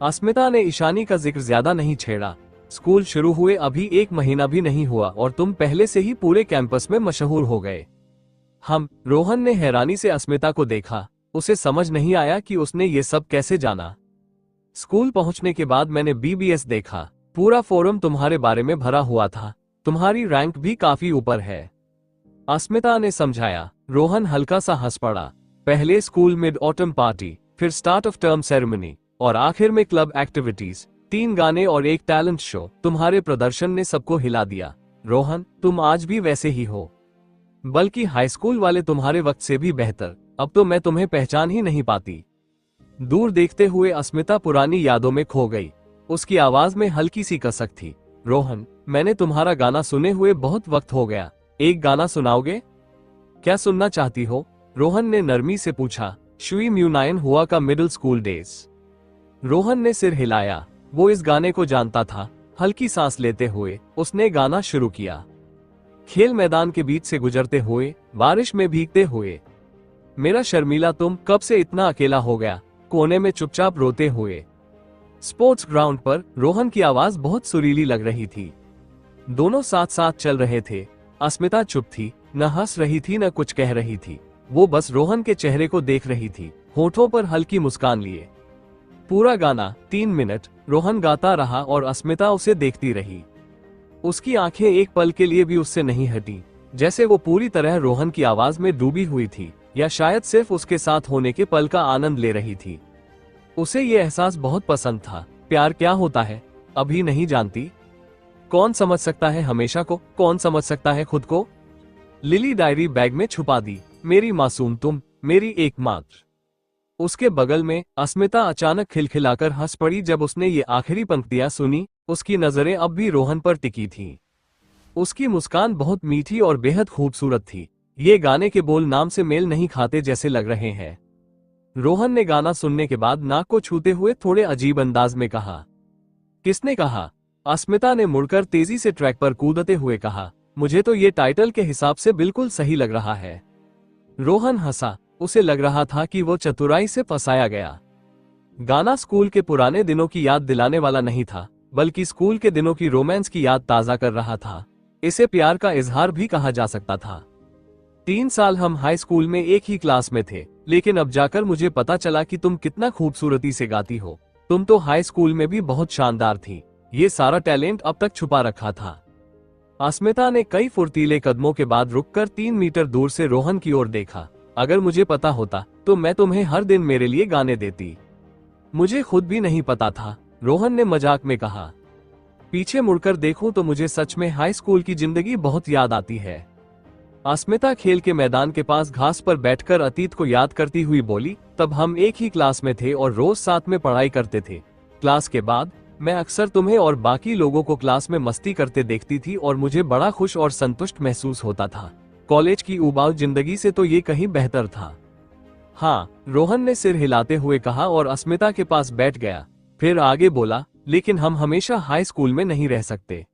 अस्मिता ने ईशानी का जिक्र ज्यादा नहीं छेड़ा। स्कूल शुरू हुए अभी 1 महीना भी नहीं हुआ और तुम पहले से ही पूरे कैंपस में मशहूर हो गए। रोहन ने हैरानी से अस्मिता को देखा। उसे समझ नहीं आया कि उसने ये सब कैसे जाना। स्कूल पहुंचने के बाद मैंने बीबीएस देखा। पूरा फोरम तुम्हारे बारे में भरा हुआ था। तुम्हारी रैंक भी काफी ऊपर है, अस्मिता ने समझाया। रोहन हल्का सा हंस पड़ा। पहले स्कूल मिड ऑटम पार्टी, फिर स्टार्ट ऑफ टर्म सेरेमनी और आखिर में क्लब एक्टिविटीज, 3 गाने और 1 टैलेंट शो। तुम्हारे प्रदर्शन ने सबको हिला दिया। रोहन, तुम आज भी वैसे ही हो, बल्कि हाई स्कूल वाले तुम्हारे वक्त से भी बेहतर। अब तो मैं तुम्हें पहचान ही नहीं पाती। दूर देखते हुए अस्मिता पुरानी यादों में खो गई। उसकी आवाज में हल्की सी कसक थी। रोहन, मैंने तुम्हारा गाना सुने हुए बहुत वक्त हो गया। एक गाना सुनाओगे? क्या सुनना चाहती हो? रोहन ने नरमी से पूछा। शुई म्यूनायन हुआ का मिडिल स्कूल डेज। रोहन ने सिर हिलाया। वो इस गाने को जानता था। हल्की सांस लेते हुए उसने गाना शुरू किया। खेल मैदान के बीच से गुजरते हुए, बारिश में भीगते हुए, मेरा शर्मीला तुम कब से इतना अकेला हो गया, कोने में चुपचाप रोते हुए। स्पोर्ट्स ग्राउंड पर रोहन की आवाज बहुत सुरीली लग रही थी। दोनों साथ साथ चल रहे थे। अस्मिता चुप थी, न हंस रही थी न कुछ कह रही थी। वो बस रोहन के चेहरे को देख रही थी, होठों पर हल्की मुस्कान लिए। पूरा गाना 3 मिनट रोहन गाता रहा और अस्मिता उसे देखती रही। उसकी आंखें एक पल के लिए भी उससे नहीं हटी, जैसे वो पूरी तरह रोहन की आवाज में डूबी हुई थी, या शायद सिर्फ उसके साथ होने के पल का आनंद ले रही थी। उसे ये एहसास बहुत पसंद था। प्यार क्या होता है अभी नहीं जानती। कौन समझ सकता है हमेशा को, कौन समझ सकता है खुद को। लिली डायरी बैग में छुपा दी। मेरी मासूम तुम, मेरी एकमात्र। उसके बगल में अस्मिता अचानक खिलखिलाकर हंस पड़ी जब उसने ये आखिरी पंक्तियां सुनी। उसकी नजरें अब भी रोहन पर टिकी थीं। उसकी मुस्कान बहुत मीठी और बेहद खूबसूरत थी। ये गाने के बोल नाम से मेल नहीं खाते जैसे लग रहे हैं। रोहन ने गाना सुनने के बाद नाक को छूते हुए थोड़े अजीब अंदाज में कहा। किसने कहा? अस्मिता ने मुड़कर तेजी से ट्रैक पर कूदते हुए कहा। मुझे तो ये टाइटल के हिसाब से बिल्कुल सही लग रहा है। रोहन हंसा। उसे लग रहा था कि वो चतुराई से फंसाया गया। गाना स्कूल के पुराने दिनों की याद दिलाने वाला नहीं था, बल्कि स्कूल के दिनों की रोमांस की याद ताजा कर रहा था। इसे प्यार का इजहार भी कहा जा सकता था। 3 साल हम हाई स्कूल में एक ही क्लास में थे, लेकिन अब जाकर मुझे पता चला कि तुम कितना खूबसूरती से गाती हो। तुम तो हाई स्कूल में भी बहुत शानदार थी। ये सारा टैलेंट अब तक छुपा रखा था। अस्मिता ने कई फुर्तीले कदमों के बाद रुककर 3 मीटर दूर से रोहन की ओर देखा। अगर मुझे पता होता तो मैं तुम्हें हर दिन मेरे लिए गाने देती। मुझे खुद भी नहीं पता था, रोहन ने मजाक में कहा। पीछे मुड़कर देखूं तो मुझे सच में हाई स्कूल की जिंदगी बहुत याद आती है। अस्मिता खेल के मैदान के पास घास पर बैठकर अतीत को याद करती हुई बोली। तब हम एक ही क्लास में थे और रोज साथ में पढ़ाई करते थे। क्लास के बाद मैं अक्सर तुम्हें और बाकी लोगों को क्लास में मस्ती करते देखती थी और मुझे बड़ा खुश और संतुष्ट महसूस होता था। कॉलेज की उबाऊ जिंदगी से तो ये कहीं बेहतर था। हाँ, रोहन ने सिर हिलाते हुए कहा और अस्मिता के पास बैठ गया। फिर आगे बोला, लेकिन हम हमेशा हाई स्कूल में नहीं रह सकते।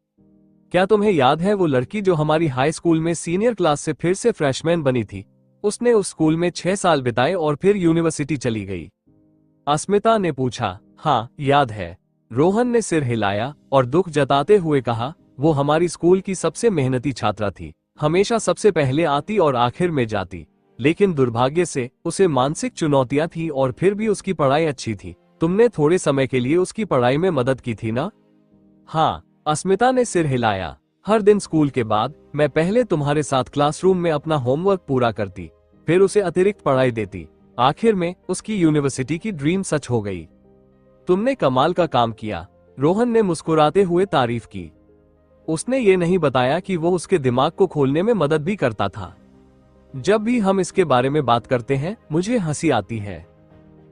क्या तुम्हें याद है वो लड़की जो हमारी हाई स्कूल में सीनियर क्लास से फिर से फ्रेशमैन बनी थी? उसने उस स्कूल में 6 साल बिताए और फिर यूनिवर्सिटी चली गई। अस्मिता ने पूछा। हाँ, याद है। रोहन ने सिर हिलाया और दुख जताते हुए कहा, वो हमारी स्कूल की सबसे मेहनती छात्रा थी। हमेशा सबसे पहले आती और आखिर में जाती। लेकिन दुर्भाग्य से उसे मानसिक चुनौतियां थी और फिर भी उसकी पढ़ाई अच्छी थी। तुमने थोड़े समय के लिए उसकी पढ़ाई में मदद की थी ना? हाँ, अस्मिता ने सिर हिलाया। हर दिन स्कूल के बाद मैं पहले तुम्हारे साथ क्लासरूम में अपना होमवर्क पूरा करती, फिर उसे अतिरिक्त पढ़ाई देती। आखिर में उसकी यूनिवर्सिटी की ड्रीम सच हो गई। तुमने कमाल का काम किया, रोहन ने मुस्कुराते हुए तारीफ की। उसने ये नहीं बताया कि वो उसके दिमाग को खोलने में मदद भी करता था। जब भी हम इसके बारे में बात करते हैं मुझे हंसी आती है,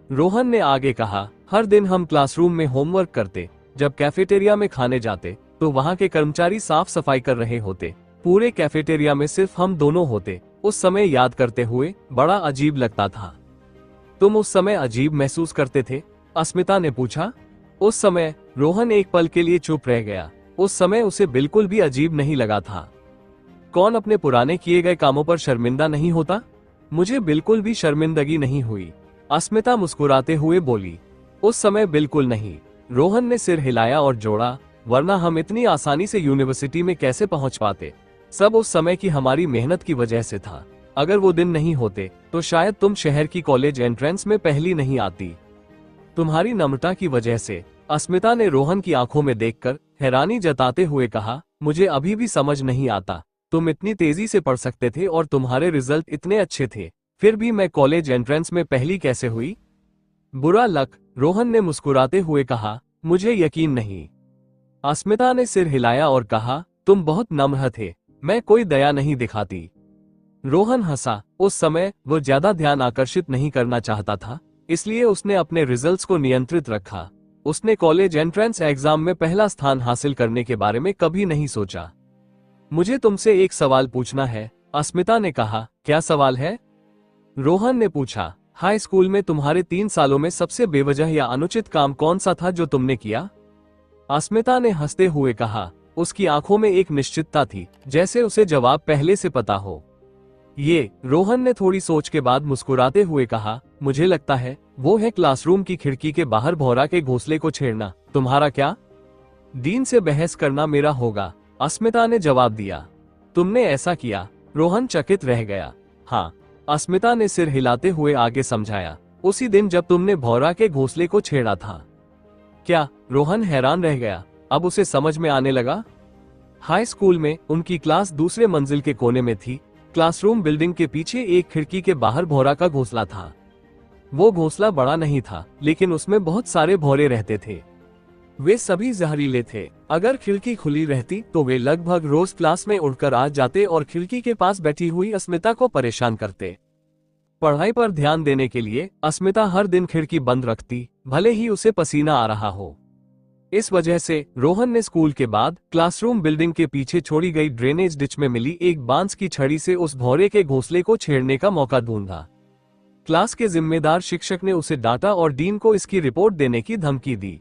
रोहन ने आगे कहा। हर दिन हम क्लासरूम में होमवर्क करते, जब कैफेटेरिया में खाने जाते तो वहां के कर्मचारी साफ सफाई कर रहे होते। पूरे कैफेटेरिया में सिर्फ हम दोनों होते, उस समय याद करते हुए बड़ा अजीब लगता था। तुम उस समय अजीब महसूस करते थे? अस्मिता ने पूछा। उस समय रोहन एक पल के लिए चुप रह गया। उस समय उसे बिल्कुल भी अजीब नहीं लगा था। कौन अपने पुराने किए गए कामों पर शर्मिंदा नहीं होता? मुझे बिल्कुल भी शर्मिंदगी नहीं हुई, अस्मिता मुस्कुराते हुए बोली। उस समय बिल्कुल नहीं, रोहन ने सिर हिलाया और जोड़ा, वरना हम इतनी आसानी से यूनिवर्सिटी में कैसे पहुंच पाते? सब उस समय की हमारी मेहनत की वजह से था। अगर वो दिन नहीं होते तो शायद तुम शहर की कॉलेज एंट्रेंस में पहली नहीं आती। तुम्हारी नम्रता की वजह से, अस्मिता ने रोहन की आंखों में देखकर हैरानी जताते हुए कहा। मुझे अभी भी समझ नहीं आता, तुम इतनी तेजी से पढ़ सकते थे और तुम्हारे रिजल्ट इतने अच्छे थे, फिर भी मैं कॉलेज एंट्रेंस में पहली कैसे हुई? बुरा लक, रोहन ने मुस्कुराते हुए कहा। मुझे यकीन नहीं। अस्मिता ने सिर हिलाया और कहा, तुम बहुत नम्र थे, मैं कोई दया नहीं दिखाती। रोहन हंसा। उस समय वो ज्यादा ध्यान आकर्षित नहीं करना चाहता था, इसलिए उसने अपने रिजल्ट्स को नियंत्रित रखा। उसने कॉलेज एंट्रेंस एग्जाम में पहला स्थान हासिल करने के बारे में कभी नहीं सोचा। मुझे तुमसे एक सवाल पूछना है, अस्मिता ने कहा। क्या सवाल है? रोहन ने पूछा। हाई स्कूल में तुम्हारे 3 सालों में सबसे बेवजह या अनुचित काम कौन सा था जो तुमने किया? अस्मिता ने हंसते हुए कहा। उसकी आंखों में एक निश्चितता थी, जैसे उसे जवाब पहले से पता हो। ये, रोहन ने थोड़ी सोच के बाद मुस्कुराते हुए कहा, मुझे लगता है वो है क्लासरूम की खिड़की के बाहर भौरा के घोंसले को छेड़ना। तुम्हारा क्या? डीन से बहस करना मेरा होगा, अस्मिता ने जवाब दिया। तुमने ऐसा किया? रोहन चकित रह गया। हाँ, अस्मिता ने सिर हिलाते हुए आगे समझाया। उसी दिन जब तुमने भौरा के घोंसले को छेड़ा था। क्या? रोहन हैरान रह गया। अब उसे समझ में आने लगा। हाई स्कूल में उनकी क्लास दूसरे मंजिल के कोने में थी। क्लासरूम बिल्डिंग के पीछे एक खिड़की के बाहर भौरा का घोंसला था। वो घोंसला बड़ा नहीं था, लेकिन उसमें बहुत सारे भौरे रहते थे। वे सभी जहरीले थे। अगर खिड़की खुली रहती तो वे लगभग रोज क्लास में उड़कर आ जाते और खिड़की के पास बैठी हुई अस्मिता को परेशान करते। पढ़ाई पर ध्यान देने के लिए अस्मिता हर दिन खिड़की बंद रखती, भले ही उसे पसीना आ रहा हो। इस वजह से रोहन ने स्कूल के बाद क्लासरूम बिल्डिंग के पीछे छोड़ी गई ड्रेनेज डिच में मिली एक बांस की छड़ी से उस भौरे के घोंसले को छेड़ने का मौका ढूंढा। क्लास के जिम्मेदार शिक्षक ने उसे डांटा और डीन को इसकी रिपोर्ट देने की धमकी दी।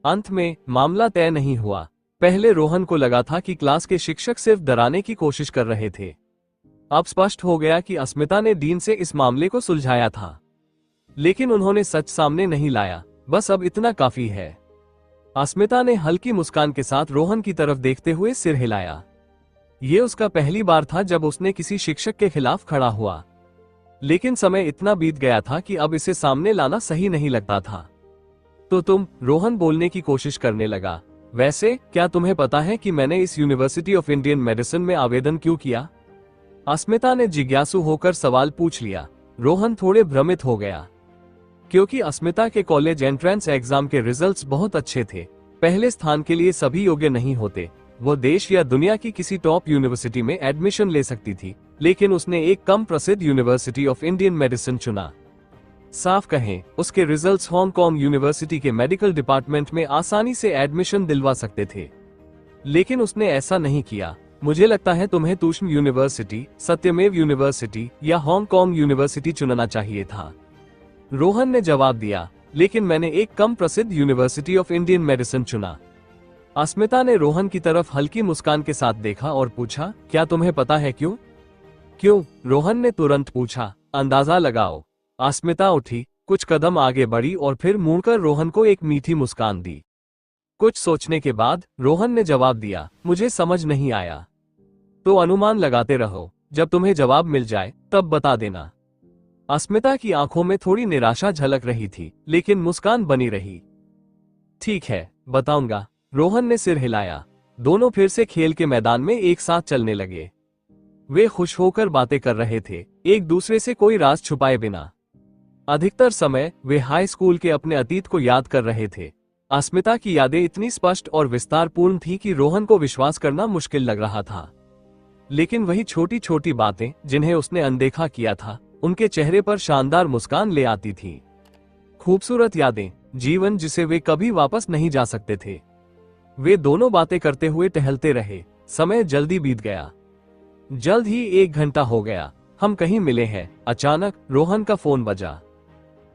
अंत में मामला तय नहीं हुआ। पहले रोहन को लगा था कि क्लास के शिक्षक सिर्फ डराने की कोशिश कर रहे थे। अब स्पष्ट हो गया कि अस्मिता ने डीन से इस मामले को सुलझाया था, लेकिन उन्होंने सच सामने नहीं लाया। बस अब इतना काफी है। अस्मिता ने हल्की मुस्कान के साथ रोहन की तरफ देखते हुए सिर हिलाया। ये उसका पहली बार था जब उसने किसी शिक्षक के खिलाफ खड़ा हुआ, लेकिन समय इतना बीत गया था कि अब इसे सामने लाना सही नहीं लगता था। तो तुम, रोहन बोलने की कोशिश करने लगा। वैसे क्या तुम्हें पता है कि मैंने इस यूनिवर्सिटी ऑफ इंडियन मेडिसिन में आवेदन क्यों किया? अस्मिता ने जिज्ञासु होकर सवाल पूछ लिया। रोहन थोड़े भ्रमित हो गया, क्योंकि अस्मिता के कॉलेज एंट्रेंस एग्जाम के रिजल्ट्स बहुत अच्छे थे। पहले स्थान के लिए सभी योग्य नहीं होते। वो देश या दुनिया की किसी टॉप यूनिवर्सिटी में एडमिशन ले सकती थी, लेकिन उसने एक कम प्रसिद्ध यूनिवर्सिटी ऑफ इंडियन मेडिसिन चुना। साफ कहें, उसके रिजल्ट्स हांगकांग यूनिवर्सिटी के मेडिकल डिपार्टमेंट में आसानी से एडमिशन दिलवा सकते थे, लेकिन उसने ऐसा नहीं किया। मुझे लगता है तुम्हें तूष्म यूनिवर्सिटी, सत्यमेव यूनिवर्सिटी या हांगकांग यूनिवर्सिटी चुनना चाहिए था, रोहन ने जवाब दिया। लेकिन मैंने एक कम प्रसिद्ध यूनिवर्सिटी ऑफ इंडियन मेडिसिन चुना। अस्मिता ने रोहन की तरफ हल्की मुस्कान के साथ देखा और पूछा, क्या तुम्हें पता है क्यों? क्यों? रोहन ने तुरंत पूछा। अंदाजा लगाओ। अस्मिता उठी, कुछ कदम आगे बढ़ी और फिर मुड़कर रोहन को एक मीठी मुस्कान दी। कुछ सोचने के बाद रोहन ने जवाब दिया, मुझे समझ नहीं आया। तो अनुमान लगाते रहो, जब तुम्हें जवाब मिल जाए तब बता देना। अस्मिता की आंखों में थोड़ी निराशा झलक रही थी, लेकिन मुस्कान बनी रही। ठीक है, बताऊंगा, रोहन ने सिर हिलाया। दोनों फिर से खेल के मैदान में एक साथ चलने लगे। वे खुश होकर बातें कर रहे थे, एक दूसरे से कोई राज छुपाए बिना। अधिकतर समय वे हाई स्कूल के अपने अतीत को याद कर रहे थे। अस्मिता की यादें इतनी स्पष्ट और विस्तारपूर्ण थी कि रोहन को विश्वास करना मुश्किल लग रहा था, लेकिन वही छोटी छोटी बातें जिन्हें उसने अनदेखा किया था, उनके चेहरे पर शानदार मुस्कान ले आती थी। खूबसूरत यादें, जीवन जिसे वे कभी वापस नहीं जा सकते थे। वे दोनों बातें करते हुए टहलते रहे। समय जल्दी बीत गया। जल्द ही 1 घंटा हो गया। हम कहीं मिले हैं। अचानक रोहन का फोन बजा।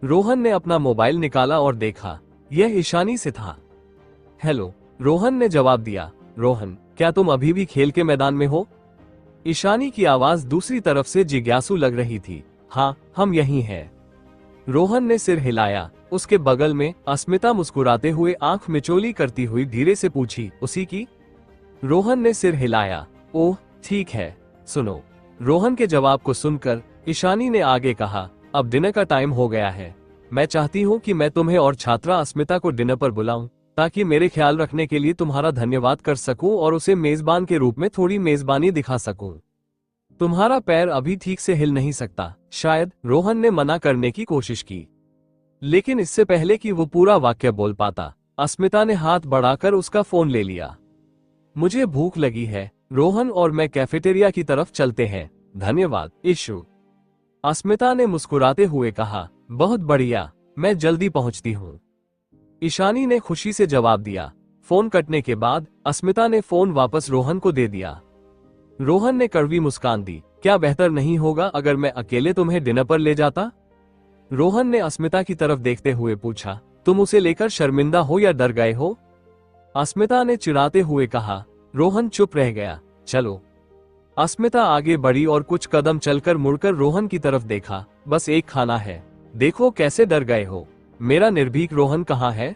रोहन ने अपना मोबाइल निकाला और देखा, यह ईशानी से था। हेलो, रोहन ने जवाब दिया। रोहन, क्या तुम अभी भी खेल के मैदान में हो? ईशानी की आवाज दूसरी तरफ से जिज्ञासु लग रही थी। हाँ, हम यहीं हैं। रोहन ने सिर हिलाया। उसके बगल में अस्मिता मुस्कुराते हुए आंख मिचोली करती हुई धीरे से पूछी, उसी की? रोहन ने सिर हिलाया। ओह, ठीक है। सुनो। रोहन के जवाब को सुनकर ईशानी ने आगे कहा, अब डिनर का टाइम हो गया है। मैं चाहती हूँ कि मैं तुम्हें और छात्रा अस्मिता को डिनर पर बुलाऊं, ताकि मेरे ख्याल रखने के लिए तुम्हारा धन्यवाद कर सकूं और उसे मेजबान के रूप में थोड़ी मेजबानी दिखा सकूं। तुम्हारा पैर अभी ठीक से हिल नहीं सकता, शायद। रोहन ने मना करने की कोशिश की, लेकिन इससे पहले कि वो पूरा वाक्य बोल पाता, अस्मिता ने हाथ बढ़ाकर उसका फोन ले लिया। मुझे भूख लगी है। रोहन और मैं कैफेटेरिया की तरफ चलते हैं। धन्यवाद ईशु। अस्मिता ने मुस्कुराते हुए कहा, बहुत बढ़िया, मैं जल्दी पहुंचती हूँ। ईशानी ने खुशी से जवाब दिया। फोन कटने के बाद अस्मिता ने फोन वापस रोहन को दे दिया। रोहन ने कड़वी मुस्कान दी। क्या बेहतर नहीं होगा अगर मैं अकेले तुम्हें डिनर पर ले जाता? रोहन ने अस्मिता की तरफ देखते हुए पूछा, तुम उसे लेकर शर्मिंदा हो या डर गए हो? अस्मिता ने चिढ़ाते हुए कहा। रोहन चुप रह गया। चलो। अस्मिता आगे बढ़ी और कुछ कदम चलकर मुड़कर रोहन की तरफ देखा। बस एक खाना है, देखो कैसे डर गए हो। मेरा निर्भीक रोहन कहाँ है?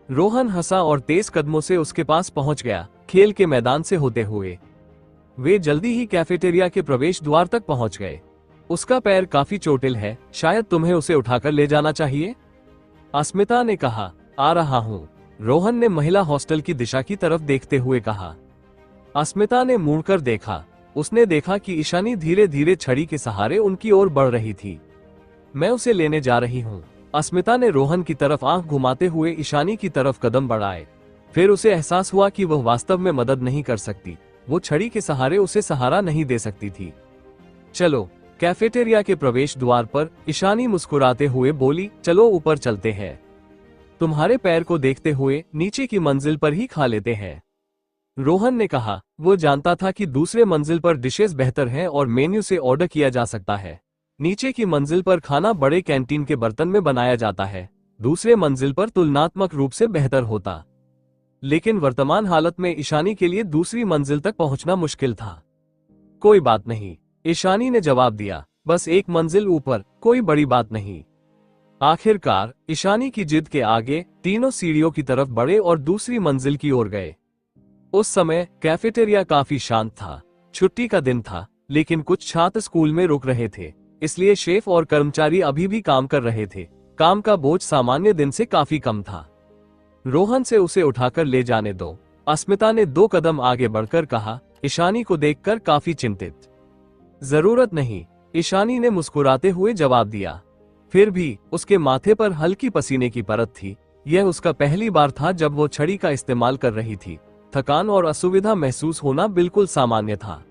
रोहन हंसा और तेज कदमों से उसके पास पहुंच गया। खेल के मैदान से होते हुए वे जल्दी ही कैफेटेरिया के प्रवेश द्वार तक पहुंच गए। उसका पैर काफी चोटिल है, शायद तुम्हें उसे उठाकर ले जाना चाहिए। अस्मिता ने कहा। आ रहा हूं। रोहन ने महिला हॉस्टल की दिशा की तरफ देखते हुए कहा। अस्मिता ने मुड़कर देखा। उसने देखा कि ईशानी धीरे धीरे छड़ी के सहारे उनकी ओर बढ़ रही थी। मैं उसे लेने जा रही हूँ। अस्मिता ने रोहन की तरफ आंख घुमाते हुए ईशानी की तरफ कदम बढ़ाए। फिर उसे एहसास हुआ कि वह वास्तव में मदद नहीं कर सकती। वो छड़ी के सहारे उसे सहारा नहीं दे सकती थी। चलो। कैफेटेरिया के प्रवेश द्वार पर ईशानी मुस्कुराते हुए बोली, चलो ऊपर चलते हैं। तुम्हारे पैर को देखते हुए नीचे की मंजिल पर ही खा लेते हैं। रोहन ने कहा। वो जानता था कि दूसरे मंजिल पर डिशेस बेहतर हैं और मेन्यू से ऑर्डर किया जा सकता है। नीचे की मंजिल पर खाना बड़े कैंटीन के बर्तन में बनाया जाता है। दूसरे मंजिल पर तुलनात्मक रूप से बेहतर होता। लेकिन वर्तमान हालत में ईशानी के लिए दूसरी मंजिल तक पहुंचना मुश्किल था। कोई बात नहीं, ईशानी ने जवाब दिया। बस एक मंजिल ऊपर, कोई बड़ी बात नहीं। आखिरकार ईशानी की जिद के आगे तीनों सीढ़ियों की तरफ बढ़े और दूसरी मंजिल की ओर गए। उस समय कैफेटेरिया काफी शांत था। छुट्टी का दिन था, लेकिन कुछ छात्र स्कूल में रुक रहे थे, इसलिए शेफ और कर्मचारी अभी भी काम कर रहे थे। काम का बोझ सामान्य दिन से काफी कम था। रोहन से उसे उठाकर ले जाने दो। अस्मिता ने 2 कदम आगे बढ़कर कहा, ईशानी को देखकर काफी चिंतित। जरूरत नहीं, ईशानी ने मुस्कुराते हुए जवाब दिया। फिर भी उसके माथे पर हल्की पसीने की परत थी। यह उसका पहली बार था जब वो छड़ी का इस्तेमाल कर रही थी। थकान और असुविधा महसूस होना बिल्कुल सामान्य था।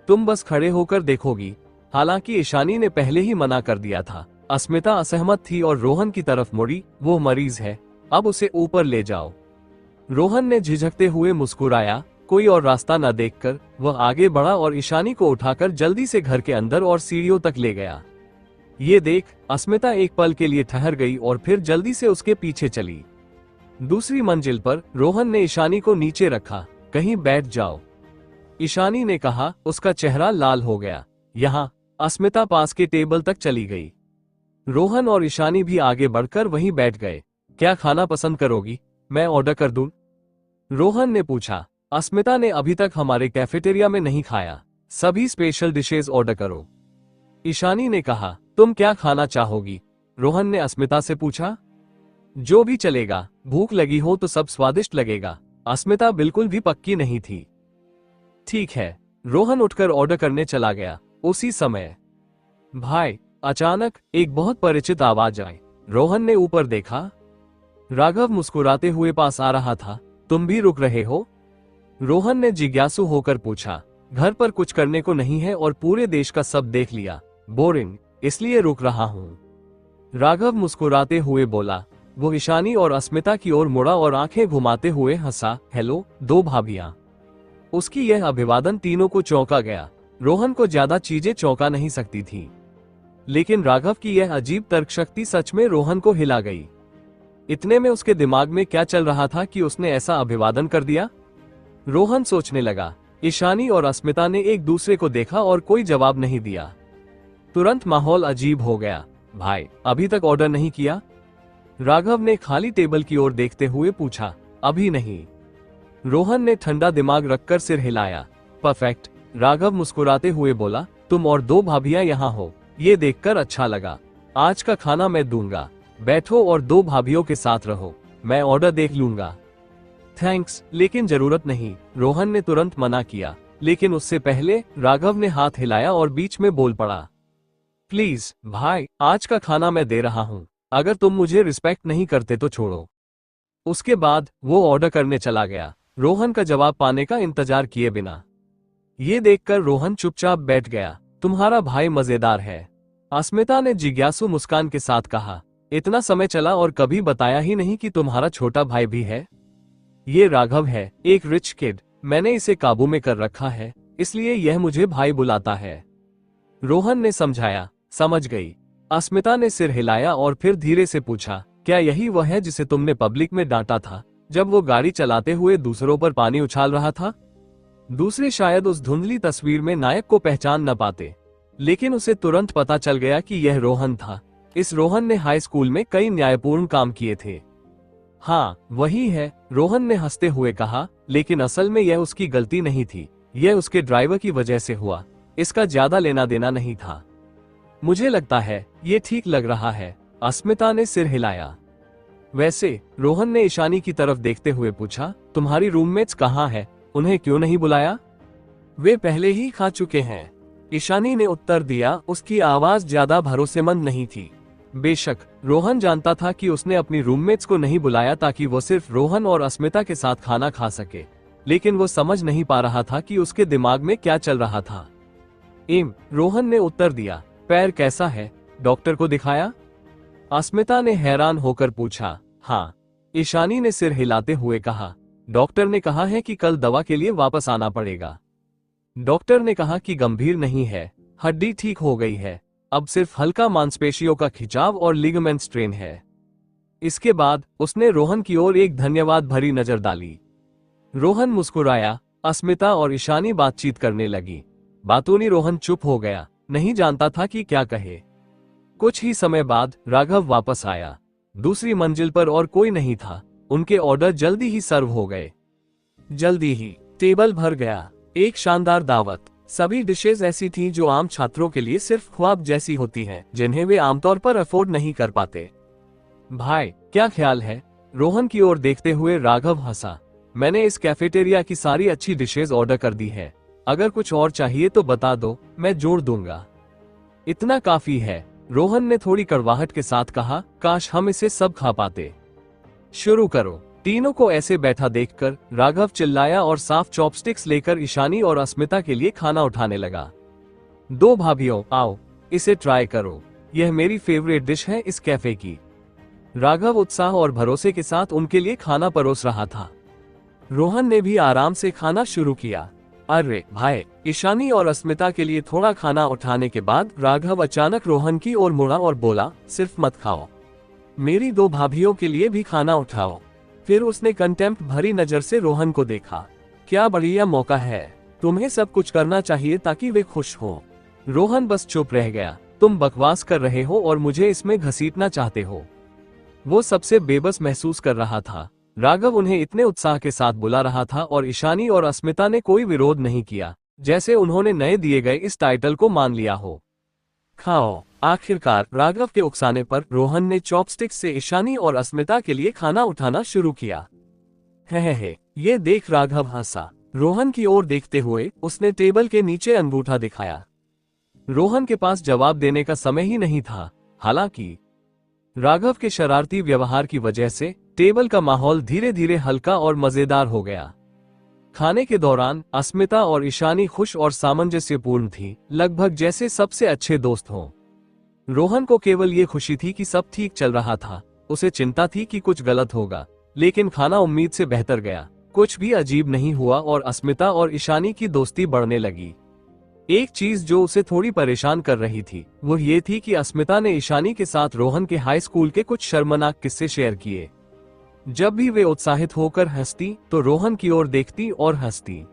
तुम बस खड़े होकर देखोगी। हालांकि ईशानी ने पहले ही मना कर दिया था। अस्मिता असहमत थी और रोहन की तरफ मुड़ी। वो मरीज है, अब उसे ऊपर ले जाओ। रोहन ने झिझकते हुए मुस्कुराया। कोई और रास्ता न देखकर वह आगे बढ़ा और ईशानी को उठाकर जल्दी से घर के अंदर और सीढ़ियों तक ले गया। ये देख अस्मिता एक पल के लिए ठहर गई और फिर जल्दी से उसके पीछे चली। दूसरी मंजिल पर रोहन ने ईशानी को नीचे रखा। कहीं बैठ जाओ, ईशानी ने कहा। उसका चेहरा लाल हो गया। यहाँ। अस्मिता पास के टेबल तक चली गई। रोहन और ईशानी भी आगे बढ़कर वहीं बैठ गए। क्या खाना पसंद करोगी? मैं ऑर्डर कर दूं? रोहन ने पूछा। अस्मिता ने अभी तक हमारे कैफेटेरिया में नहीं खाया। सभी स्पेशल डिशेस ऑर्डर करो, ईशानी ने कहा। तुम क्या खाना चाहोगी? रोहन ने अस्मिता से पूछा। जो भी चलेगा, भूख लगी हो तो सब स्वादिष्ट लगेगा। अस्मिता बिल्कुल भी पक्की नहीं थी। ठीक है। रोहन उठकर ऑर्डर करने चला गया। उसी समय भाई, अचानक एक बहुत परिचित आवाज आई। रोहन ने ऊपर देखा। राघव मुस्कुराते हुए पास आ रहा था। तुम भी रुक रहे हो? रोहन ने जिज्ञासु होकर पूछा। घर पर कुछ करने को नहीं है और पूरे देश का सब देख लिया। बोरिंग, इसलिए रुक रहा हूं। राघव मुस्कुराते हुए बोला। वो ईशानी और अस्मिता की ओर मुड़ा और आंखें घुमाते हुए हंसा। हेलो, 2 भाभियां। उसकी यह अभिवादन तीनों को चौंका गया। रोहन को ज्यादा चीजें चौंका नहीं सकती थी, लेकिन राघव की यह अजीब तर्कशक्ति सच में रोहन को हिला गई। इतने में उसके दिमाग में क्या चल रहा था कि उसने ऐसा अभिवादन कर दिया। रोहन सोचने लगा। ईशानी और अस्मिता ने एक दूसरे को देखा और कोई जवाब नहीं दिया। तुरंत माहौल अजीब हो गया। भाई, अभी तक ऑर्डर नहीं किया? राघव ने खाली टेबल की ओर देखते हुए पूछा। अभी नहीं। रोहन ने ठंडा दिमाग रखकर सिर हिलाया। परफेक्ट, राघव मुस्कुराते हुए बोला। तुम और दो भाभियां यहाँ हो, ये देखकर अच्छा लगा। आज का खाना मैं दूंगा। बैठो और दो भाभियों के साथ रहो, मैं ऑर्डर देख लूंगा। थैंक्स, लेकिन जरूरत नहीं, रोहन ने तुरंत मना किया। लेकिन उससे पहले राघव ने हाथ हिलाया और बीच में बोल पड़ा। प्लीज भाई, आज का खाना मैं दे रहा हूँ, अगर तुम मुझे रिस्पेक्ट नहीं करते तो छोड़ो। उसके बाद वो ऑर्डर करने चला गया, रोहन का जवाब पाने का इंतजार किए बिना। ये देखकर रोहन चुपचाप बैठ गया। तुम्हारा भाई मजेदार है, अस्मिता ने जिज्ञासु मुस्कान के साथ कहा। इतना समय चला और कभी बताया ही नहीं कि तुम्हारा छोटा भाई भी है। ये राघव है, एक रिच किड, मैंने इसे काबू में कर रखा है, इसलिए यह मुझे भाई बुलाता है। रोहन ने समझाया। समझ गई। अस्मिता ने सिर हिलाया और फिर धीरे से पूछा, क्या यही वह है जिसे तुमने पब्लिक में डांटा था, जब वो गाड़ी चलाते हुए दूसरों पर पानी उछाल रहा था? दूसरे शायद उस धुंधली तस्वीर में नायक को पहचान न पाते, लेकिन उसे तुरंत पता चल गया कि यह रोहन था। इस रोहन ने हाई स्कूल में कई न्यायपूर्ण काम किए थे। हाँ, वही है, रोहन ने हंसते हुए कहा। लेकिन असल में यह उसकी गलती नहीं थी, यह उसके ड्राइवर की वजह से हुआ। इसका ज्यादा लेना देना नहीं था। मुझे लगता है ये ठीक लग रहा है, अस्मिता ने सिर हिलाया। वैसे, रोहन ने ईशानी की तरफ देखते हुए पूछा, तुम्हारी रूममेट्स कहाँ है, उन्हें क्यों नहीं बुलाया? वे पहले ही खा चुके हैं, ईशानी ने उत्तर दिया। उसकी आवाज ज्यादा भरोसेमंद नहीं थी। बेशक रोहन जानता था कि उसने अपनी रूममेट्स को नहीं बुलाया ताकि वो सिर्फ रोहन और अस्मिता के साथ खाना खा सके, लेकिन वो समझ नहीं पा रहा था कि उसके दिमाग में क्या चल रहा था। रोहन ने उत्तर दिया। पैर कैसा है, डॉक्टर को दिखाया? अस्मिता ने हैरान होकर पूछा। हाँ, ईशानी ने सिर हिलाते हुए कहा। डॉक्टर ने कहा है कि कल दवा के लिए वापस आना पड़ेगा। डॉक्टर ने कहा कि गंभीर नहीं है, हड्डी ठीक हो गई है, अब सिर्फ हल्का मांसपेशियों का खिंचाव और लिगामेंट स्ट्रेन है। इसके बाद उसने रोहन की ओर एक धन्यवाद भरी नजर डाली। रोहन मुस्कुराया। अस्मिता और ईशानी बातचीत करने लगी। बातूनी रोहन चुप हो गया, नहीं जानता था कि क्या कहे। कुछ ही समय बाद राघव वापस आया। दूसरी मंजिल पर और कोई नहीं था। उनके ऑर्डर जल्दी ही सर्व हो गए। जल्दी ही टेबल भर गया। एक शानदार दावत। सभी डिशेज ऐसी थीं जो आम छात्रों के लिए सिर्फ ख्वाब जैसी होती हैं, जिन्हें वे आमतौर पर अफोर्ड नहीं कर पाते। भाई, क्या ख्याल है? रोहन की ओर देखते हुए राघव हंसा। मैंने इस कैफेटेरिया की सारी अच्छी डिशेज ऑर्डर कर दी है, अगर कुछ और चाहिए तो बता दो, मैं जोड़ दूंगा। इतना काफी है, रोहन ने थोड़ी कड़वाहट के साथ कहा। काश हम इसे सब खा पाते। शुरू करो। तीनों को ऐसे बैठा देखकर राघव चिल्लाया और साफ चॉपस्टिक्स लेकर ईशानी और अस्मिता के लिए खाना उठाने लगा। दो भाभियों, आओ, इसे ट्राई करो, यह मेरी फेवरेट डिश है इस कैफे की। राघव उत्साह और भरोसे के साथ उनके लिए खाना परोस रहा था। रोहन ने भी आराम से खाना शुरू किया। अरे भाई, ईशानी और अस्मिता के लिए थोड़ा खाना उठाने के बाद राघव अचानक रोहन की ओर मुड़ा और बोला, सिर्फ मत खाओ, मेरी दो भाभियों के लिए भी खाना उठाओ। फिर उसने कंटेम्प्ट भरी नजर से रोहन को देखा। क्या बढ़िया मौका है, तुम्हें सब कुछ करना चाहिए ताकि वे खुश हो। रोहन बस चुप रह गया। तुम बकवास कर रहे हो और मुझे इसमें घसीटना चाहते हो। वो सबसे बेबस महसूस कर रहा था। राघव उन्हें इतने उत्साह के साथ बुला रहा था और ईशानी और अस्मिता ने कोई विरोध नहीं किया, जैसे उन्होंने नए दिए गए इस टाइटल को मान लिया हो। खाओ। आखिरकार राघव के उकसाने पर रोहन ने चॉपस्टिक से ईशानी और अस्मिता के लिए खाना उठाना शुरू किया। हे, ये देख राघव हंसा। रोहन की ओर देखते हुए उसने टेबल के नीचे अंगूठा दिखाया। रोहन के पास जवाब देने का समय ही नहीं था। हालांकि राघव के शरारती व्यवहार की वजह से टेबल का माहौल धीरे धीरे हल्का और मजेदार हो गया। खाने के दौरान अस्मिता और ईशानी खुश और सामंजस्यपूर्ण थी, लगभग जैसे सबसे अच्छे दोस्त हों। रोहन को केवल ये खुशी थी कि सब ठीक चल रहा था। उसे चिंता थी कि कुछ गलत होगा, लेकिन खाना उम्मीद से बेहतर गया। कुछ भी अजीब नहीं हुआ और अस्मिता और ईशानी की दोस्ती बढ़ने लगी। एक चीज जो उसे थोड़ी परेशान कर रही थी वो ये थी कि अस्मिता ने ईशानी के साथ रोहन के हाई स्कूल के कुछ शर्मनाक किस्से शेयर किए। जब भी वे उत्साहित होकर हंसती तो रोहन की ओर देखती और हंसती।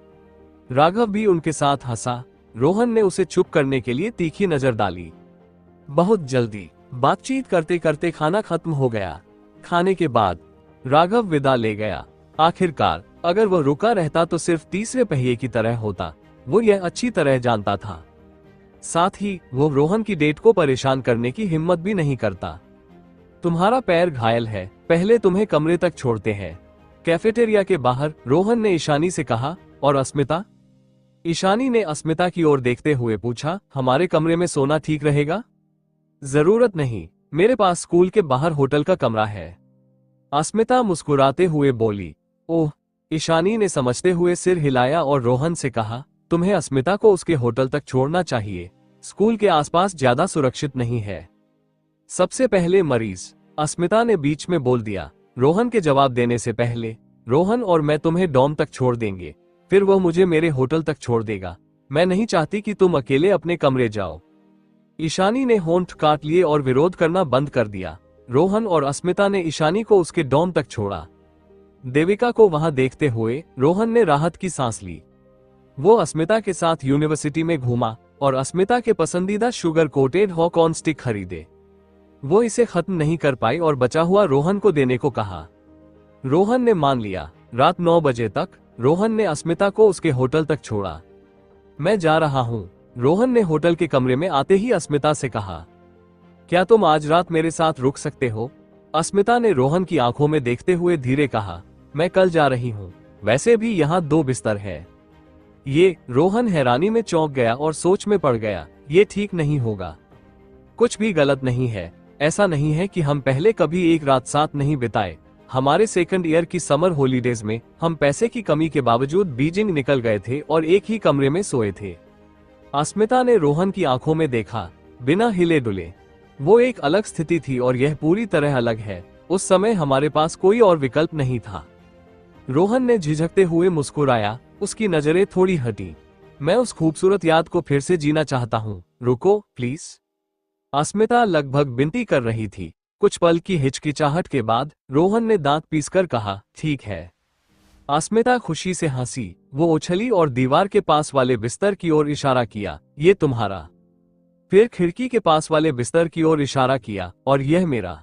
राघव भी उनके साथ हंसा। रोहन ने उसे चुप करने के लिए तीखी नजर डाली। बहुत जल्दी बातचीत करते करते खाना खत्म हो गया। खाने के बाद राघव विदा ले गया। आखिरकार अगर वह रुका रहता तो सिर्फ तीसरे पहिए की तरह होता, वो यह अच्छी तरह जानता था। साथ ही वो रोहन की डेट को परेशान करने की हिम्मत भी नहीं करता। तुम्हारा पैर घायल है, पहले तुम्हें कमरे तक छोड़ते हैं। कैफेटेरिया के बाहर रोहन ने ईशानी से कहा। और अस्मिता? ईशानी ने अस्मिता की ओर देखते हुए पूछा, हमारे कमरे में सोना ठीक रहेगा? जरूरत नहीं, मेरे पास स्कूल के बाहर होटल का कमरा है। अस्मिता मुस्कुराते हुए बोली। ओह। ईशानी ने समझते हुए सिर हिलाया और रोहन से कहा, तुम्हें अस्मिता को उसके होटल तक छोड़ना चाहिए, स्कूल के आसपास ज्यादा सुरक्षित नहीं है। सबसे पहले मरीज, अस्मिता ने बीच में बोल दिया। रोहन के जवाब देने से पहले, रोहन और मैं तुम्हें डॉम तक छोड़ देंगे, फिर वह मुझे मेरे होटल तक छोड़ देगा। मैं नहीं चाहती कि तुम अकेले अपने कमरे जाओ। ईशानी ने होंठ काट लिए और विरोध करना बंद कर दिया। रोहन और अस्मिता ने ईशानी को उसके डॉम तक छोड़ा। देविका को वहां देखते हुए रोहन ने राहत की सांस ली। वो अस्मिता के साथ यूनिवर्सिटी में घूमा और अस्मिता के पसंदीदा शुगर कोटेड हॉकॉर्न स्टिक खरीदे। वो इसे खत्म नहीं कर पाई और बचा हुआ रोहन को देने को कहा। रोहन ने मान लिया। रात 9 बजे तक रोहन ने अस्मिता को उसके होटल तक छोड़ा। मैं जा रहा हूँ, रोहन ने होटल के कमरे में आते ही अस्मिता से कहा। क्या तुम आज रात मेरे साथ रुक सकते हो? अस्मिता ने रोहन की आंखों में देखते हुए धीरे कहा, मैं कल जा रही हूँ, वैसे भी यहाँ 2 बिस्तर है। ये, रोहन हैरानी में चौंक गया और सोच में पड़ गया। ये ठीक नहीं होगा। कुछ भी गलत नहीं है। ऐसा नहीं है कि हम पहले कभी एक रात साथ नहीं बिताए। हमारे सेकंड ईयर की समर हॉलीडेज में हम पैसे की कमी के बावजूद बीजिंग निकल गए थे और एक ही कमरे में सोए थे। अस्मिता ने रोहन की आंखों में देखा, बिना हिले डुले। वो एक अलग स्थिति थी और यह पूरी तरह अलग है। उस समय हमारे पास कोई और विकल्प नहीं था। रोहन ने झिझकते हुए मुस्कुराया। उसकी नजरें थोड़ी हटी। मैं उस खूबसूरत याद को फिर से जीना चाहता हूँ, रुको प्लीज। अस्मिता लगभग विनती कर रही थी। कुछ पल की हिचकिचाहट के बाद रोहन ने दांत पीसकर कहा, ठीक है। अस्मिता खुशी से हंसी। वो उछली और दीवार के पास वाले बिस्तर की ओर इशारा किया, ये तुम्हारा। फिर खिड़की के पास वाले बिस्तर की ओर इशारा किया, और यह मेरा।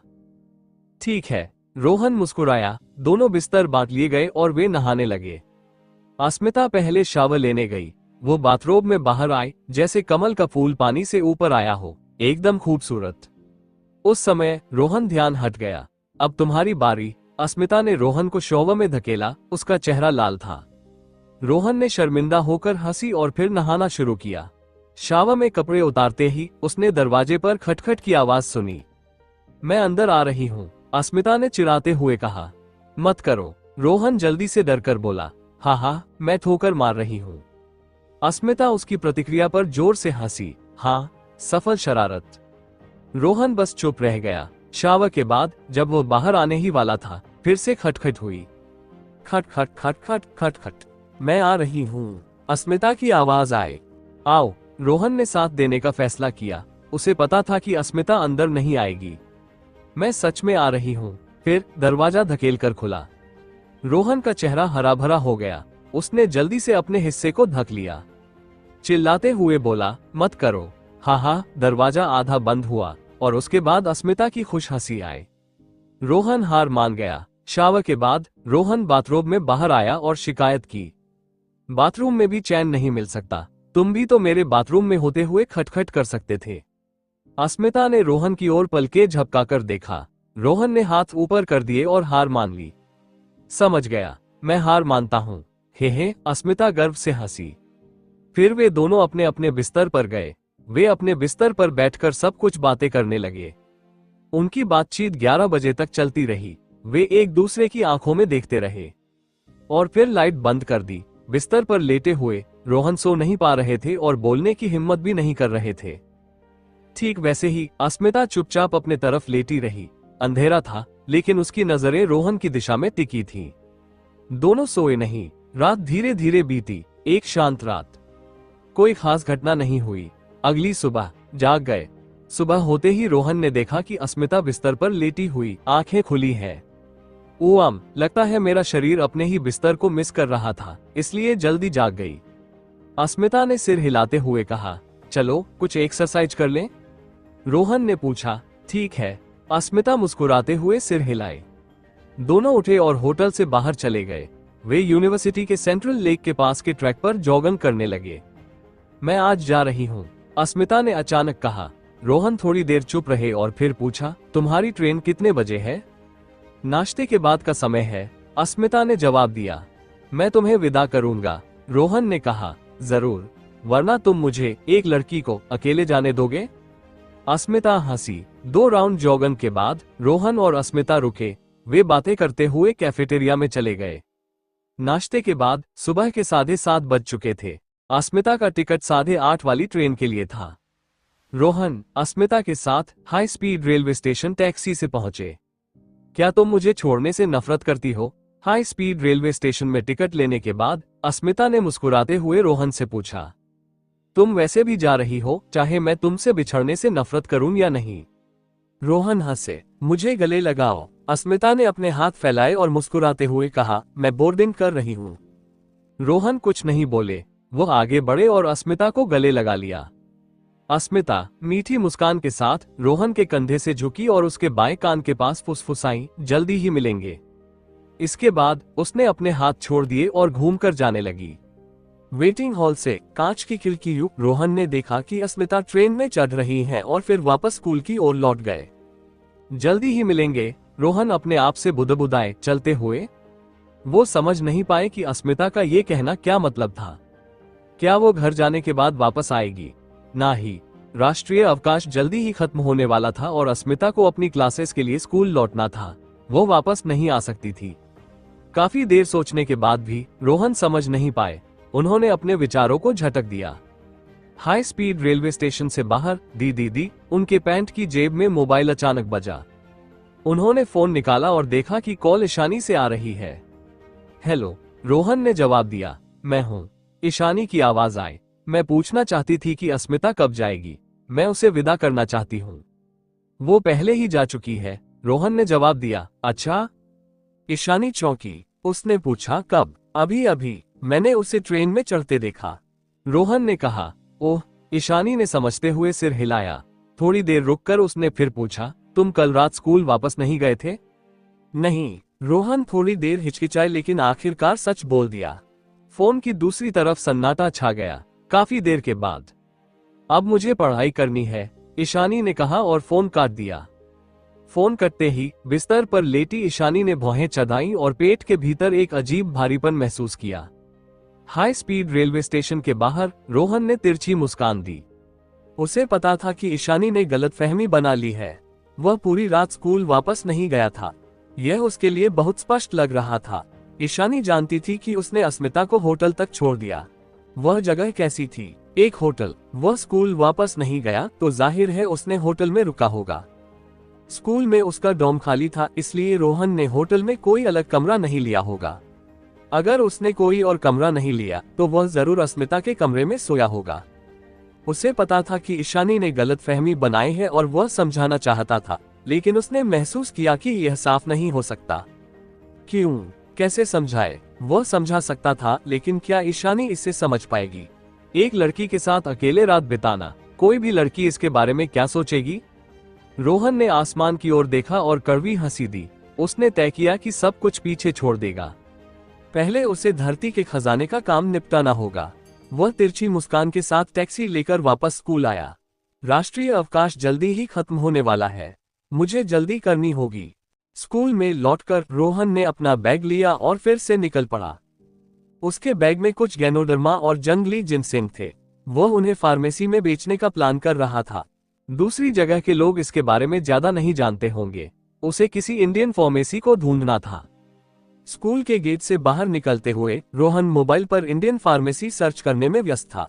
ठीक है, रोहन मुस्कुराया। दोनों बिस्तर बांट लिए गए और वे नहाने लगे। अस्मिता पहले शावर लेने गई। वो बाथरोब में बाहर आई जैसे कमल का फूल पानी से ऊपर आया हो, एकदम खूबसूरत। उस समय रोहन ध्यान हट गया। अब तुम्हारी बारी। अस्मिता ने रोहन को शॉवर में धकेला। उसका चेहरा लाल था। रोहन ने शर्मिंदा होकर हंसी और फिर नहाना शुरू किया। शावर में कपड़े उतारते ही उसने दरवाजे पर खटखट की आवाज सुनी। मैं अंदर आ रही हूँ, अस्मिता ने चिढ़ाते हुए कहा। मत करो, रोहन जल्दी से डरकर बोला। हाँ, मैं ठोकर मार रही हूँ। अस्मिता उसकी प्रतिक्रिया पर जोर से हंसी। हाँ, सफल शरारत। रोहन बस चुप रह गया। शावर के बाद जब वो बाहर आने ही वाला था, फिर से खटखट हुई। खट खट खट खट खट खट। मैं आ रही हूँ, अस्मिता की आवाज आए। आओ, रोहन ने साथ देने का फैसला किया। उसे पता था कि अस्मिता अंदर नहीं आएगी। मैं सच में आ रही हूँ। फिर दरवाजा धकेल कर खुला। रोहन का चेहरा हरा भरा हो गया। उसने जल्दी से अपने हिस्से को ढक लिया। चिल्लाते हुए बोला, मत करो। हाँ, दरवाजा आधा बंद हुआ और उसके बाद अस्मिता की खुश हंसी आई। रोहन हार मान गया। शावर के बाद रोहन बाथरूम में बाहर आया और शिकायत की। बाथरूम में भी चैन नहीं मिल सकता। तुम भी तो मेरे बाथरूम में होते हुए खटखट कर सकते थे। अस्मिता ने रोहन की ओर पलके झपकाकर देखा। रोहन ने हाथ ऊपर कर दिए और हार मान ली। समझ गया, मैं हार मानता हूँ। हे, अस्मिता गर्व से हंसी। फिर वे दोनों अपने अपने बिस्तर पर गए। वे अपने बिस्तर पर बैठकर सब कुछ बातें करने लगे। उनकी बातचीत 11 बजे तक चलती रही। वे एक दूसरे की आंखों में देखते रहे और फिर लाइट बंद कर दी। बिस्तर पर लेटे हुए रोहन सो नहीं पा रहे थे और बोलने की हिम्मत भी नहीं कर रहे थे। ठीक वैसे ही अस्मिता चुपचाप अपने तरफ लेटी रही। अंधेरा था, लेकिन उसकी नजरें रोहन की दिशा में टिकी थीं। दोनों सोए नहीं। रात धीरे धीरे बीती। एक शांत रात। कोई खास घटना नहीं हुई। अगली सुबह जाग गए। सुबह होते ही रोहन ने देखा कि अस्मिता बिस्तर पर लेटी हुई, आंखें खुली है। ओम, लगता है मेरा शरीर अपने ही बिस्तर को मिस कर रहा था, इसलिए जल्दी जाग गई। अस्मिता ने सिर हिलाते हुए कहा, चलो कुछ एक्सरसाइज कर लें। रोहन ने पूछा, ठीक है। अस्मिता मुस्कुराते हुए सिर हिलाए। दोनों उठे और होटल से बाहर चले गए। वे यूनिवर्सिटी के सेंट्रल लेक के पास के ट्रैक पर जॉगिंग करने लगे। मैं आज जा रही हूँ, अस्मिता ने अचानक कहा। रोहन थोड़ी देर चुप रहे और फिर पूछा, तुम्हारी ट्रेन कितने बजे है? नाश्ते के बाद का समय है, अस्मिता ने जवाब दिया। मैं तुम्हें विदा करूंगा, रोहन ने कहा। जरूर, वरना तुम मुझे, एक लड़की को, अकेले जाने दोगे? अस्मिता हंसी। 2 राउंड जॉगिंग के बाद रोहन और अस्मिता रुके। वे बातें करते हुए कैफेटेरिया में चले गए। नाश्ते के बाद सुबह के 7:30 बज चुके थे। अस्मिता का टिकट 8:30 वाली ट्रेन के लिए था। रोहन अस्मिता के साथ high speed railway station taxi से पहुंचे। क्या तुम मुझे छोड़ने से नफरत करती हो? हाई स्पीड रेलवे स्टेशन में टिकट लेने के बाद अस्मिता ने मुस्कुराते हुए रोहन से पूछा, तुम वैसे भी जा रही हो, चाहे मैं तुमसे बिछड़ने से नफरत करूं या नहीं? रोहन हंसे। मुझे गले लगाओ, अस्मिता ने अपने हाथ फैलाए और मुस्कुराते हुए कहा, मैं बोर्डिंग कर रही हूं। रोहन कुछ नहीं बोले। वो आगे बढ़े और अस्मिता को गले लगा लिया। अस्मिता मीठी मुस्कान के साथ रोहन के कंधे से झुकी और उसके बाएं कान के पास फुसफुसाई, जल्दी ही मिलेंगे। इसके बाद उसने अपने हाथ छोड़ दिए और घूमकर जाने लगी। वेटिंग हॉल से कांच की खिड़की रोहन ने देखा कि अस्मिता ट्रेन में चढ़ रही है और फिर वापस स्कूल की ओर लौट गए। जल्दी ही मिलेंगे, रोहन अपने आप से बुदबुदाए चलते हुए। वो समझ नहीं पाए कि अस्मिता का ये कहना क्या मतलब था। क्या वो घर जाने के बाद वापस आएगी? ना ही। राष्ट्रीय अवकाश जल्दी ही खत्म होने वाला था और अस्मिता को अपनी क्लासेस के लिए स्कूल लौटना था। वो वापस नहीं आ सकती थी। काफी देर सोचने के बाद भी रोहन समझ नहीं पाए। उन्होंने अपने विचारों को झटक दिया। हाई स्पीड रेलवे स्टेशन से बाहर दी उनके पैंट की जेब में मोबाइल अचानक बजा। उन्होंने फोन निकाला और देखा कि कॉल ईशानी से आ रही है। हेलो, रोहन ने जवाब दिया। मैं हूँ। ईशानी की आवाज आई। मैं पूछना चाहती थी कि अस्मिता कब जाएगी। मैं उसे विदा करना चाहती हूँ। वो पहले ही जा चुकी है, रोहन ने जवाब दिया। अच्छा? ईशानी चौंकी। उसने पूछा, कब? अभी अभी, मैंने उसे ट्रेन में चढ़ते देखा, रोहन ने कहा। ओह, ईशानी ने समझते हुए सिर हिलाया। थोड़ी देर रुककर उसने फिर पूछा, तुम कल रात स्कूल वापस नहीं गए थे? नहीं, रोहन थोड़ी देर हिचकिचाए लेकिन आखिरकार सच बोल दिया। फोन की दूसरी तरफ सन्नाटा छा गया। काफी देर के बाद, अब मुझे पढ़ाई करनी है, ईशानी ने कहा और फोन काट दिया। फोन कटते ही बिस्तर पर लेटी ईशानी ने भौहें चढ़ाई और पेट के भीतर एक अजीब भारीपन महसूस किया। हाई स्पीड रेलवे स्टेशन के बाहर रोहन ने तिरछी मुस्कान दी। उसे पता था कि ईशानी ने गलतफहमी बना ली है। वह पूरी रात स्कूल वापस नहीं गया था। यह उसके लिए बहुत स्पष्ट लग रहा था। ईशानी जानती थी कि उसने अस्मिता को होटल तक छोड़ दिया। वह जगह कैसी थी? एक होटल। वह स्कूल वापस नहीं गया तो जाहिर है उसने होटल में रुका होगा। स्कूल में उसका डॉर्म खाली था, इसलिए रोहन ने होटल में कोई अलग कमरा नहीं लिया होगा। अगर उसने कोई और कमरा नहीं लिया तो वह जरूर अस्मिता के कमरे में सोया होगा। उसे पता था कि ईशानी ने गलतफहमी बनाई है और वह समझाना चाहता था, लेकिन उसने महसूस किया कि यह साफ नहीं हो सकता। क्यों? कैसे समझाए? वह समझा सकता था, लेकिन क्या ईशानी इसे समझ पाएगी? एक लड़की के साथ अकेले रात बिताना, कोई भी लड़की इसके बारे में क्या सोचेगी? रोहन ने आसमान की ओर देखा और कड़वी हंसी दी। उसने तय किया कि सब कुछ पीछे छोड़ देगा। पहले उसे धरती के खजाने का काम निपटाना होगा। वह तिरछी मुस्कान के साथ टैक्सी लेकर वापस स्कूल आया। राष्ट्रीय अवकाश जल्दी ही खत्म होने वाला है, मुझे जल्दी करनी होगी। स्कूल में लौटकर रोहन ने अपना बैग लिया और फिर से निकल पड़ा। उसके बैग में कुछ गैनोडर्मा और जंगली जिनसेंग थे। वह उन्हें फार्मेसी में बेचने का प्लान कर रहा था। दूसरी जगह के लोग इसके बारे में ज्यादा नहीं जानते होंगे। उसे किसी इंडियन फार्मेसी को ढूंढना था। स्कूल के गेट से बाहर निकलते हुए रोहन मोबाइल पर इंडियन फार्मेसी सर्च करने में व्यस्त था।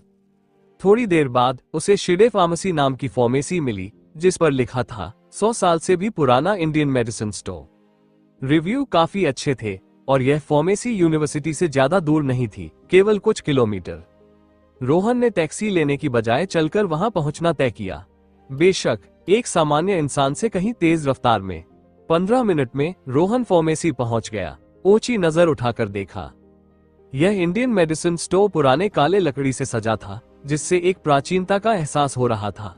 थोड़ी देर बाद उसे शिडे फार्मेसी नाम की फार्मेसी मिली, जिस पर लिखा था 100 साल से भी पुराना इंडियन मेडिसिन स्टोर। रिव्यू काफी अच्छे थे और यह फार्मेसी यूनिवर्सिटी से ज्यादा दूर नहीं थी, केवल कुछ किलोमीटर। रोहन ने टैक्सी लेने की बजाय चलकर वहां पहुंचना तय किया। बेशक एक सामान्य इंसान से कहीं तेज रफ्तार में। 15 मिनट में रोहन फार्मेसी पहुंच गया। ऊंची नजर उठाकर देखा। यह इंडियन मेडिसिन स्टोर पुराने काले लकड़ी से सजा था, जिससे एक प्राचीनता का एहसास हो रहा था।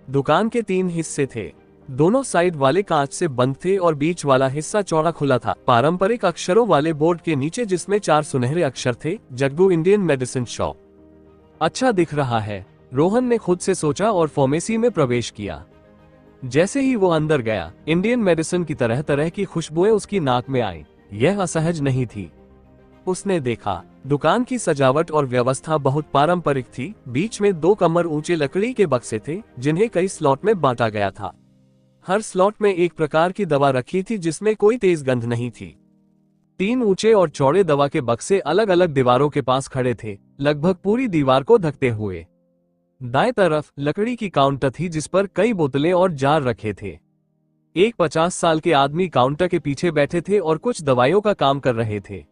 दुकान के 3 हिस्से थे। दोनों साइड वाले कांच से बंद थे और बीच वाला हिस्सा चौड़ा खुला था। पारंपरिक अक्षरों वाले बोर्ड के नीचे, जिसमें 4 सुनहरे अक्षर थे, जग्गू इंडियन मेडिसिन शॉप। अच्छा दिख रहा है, रोहन ने खुद से सोचा और फार्मेसी में प्रवेश किया। जैसे ही वो अंदर गया, इंडियन मेडिसिन की तरह तरह की खुशबुएं उसकी नाक में आई। यह असहज नहीं थी। उसने देखा, दुकान की सजावट और व्यवस्था बहुत पारंपरिक थी। बीच में 2 कमर ऊंचे लकड़ी के बक्से थे, जिन्हें कई स्लॉट में बांटा गया था। हर स्लॉट में एक प्रकार की दवा रखी थी, जिसमें कोई तेज गंध नहीं थी। 3 ऊंचे और चौड़े दवा के बक्से अलग अलग दीवारों के पास खड़े थे, लगभग पूरी दीवार को ढकते हुए। दाएं तरफ लकड़ी की काउंटर थी, जिस पर कई बोतलें और जार रखे थे। एक 50 साल के आदमी काउंटर के पीछे बैठे थे और कुछ दवाइयों का काम कर रहे थे।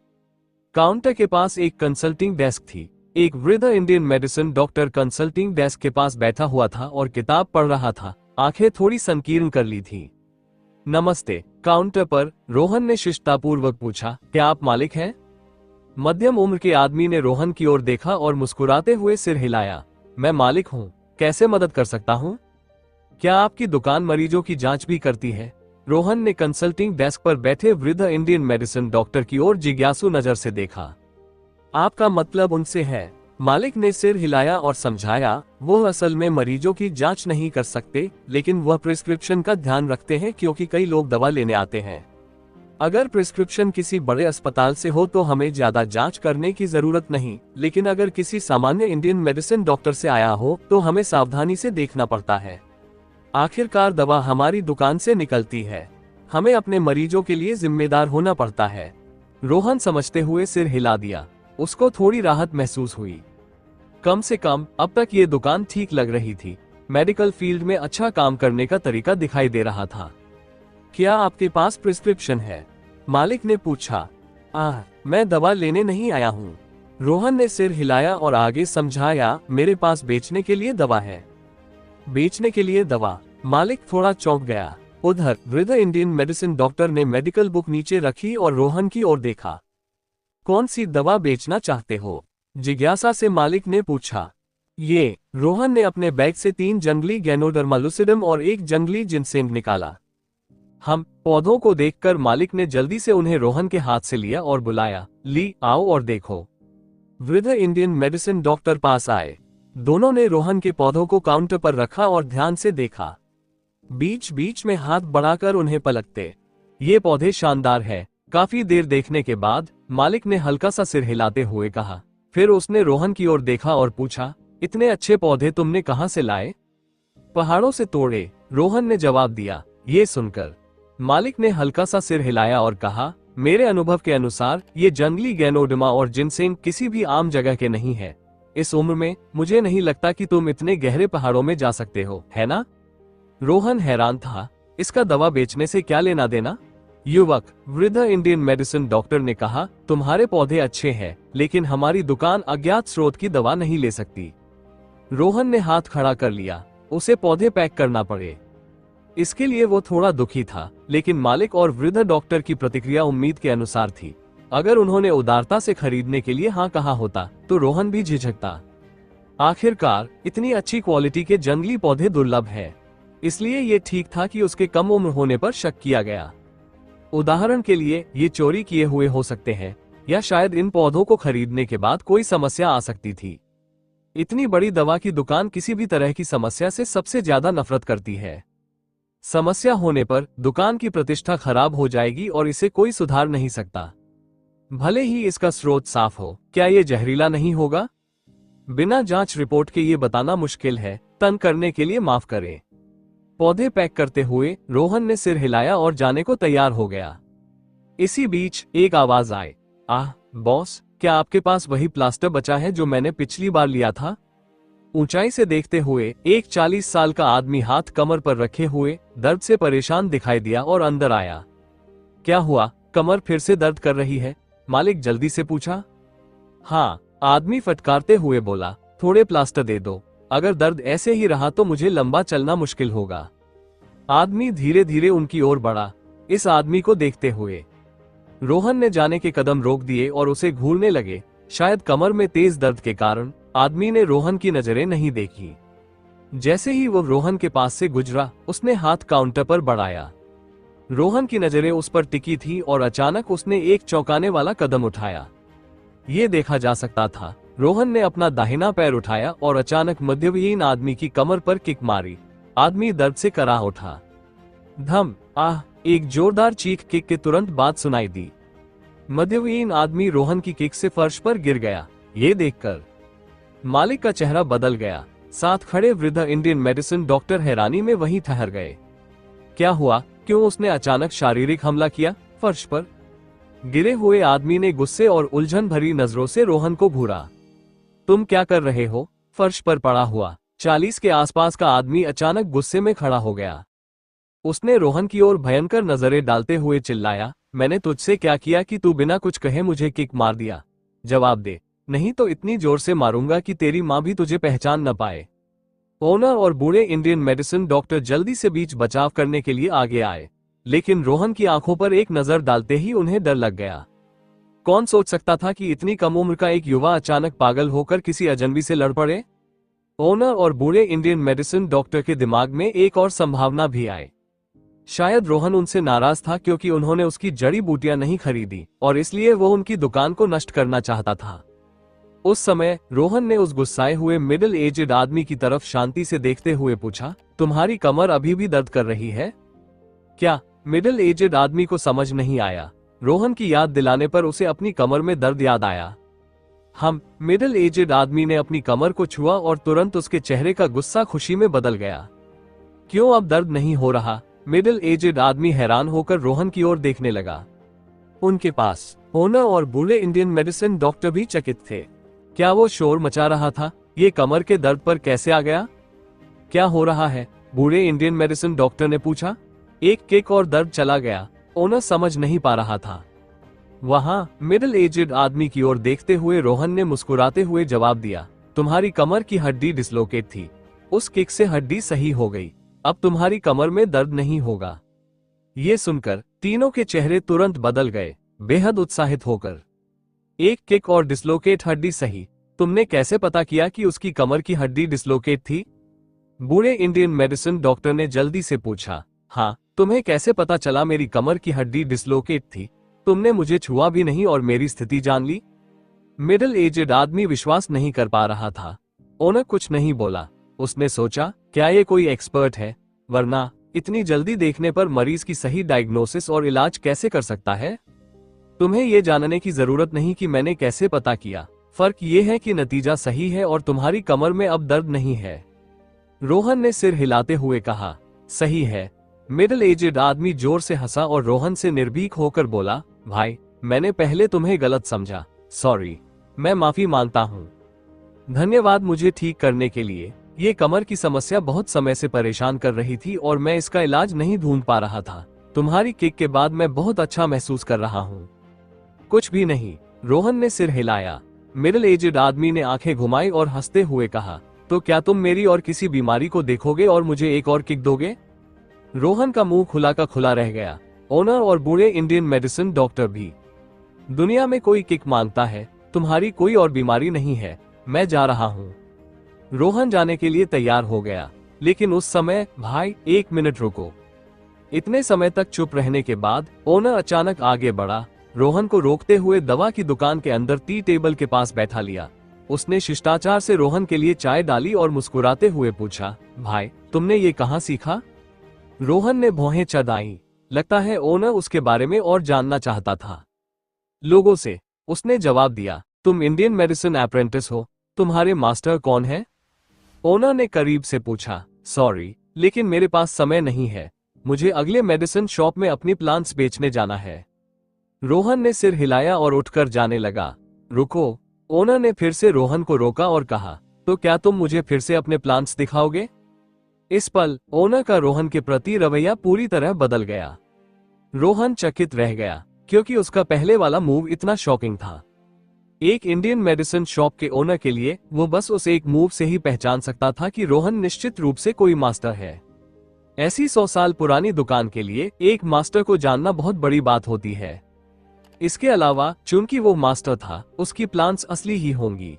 काउंटर के पास एक कंसल्टिंग डेस्क थी। एक वृद्ध Indian medicine doctor consulting desk के पास बैठा हुआ था और किताब पढ़ रहा था। आंखें थोड़ी संकीर्ण कर ली थी। नमस्ते। काउंटर पर रोहन ने शिष्टापूर्वक पूछा, क्या आप मालिक हैं? मध्यम उम्र के आदमी ने रोहन की ओर देखा और मुस्कुराते हुए सिर हिलाया। मैं मालिक हूं, कैसे मदद कर सकता हूं? क्या आपकी दुकान मरीजों की जांच भी करती है? रोहन ने कंसल्टिंग डेस्क पर बैठे वृद्ध इंडियन मेडिसिन डॉक्टर की ओर जिज्ञासु नजर से देखा। आपका मतलब उनसे है? मालिक ने सिर हिलाया और समझाया, वो असल में मरीजों की जांच नहीं कर सकते, लेकिन वह प्रिस्क्रिप्शन का ध्यान रखते हैं, क्योंकि कई लोग दवा लेने आते हैं। अगर प्रिस्क्रिप्शन किसी बड़े अस्पताल से हो तो हमें ज्यादा जांच करने की जरूरत नहीं, लेकिन अगर किसी सामान्य इंडियन मेडिसिन डॉक्टर से आया हो तो हमें सावधानी से देखना पड़ता है। आखिरकार दवा हमारी दुकान से निकलती है, हमें अपने मरीजों के लिए जिम्मेदार होना पड़ता है। रोहन समझते हुए सिर हिला दिया। उसको थोड़ी राहत महसूस हुई। कम से कम अब तक ये दुकान ठीक लग रही थी। मेडिकल फील्ड में अच्छा काम करने का तरीका दिखाई दे रहा था। क्या आपके पास प्रिस्क्रिप्शन है? मालिक ने पूछा। मैं दवा लेने नहीं आया हूँ। रोहन ने सिर हिलाया और आगे समझाया, मेरे पास बेचने के लिए दवा है। बेचने के लिए दवा? मालिक थोड़ा चौंक गया। उधर वृद्ध इंडियन मेडिसिन डॉक्टर ने मेडिकल बुक नीचे रखी और रोहन की ओर देखा। कौन सी दवा बेचना चाहते हो? जिज्ञासा से मालिक ने पूछा। ये। रोहन ने अपने बैग से 3 जंगली गैनोडर्मा लुसिडम और 1 जंगली जिनसेंग निकाला। हम पौधों को देखकर मालिक ने जल्दी से उन्हें रोहन के हाथ से लिया और बुलाया, ली आओ और देखो। वृद्ध इंडियन मेडिसिन डॉक्टर पास आए। दोनों ने रोहन के पौधों को काउंटर पर रखा और ध्यान से देखा। बीच बीच में हाथ बढ़ाकर उन्हें पलटते। ये पौधे शानदार है। काफी देर देखने के बाद मालिक ने हल्का सा सिर हिलाते हुए कहा। फिर उसने रोहन की ओर देखा और पूछा, इतने अच्छे पौधे तुमने कहां से लाए? पहाड़ों से तोड़े, रोहन ने जवाब दिया। ये सुनकर मालिक ने हल्का सा सिर हिलाया और कहा, मेरे अनुभव के अनुसार ये जंगली गैनोडर्मा और जिनसेंग किसी भी आम जगह के नहीं है। इस उम्र में मुझे नहीं लगता कि तुम इतने गहरे पहाड़ों में जा सकते हो, है ना? रोहन हैरान था। इसका दवा बेचने से क्या लेना देना? युवक, वृद्ध इंडियन मेडिसिन डॉक्टर ने कहा, तुम्हारे पौधे अच्छे हैं, लेकिन हमारी दुकान अज्ञात स्रोत की दवा नहीं ले सकती। रोहन ने हाथ खड़ा कर लिया। उसे पौधे पैक करना पड़े। इसके लिए वो थोड़ा दुखी था, लेकिन मालिक और वृद्ध डॉक्टर की प्रतिक्रिया उम्मीद के अनुसार थी। अगर उन्होंने उदारता से खरीदने के लिए हाँ कहा होता तो रोहन भी झिझकता। आखिरकार इतनी अच्छी क्वालिटी के जंगली पौधे दुर्लभ है, इसलिए ये ठीक था कि उसके कम उम्र होने पर शक किया गया। उदाहरण के लिए ये चोरी किए हुए हो सकते हैं, या शायद इन पौधों को खरीदने के बाद कोई समस्या आ सकती थी। इतनी बड़ी दवा की दुकान किसी भी तरह की समस्या से सबसे ज्यादा नफरत करती है। समस्या होने पर दुकान की प्रतिष्ठा खराब हो जाएगी और इसे कोई सुधार नहीं सकता, भले ही इसका स्रोत साफ हो। क्या ये जहरीला नहीं होगा? बिना जांच रिपोर्ट के ये बताना मुश्किल है। तंग करने के लिए माफ करें। पौधे पैक करते हुए रोहन ने सिर हिलाया और जाने को तैयार हो गया। इसी बीच एक आवाज आई, बॉस, क्या आपके पास वही प्लास्टर बचा है जो मैंने पिछली बार लिया था? ऊंचाई से देखते हुए एक 40 साल का आदमी हाथ कमर पर रखे हुए दर्द से परेशान दिखाई दिया और अंदर आया। क्या हुआ, कमर फिर से दर्द कर रही है? मालिक जल्दी से पूछा। हाँ, आदमी फटकारते हुए बोला, थोड़े प्लास्टर दे दो, अगर दर्द ऐसे ही रहा तो मुझे लंबा चलना मुश्किल होगा। आदमी धीरे धीरे उनकी ओर बढ़ा। इस आदमी को देखते हुए रोहन ने जाने के कदम रोक दिए और उसे घूरने लगे। शायद कमर में तेज दर्द के कारण आदमी ने रोहन की नजरें नहीं देखी। जैसे ही वो रोहन के पास से गुजरा, उसने हाथ काउंटर पर बढ़ाया। रोहन की नजरें उस पर टिकी थी और अचानक उसने एक चौंकाने वाला कदम उठाया। ये देखा जा सकता था, रोहन ने अपना दाहिना पैर उठाया और अचानक मध्यविहीन आदमी की कमर पर किक मारी। आदमी दर्द से कराह उठा। धम आह, एक जोरदार चीख किक के तुरंत बाद सुनाई दी। मध्यविहीन आदमी रोहन की किक से फर्श पर गिर गया। ये देखकर मालिक का चेहरा बदल गया। साथ खड़े वृद्ध इंडियन मेडिसिन डॉक्टर हैरानी में वहीं ठहर गए। क्या हुआ? क्यों उसने अचानक शारीरिक हमला किया? फर्श पर गिरे हुए आदमी ने गुस्से और उलझन भरी नजरों से रोहन को घूरा। तुम क्या कर रहे हो? फर्श पर पड़ा हुआ 40 के आसपास का आदमी अचानक गुस्से में खड़ा हो गया। उसने रोहन की ओर भयंकर नजरें डालते हुए चिल्लाया, मैंने तुझसे क्या किया कि तू बिना कुछ कहे मुझे किक मार दिया? जवाब दे, नहीं तो इतनी जोर से मारूंगा कि तेरी मां भी तुझे पहचान न पाए। ओनर और बूढ़े इंडियन मेडिसिन डॉक्टर जल्दी से बीच बचाव करने के लिए आगे आए, लेकिन रोहन की आंखों पर एक नजर डालते ही उन्हें डर लग गया। कौन सोच सकता था कि इतनी कम उम्र का एक युवा अचानक पागल होकर किसी अजनबी से लड़ पड़े? ओनर और बूढ़े इंडियन मेडिसिन डॉक्टर के दिमाग में एक और संभावना भी आई। शायद रोहन उनसे नाराज था क्योंकि उन्होंने उसकी जड़ी बूटियां नहीं खरीदी और इसलिए वो उनकी दुकान को नष्ट करना चाहता था। उस समय रोहन ने उस गुस्साए हुए मिडिल एजेड आदमी की तरफ शांति से देखते हुए पूछा, तुम्हारी कमर अभी भी दर्द कर रही है क्या? मिडिल एजेड आदमी को समझ नहीं आया। रोहन की याद दिलाने पर उसे अपनी कमर में दर्द याद आया। हम मिडिल एजेड आदमी ने अपनी कमर को छुआ और तुरंत उसके चेहरे का गुस्सा खुशी में बदल गया। क्यों अब दर्द नहीं हो रहा? मिडिल एजेड आदमी हैरान होकर रोहन की ओर देखने लगा। उनके पास ओनर और बूढ़े इंडियन मेडिसिन डॉक्टर भी चकित थे। क्या वो शोर मचा रहा था? ये कमर के दर्द पर कैसे आ गया? क्या हो रहा है? बूढ़े इंडियन मेडिसिन डॉक्टर ने पूछा। एक किक और दर्द चला गया। ओनर समझ नहीं पा रहा था। वहां मिडिल एजेड आदमी की ओर देखते हुए रोहन ने मुस्कुराते हुए जवाब दिया, तुम्हारी कमर की हड्डी डिसलोकेट थी। उस किक से हड्डी सही हो गई। अब तुम्हारी कमर में दर्द नहीं होगा। ये सुनकर तीनों के चेहरे तुरंत बदल गए, बेहद उत्साहित होकर। एक किक और डिसलोकेट हड्डी सही? तुमने कैसे पता किया कि उसकी कमर की हड्डी डिसलोकेट थी? बूढ़े इंडियन मेडिसिन डॉक्टर ने जल्दी से पूछा। हाँ, तुम्हें कैसे पता चला मेरी कमर की हड्डी डिसलोकेट थी? तुमने मुझे छुआ भी नहीं और मेरी स्थिति जान ली। मिडिल एजेड आदमी विश्वास नहीं कर पा रहा था। ओनर कुछ नहीं बोला। उसने सोचा, क्या ये कोई एक्सपर्ट है? वरना इतनी जल्दी देखने पर मरीज की सही डायग्नोसिस और इलाज कैसे कर सकता है? तुम्हें ये जानने की जरूरत नहीं कि मैंने कैसे पता किया। फर्क ये है कि नतीजा सही है और तुम्हारी कमर में अब दर्द नहीं है। रोहन ने सिर हिलाते हुए कहा, सही है। मिडिल एजेड आदमी जोर से हंसा और रोहन से निर्भीक होकर बोला, भाई, मैंने पहले तुम्हें गलत समझा। सॉरी, मैं माफी मांगता हूँ। धन्यवाद मुझे ठीक करने के लिए। ये कमर की समस्या बहुत समय से परेशान कर रही थी और मैं इसका इलाज नहीं ढूंढ पा रहा था। तुम्हारी किक के बाद मैं बहुत अच्छा महसूस कर रहा हूँ। कुछ भी नहीं। रोहन ने सिर हिलाया। मिडिल एजेड आदमी ने आंखें घुमाई और हंसते हुए कहा, तो क्या तुम मेरी और किसी बीमारी को देखोगे और मुझे एक और किक दोगे? रोहन का मुंह खुला का खुला रह गया। ओनर और बूढ़े इंडियन मेडिसिन डॉक्टर भी। दुनिया में कोई किक मांगता है? तुम्हारी कोई और बीमारी नहीं है। मैं जा रहा हूँ। रोहन जाने के लिए तैयार हो गया, लेकिन उस समय, भाई, 1 मिनट रुको। इतने समय तक चुप रहने के बाद ओनर अचानक आगे बढ़ा। रोहन को रोकते हुए दवा की दुकान के अंदर टी टेबल के पास बैठा लिया। उसने शिष्टाचार से रोहन के लिए चाय डाली और मुस्कुराते हुए पूछा, भाई, तुमने ये कहाँ सीखा? रोहन ने भौहें चढ़ाई। लगता है ओनर उसके बारे में और जानना चाहता था। लोगों से। उसने जवाब दिया, तुम इंडियन मेडिसिन अप्रेंटिस हो। तुम्हारे मास्टर कौन है? ओनर ने करीब से पूछा, सॉरी, लेकिन मेरे पास समय नहीं है। मुझे अगले मेडिसिन शॉप में अपनी प्लांट्स बेचने जाना है। रोहन ने सिर हिलाया और उठकर जाने लगा। रुको। ओनर ने फिर से रोहन को रोका और कहा, तो क्या तुम मुझे फिर से अपने प्लांट्स दिखाओगे? इस पल ओनर का रोहन के प्रति रवैया पूरी तरह बदल गया। रोहन चकित रह गया, क्योंकि उसका पहले वाला मूव इतना शॉकिंग था। एक इंडियन मेडिसिन शॉप के ओनर के लिए वो बस उस एक मूव से ही पहचान सकता था कि रोहन निश्चित रूप से कोई मास्टर है। ऐसी 100 साल पुरानी दुकान के लिए एक मास्टर को जानना बहुत बड़ी बात होती है। इसके अलावा चूंकि वो मास्टर था, उसकी प्लान्स असली ही होंगी।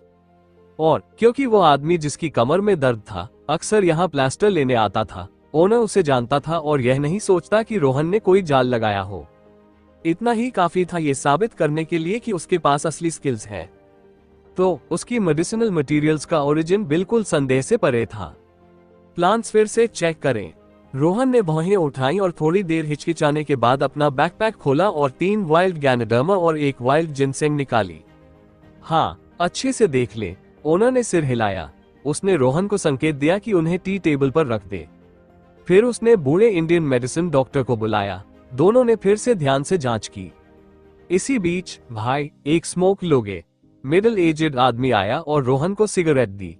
और क्योंकि वो आदमी जिसकी कमर में दर्द था अक्सर यहाँ प्लास्टर लेने आता था, ओनर उसे जानता था और यह नहीं सोचता कि रोहन ने कोई जाल लगाया हो। इतना ही काफी था ये साबित करने के लिए कि उसके पास असली स्किल्स हैं। तो उसकी मेडिसिनल मटेरियल्स का ओरिजिन बिल्कुल संदेह से परे था। प्लांट्स फिर से चेक करें। रोहन ने भौहें उठाई और थोड़ी देर हिचकिचाने के बाद अपना बैकपैक खोला और 3 वाइल्ड गैनोडर्मा और 1 वाइल्ड जिनसेंग निकाली। हाँ, अच्छे से देख ले। ओनर ने सिर हिलाया। उसने रोहन को संकेत दिया कि उन्हें टी टेबल पर रख दे। फिर उसने बूढ़े इंडियन मेडिसिन डॉक्टर को बुलाया। दोनों ने फिर से ध्यान से जांच की। इसी बीच भाई, एक स्मोक लोगे? मिडिल एजेड आदमी आया और रोहन को सिगरेट दी।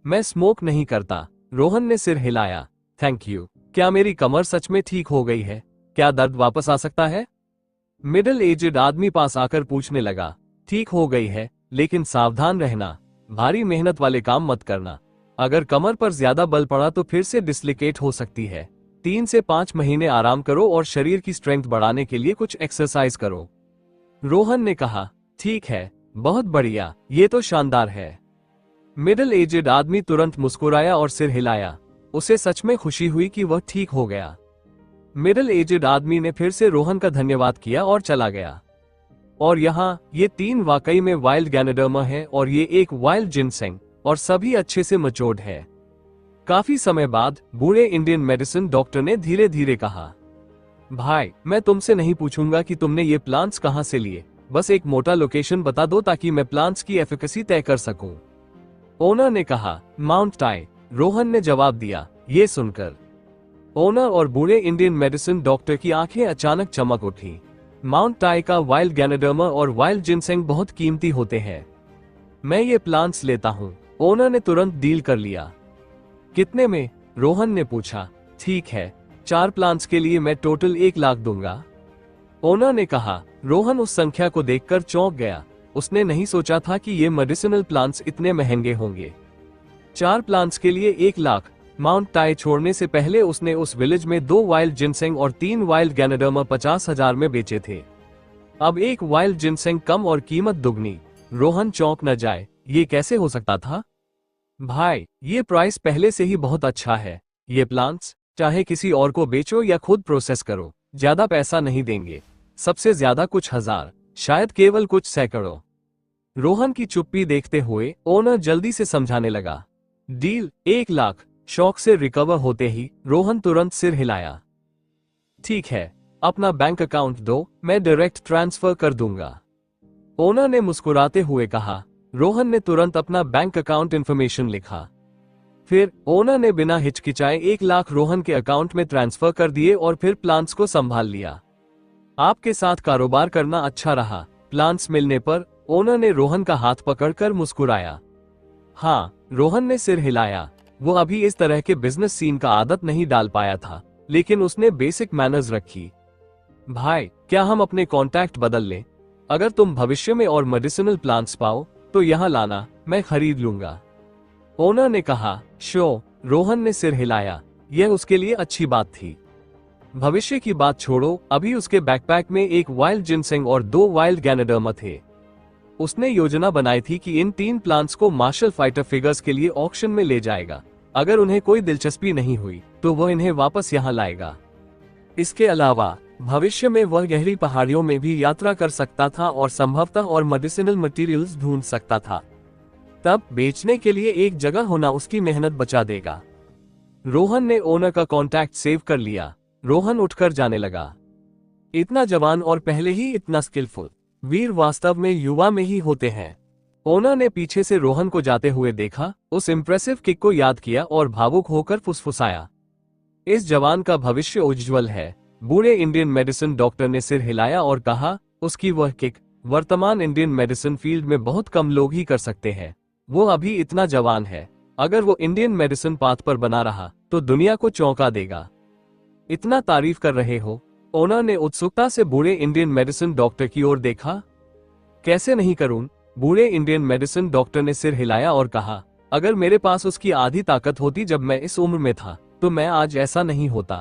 मैं स्मोक नहीं करता। रोहन ने सिर हिलाया। Thank you. क्या मेरी कमर सच में ठीक हो गई है? क्या दर्द वापस आ सकता है? मिडिल एजेड आदमी पास आकर पूछने लगा। ठीक हो गई है, लेकिन सावधान रहना, भारी मेहनत वाले काम मत करना। अगर कमर पर ज्यादा बल पड़ा तो फिर से डिस्लोकेट हो सकती है। 3 से 5 महीने आराम करो और शरीर की स्ट्रेंथ बढ़ाने के लिए कुछ एक्सरसाइज करो। रोहन ने कहा, ठीक है, बहुत बढ़िया, ये तो शानदार है। मिडिल एजेड आदमी तुरंत मुस्कुराया और सिर हिलाया। उसे सच में खुशी हुई कि वह ठीक हो गया। मिडिल एजेड आदमी ने फिर से रोहन का धन्यवाद किया और चला गया। और यहाँ ये 3 वाकई में वाइल्ड गैनोडर्मा है और ये 1 वाइल्ड जिनसेंग, और सभी अच्छे से मचोर्ड है। काफी समय बाद बूढ़े इंडियन मेडिसिन डॉक्टर ने धीरे धीरे कहा, भाई, मैं तुमसे नहीं पूछूंगा कि तुमने ये प्लांट्स कहां से लिए, बस एक मोटा लोकेशन बता दो ताकि मैं प्लांट्स की एफिकेसी तय कर सकूं। ओनर ने कहा, माउंट टाई। रोहन ने जवाब दिया। ये सुनकर ओनर और बूढ़े इंडियन मेडिसिन डॉक्टर की आंखें अचानक चमक उठी। माउंट टाई का वाइल्ड गैनोडर्मा और वाइल्ड जिनसेंग बहुत कीमती होते हैं। मैं ये प्लांट्स लेता हूँ। ओनर ने तुरंत डील कर लिया। कितने में? रोहन ने पूछा। ठीक है, 4 प्लांट्स के लिए मैं टोटल 1 लाख दूंगा। ओनर ने कहा। रोहन उस संख्या को देखकर चौंक गया। उसने नहीं सोचा था कि ये मेडिसिनल प्लांट्स इतने महंगे होंगे। 4 प्लांट्स के लिए 1 लाख। माउंट टाई छोड़ने से पहले उसने उस विलेज में 2 वाइल्ड जिनसेंग और 3 वाइल्ड गैनोडर्मा 50,000 में बेचे थे। अब 1 वाइल्ड जिनसेंग कम और कीमत दुगनी। रोहन चौंक न जाए, ये कैसे हो सकता था? भाई, ये प्राइस पहले से ही बहुत अच्छा है। ये प्लांट्स चाहे किसी और को बेचो या खुद प्रोसेस करो, ज्यादा पैसा नहीं देंगे। सबसे ज्यादा कुछ हजार, शायद केवल कुछ सैकड़ों। रोहन की चुप्पी देखते हुए ओनर जल्दी से समझाने लगा। डील 1 लाख। शौक से रिकवर होते ही रोहन तुरंत सिर हिलाया। ठीक है, अपना बैंक अकाउंट दो, मैं डायरेक्ट ट्रांसफर कर दूंगा। ओनर ने मुस्कुराते हुए कहा। रोहन ने तुरंत अपना बैंक अकाउंट इंफॉर्मेशन लिखा। फिर ओनर ने बिना हिचकिचाए 1 लाख रोहन के अकाउंट में ट्रांसफर कर दिए और फिर प्लांट्स को संभाल लिया। आपके साथ कारोबार करना अच्छा रहा। प्लांट्स मिलने पर ओनर ने रोहन का हाथ पकड़कर मुस्कुराया। हाँ, रोहन ने सिर हिलाया। वो अभी इस तरह के बिजनेस सीन का आदत नहीं डाल पाया था, लेकिन उसने बेसिक मैनर्स रखी। भाई, क्या हम अपने कॉन्टैक्ट बदल लें? अगर तुम भविष्य में और मेडिसिनल प्लांट्स पाओ तो यहाँ लाना, मैं खरीद लूंगा। ओनर ने कहा। शो। रोहन ने सिर हिलाया। यह उसके लिए अच्छी बात थी। भविष्य की बात छोड़ो, अभी उसके बैकपैक में 1 वाइल्ड जिनसेंग और 2 वाइल्ड गैनोडर्मा थे। उसने योजना बनाई थी कि इन 3 प्लांट्स को मार्शल फाइटर फिगर्स के लिए ऑक्शन में ले जाएगा। अगर उन्हें कोई दिलचस्पी नहीं हुई तो वह इन्हें वापस यहाँ लाएगा। इसके अलावा भविष्य में वह गहरी पहाड़ियों में भी यात्रा कर सकता था और संभवतः और मेडिसिनल मटेरियल्स ढूंढ सकता था। तब बेचने के लिए एक जगह होना उसकी मेहनत बचा देगा। रोहन ने ओनर का कॉन्टैक्ट सेव कर लिया। रोहन उठकर जाने लगा। इतना जवान और पहले ही इतना स्किलफुल, वीर वास्तव में युवा में ही होते हैं। ओनर ने पीछे से रोहन को जाते हुए देखा, उस इम्प्रेसिव किक को याद किया और भावुक होकर फुसफुसाया। इस जवान का भविष्य उज्ज्वल है। बूढ़े इंडियन मेडिसिन डॉक्टर ने सिर हिलाया और कहा, उसकी वह किक वर्तमान इंडियन मेडिसिन फील्ड में बहुत कम लोग ही कर सकते हैं। वो अभी इतना जवान है। अगर वो इंडियन मेडिसिन पाथ पर बना रहा तो दुनिया को चौंका देगा। इतना तारीफ कर रहे हो? ओनर ने उत्सुकता से बूढ़े इंडियन मेडिसिन डॉक्टर की ओर देखा। कैसे नहीं करूं? बूढ़े इंडियन मेडिसिन डॉक्टर ने सिर हिलाया और कहा, अगर मेरे पास उसकी आधी ताकत होती जब मैं इस उम्र में था तो मैं आज ऐसा नहीं होता।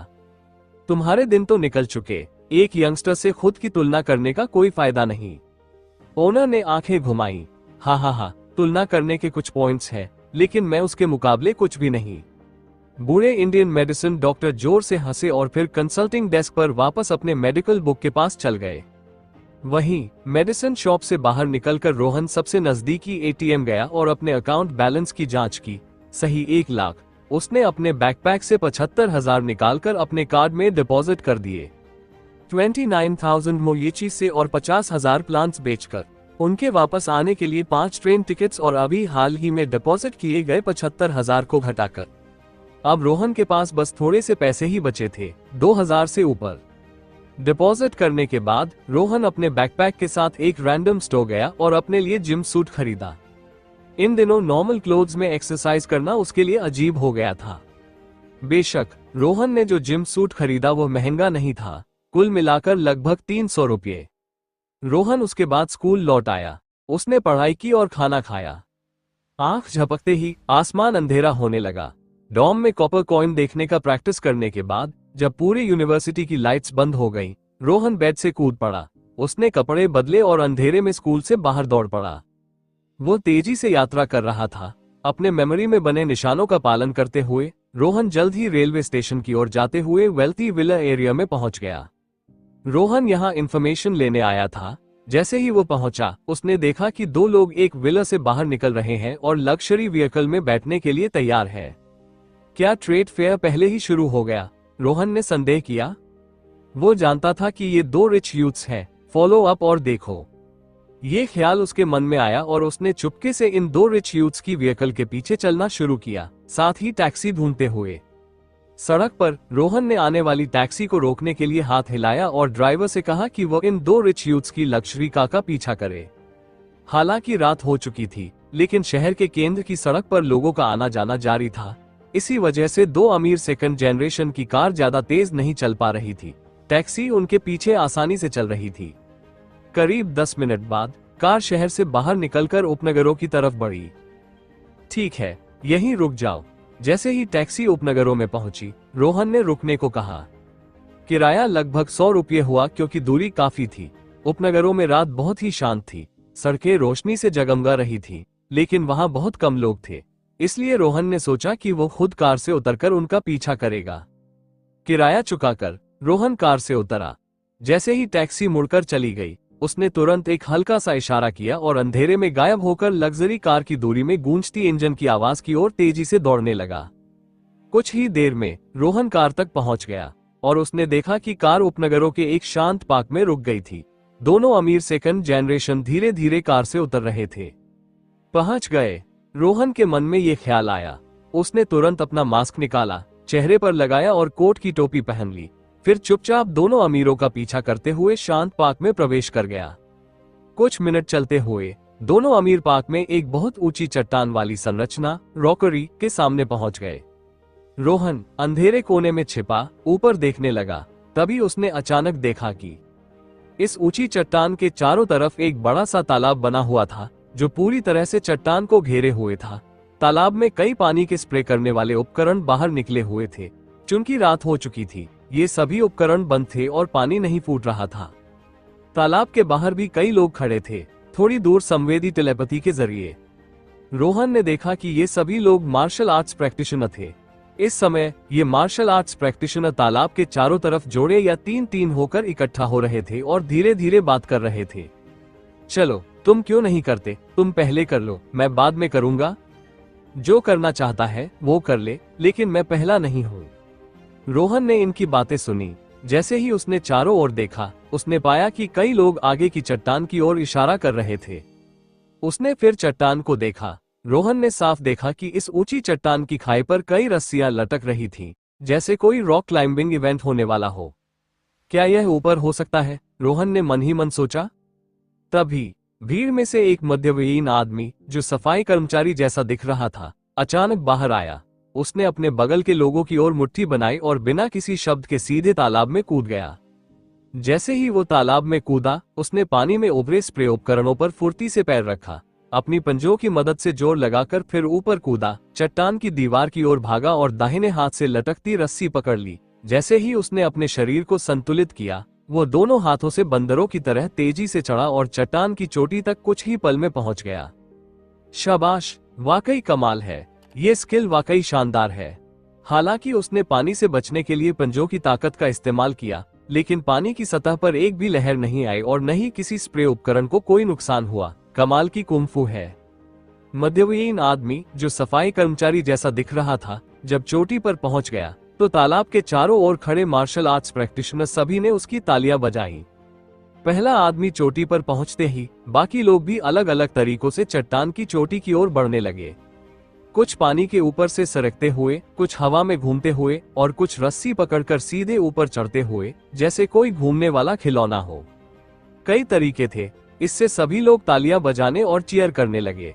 तुम्हारे दिन तो निकल चुके, एक यंगस्टर से खुद की तुलना करने का कोई फायदा नहीं। ओनर ने आंखें घुमाई। हाँ, तुलना करने के कुछ पॉइंट्स हैं, लेकिन मैं उसके मुकाबले कुछ भी नहीं। बूढ़े इंडियन मेडिसिन डॉक्टर जोर से हंसे और फिर कंसल्टिंग डेस्क पर वापस अपने मेडिकल बुक के पास चल गए। वहीं मेडिसिन शॉप से बाहर निकलकर रोहन सबसे नजदीकी एटीएम गया और अपने अकाउंट बैलेंस की जांच की। सही 1 लाख। उसने अपने बैकपैक से 75,000 निकालकर अपने कार्ड में डिपॉजिट कर दिए। 29,000 मोयेची से और 50,000 प्लांट्स बेचकर उनके वापस आने के लिए 5 ट्रेन टिकट्स और अभी हाल ही में डिपॉजिट किए गए 75,000 को घटाकर अब रोहन के पास बस थोड़े से पैसे ही बचे थे, 2,000 से ऊपर। डिपॉजिट करने के बाद रोहन अपने बैकपैक के साथ एक रैंडम स्टोर गया और अपने लिए जिम सूट खरीदा। इन दिनों नॉर्मल क्लोथ्स में एक्सरसाइज करना उसके लिए अजीब हो गया था। बेशक रोहन ने जो जिम सूट खरीदा वो महंगा नहीं था, कुल मिलाकर लगभग 300 रुपये। रोहन उसके बाद स्कूल लौट आया। उसने पढ़ाई की और खाना खाया। आंख झपकते ही आसमान अंधेरा होने लगा। डॉम में कॉपर कॉइन देखने का प्रैक्टिस करने के बाद जब पूरी यूनिवर्सिटी की लाइट्स बंद हो गईं, रोहन बेड से कूद पड़ा। उसने कपड़े बदले और अंधेरे में स्कूल से बाहर दौड़ पड़ा। वो तेजी से यात्रा कर रहा था, अपने मेमोरी में बने निशानों का पालन करते हुए। रोहन जल्द ही रेलवे स्टेशन की ओर जाते हुए वेल्थी विला एरिया में पहुंच गया। रोहन यहां इंफॉर्मेशन लेने आया था। जैसे ही वो पहुंचा, उसने देखा कि 2 लोग एक विला से बाहर निकल रहे हैं और लग्जरी व्हीकल में बैठने के लिए तैयार है। क्या ट्रेड फेयर पहले ही शुरू हो गया? रोहन ने संदेह किया। वो जानता था कि ये 2 रिच यूथ्स हैं, फॉलो अप और देखो। ये ख्याल उसके मन में आया और उसने चुपके से इन 2 रिच यूथ्स की व्हीकल के पीछे चलना शुरू किया, साथ ही टैक्सी ढूंढते हुए। सड़क पर रोहन ने आने वाली टैक्सी को रोकने के लिए हाथ हिलाया और ड्राइवर से कहा कि वो इन 2 रिच यूथ्स की लग्जरी कार का पीछा करे। हालांकि रात हो चुकी थी, लेकिन शहर के केंद्र की सड़क पर लोगों का आना जाना जारी था। इसी वजह से 2 अमीर सेकंड जनरेशन की कार ज्यादा तेज नहीं चल पा रही थी। टैक्सी उनके पीछे आसानी से चल रही थी। करीब 10 मिनट बाद कार शहर से बाहर निकलकर उपनगरों की तरफ बढ़ी। ठीक है, यहीं रुक जाओ। जैसे ही टैक्सी उपनगरों में पहुंची, रोहन ने रुकने को कहा। किराया लगभग 100 रुपये हुआ क्योंकि दूरी काफी थी। उपनगरों में रात बहुत ही शांत थी। सड़कें रोशनी से जगमगा रही थी, लेकिन वहां बहुत कम लोग थे। इसलिए रोहन ने सोचा कि वो खुद कार से उतरकर उनका पीछा करेगा। किराया चुकाकर रोहन कार से उतरा। जैसे ही टैक्सी मुड़कर चली गई, उसने तुरंत एक हल्का सा इशारा किया और अंधेरे में गायब होकर लग्जरी कार की दूरी में गूंजती इंजन की आवाज की ओर तेजी से दौड़ने लगा। कुछ ही देर में रोहन कार तक पहुंच गया और उसने देखा कि कार उपनगरों के एक शांत पार्क में रुक गई थी। दोनों अमीर सेकंड जनरेशन धीरे धीरे कार से उतर रहे थे। पहुंच गए। रोहन के मन में यह ख्याल आया। उसने तुरंत अपना मास्क निकाला, चेहरे पर लगाया और कोट की टोपी पहन ली। फिर चुपचाप दोनों अमीरों का पीछा करते हुए शांत पार्क में प्रवेश कर गया। कुछ मिनट चलते हुए दोनों अमीर पार्क में एक बहुत ऊंची चट्टान वाली संरचना रॉकरी के सामने पहुंच गए। रोहन अंधेरे कोने में छिपा ऊपर देखने लगा। तभी उसने अचानक देखा कि इस ऊंची चट्टान के चारों तरफ एक बड़ा सा तालाब बना हुआ था, जो पूरी तरह से चट्टान को घेरे हुए था। तालाब में कई पानी के स्प्रे करने वाले उपकरण बाहर निकले हुए थे। चूंकि रात हो चुकी थी, ये सभी उपकरण बंद थे और पानी नहीं फूट रहा था। तालाब के बाहर भी कई लोग खड़े थे, थोड़ी दूर संवेदी टेलीपैथी के जरिए। रोहन ने देखा कि ये सभी लोग मार्शल आर्ट्स प्रैक्टिशनर थे। इस समय ये मार्शल आर्ट्स प्रैक्टिशनर तालाब के चारों तरफ जोड़े या 3-3 होकर इकट्ठा हो रहे थे और धीरे धीरे बात कर रहे थे। चलो, तुम क्यों नहीं करते? तुम पहले कर लो, मैं बाद में करूंगा। जो करना चाहता है वो कर ले, लेकिन मैं पहला नहीं हूं। रोहन ने इनकी बातें सुनी। जैसे ही उसने चारों ओर देखा, उसने पाया कि कई लोग आगे की चट्टान की ओर इशारा कर रहे थे। उसने फिर चट्टान को देखा। रोहन ने साफ देखा कि इस ऊंची चट्टान की खाई पर कई रस्सियां लटक रही थीं, जैसे कोई रॉक क्लाइंबिंग इवेंट होने वाला हो। क्या यह ऊपर हो सकता है? रोहन ने मन ही मन सोचा। तभी भीड़ में से एक मध्यवयीन आदमी, जो सफाई कर्मचारी जैसा दिख रहा था, अचानक बाहर आया। उसने अपने बगल के लोगों की ओर मुट्ठी बनाई और बिना किसी शब्द के सीधे तालाब में कूद गया। जैसे ही वो तालाब में कूदा, उसने पानी में उभरे स्प्रे उपकरणों पर फुर्ती से पैर रखा, अपनी पंजों की मदद से जोर लगाकर फिर ऊपर कूदा, चट्टान की दीवार की ओर भागा और दाहिने हाथ से लटकती रस्सी पकड़ ली। जैसे ही उसने अपने शरीर को संतुलित किया, वो दोनों हाथों से बंदरों की तरह तेजी से चढ़ा और चट्टान की चोटी तक कुछ ही पल में पहुंच गया। शाबाश, वाकई कमाल है, ये स्किल वाकई शानदार है। हालांकि उसने पानी से बचने के लिए पंजों की ताकत का इस्तेमाल किया, लेकिन पानी की सतह पर एक भी लहर नहीं आई और न ही किसी स्प्रे उपकरण को कोई नुकसान हुआ। कमाल की कुंफू है। मध्यवयीन आदमी, जो सफाई कर्मचारी जैसा दिख रहा था, जब चोटी पर पहुंच गया तो तालाब के चारों ओर खड़े मार्शल आर्ट्स प्रैक्टिशनर सभी ने उसकी तालियां बजाई। पहला आदमी चोटी पर पहुंचते ही बाकी लोग भी अलग अलग तरीकों से चट्टान की चोटी की ओर बढ़ने लगे। कुछ पानी के ऊपर से सरकते हुए, कुछ हवा में घूमते हुए और कुछ रस्सी पकड़कर सीधे ऊपर चढ़ते हुए, जैसे कोई घूमने वाला खिलौना हो। कई तरीके थे, इससे सभी लोग तालियां बजाने और चीयर करने लगे।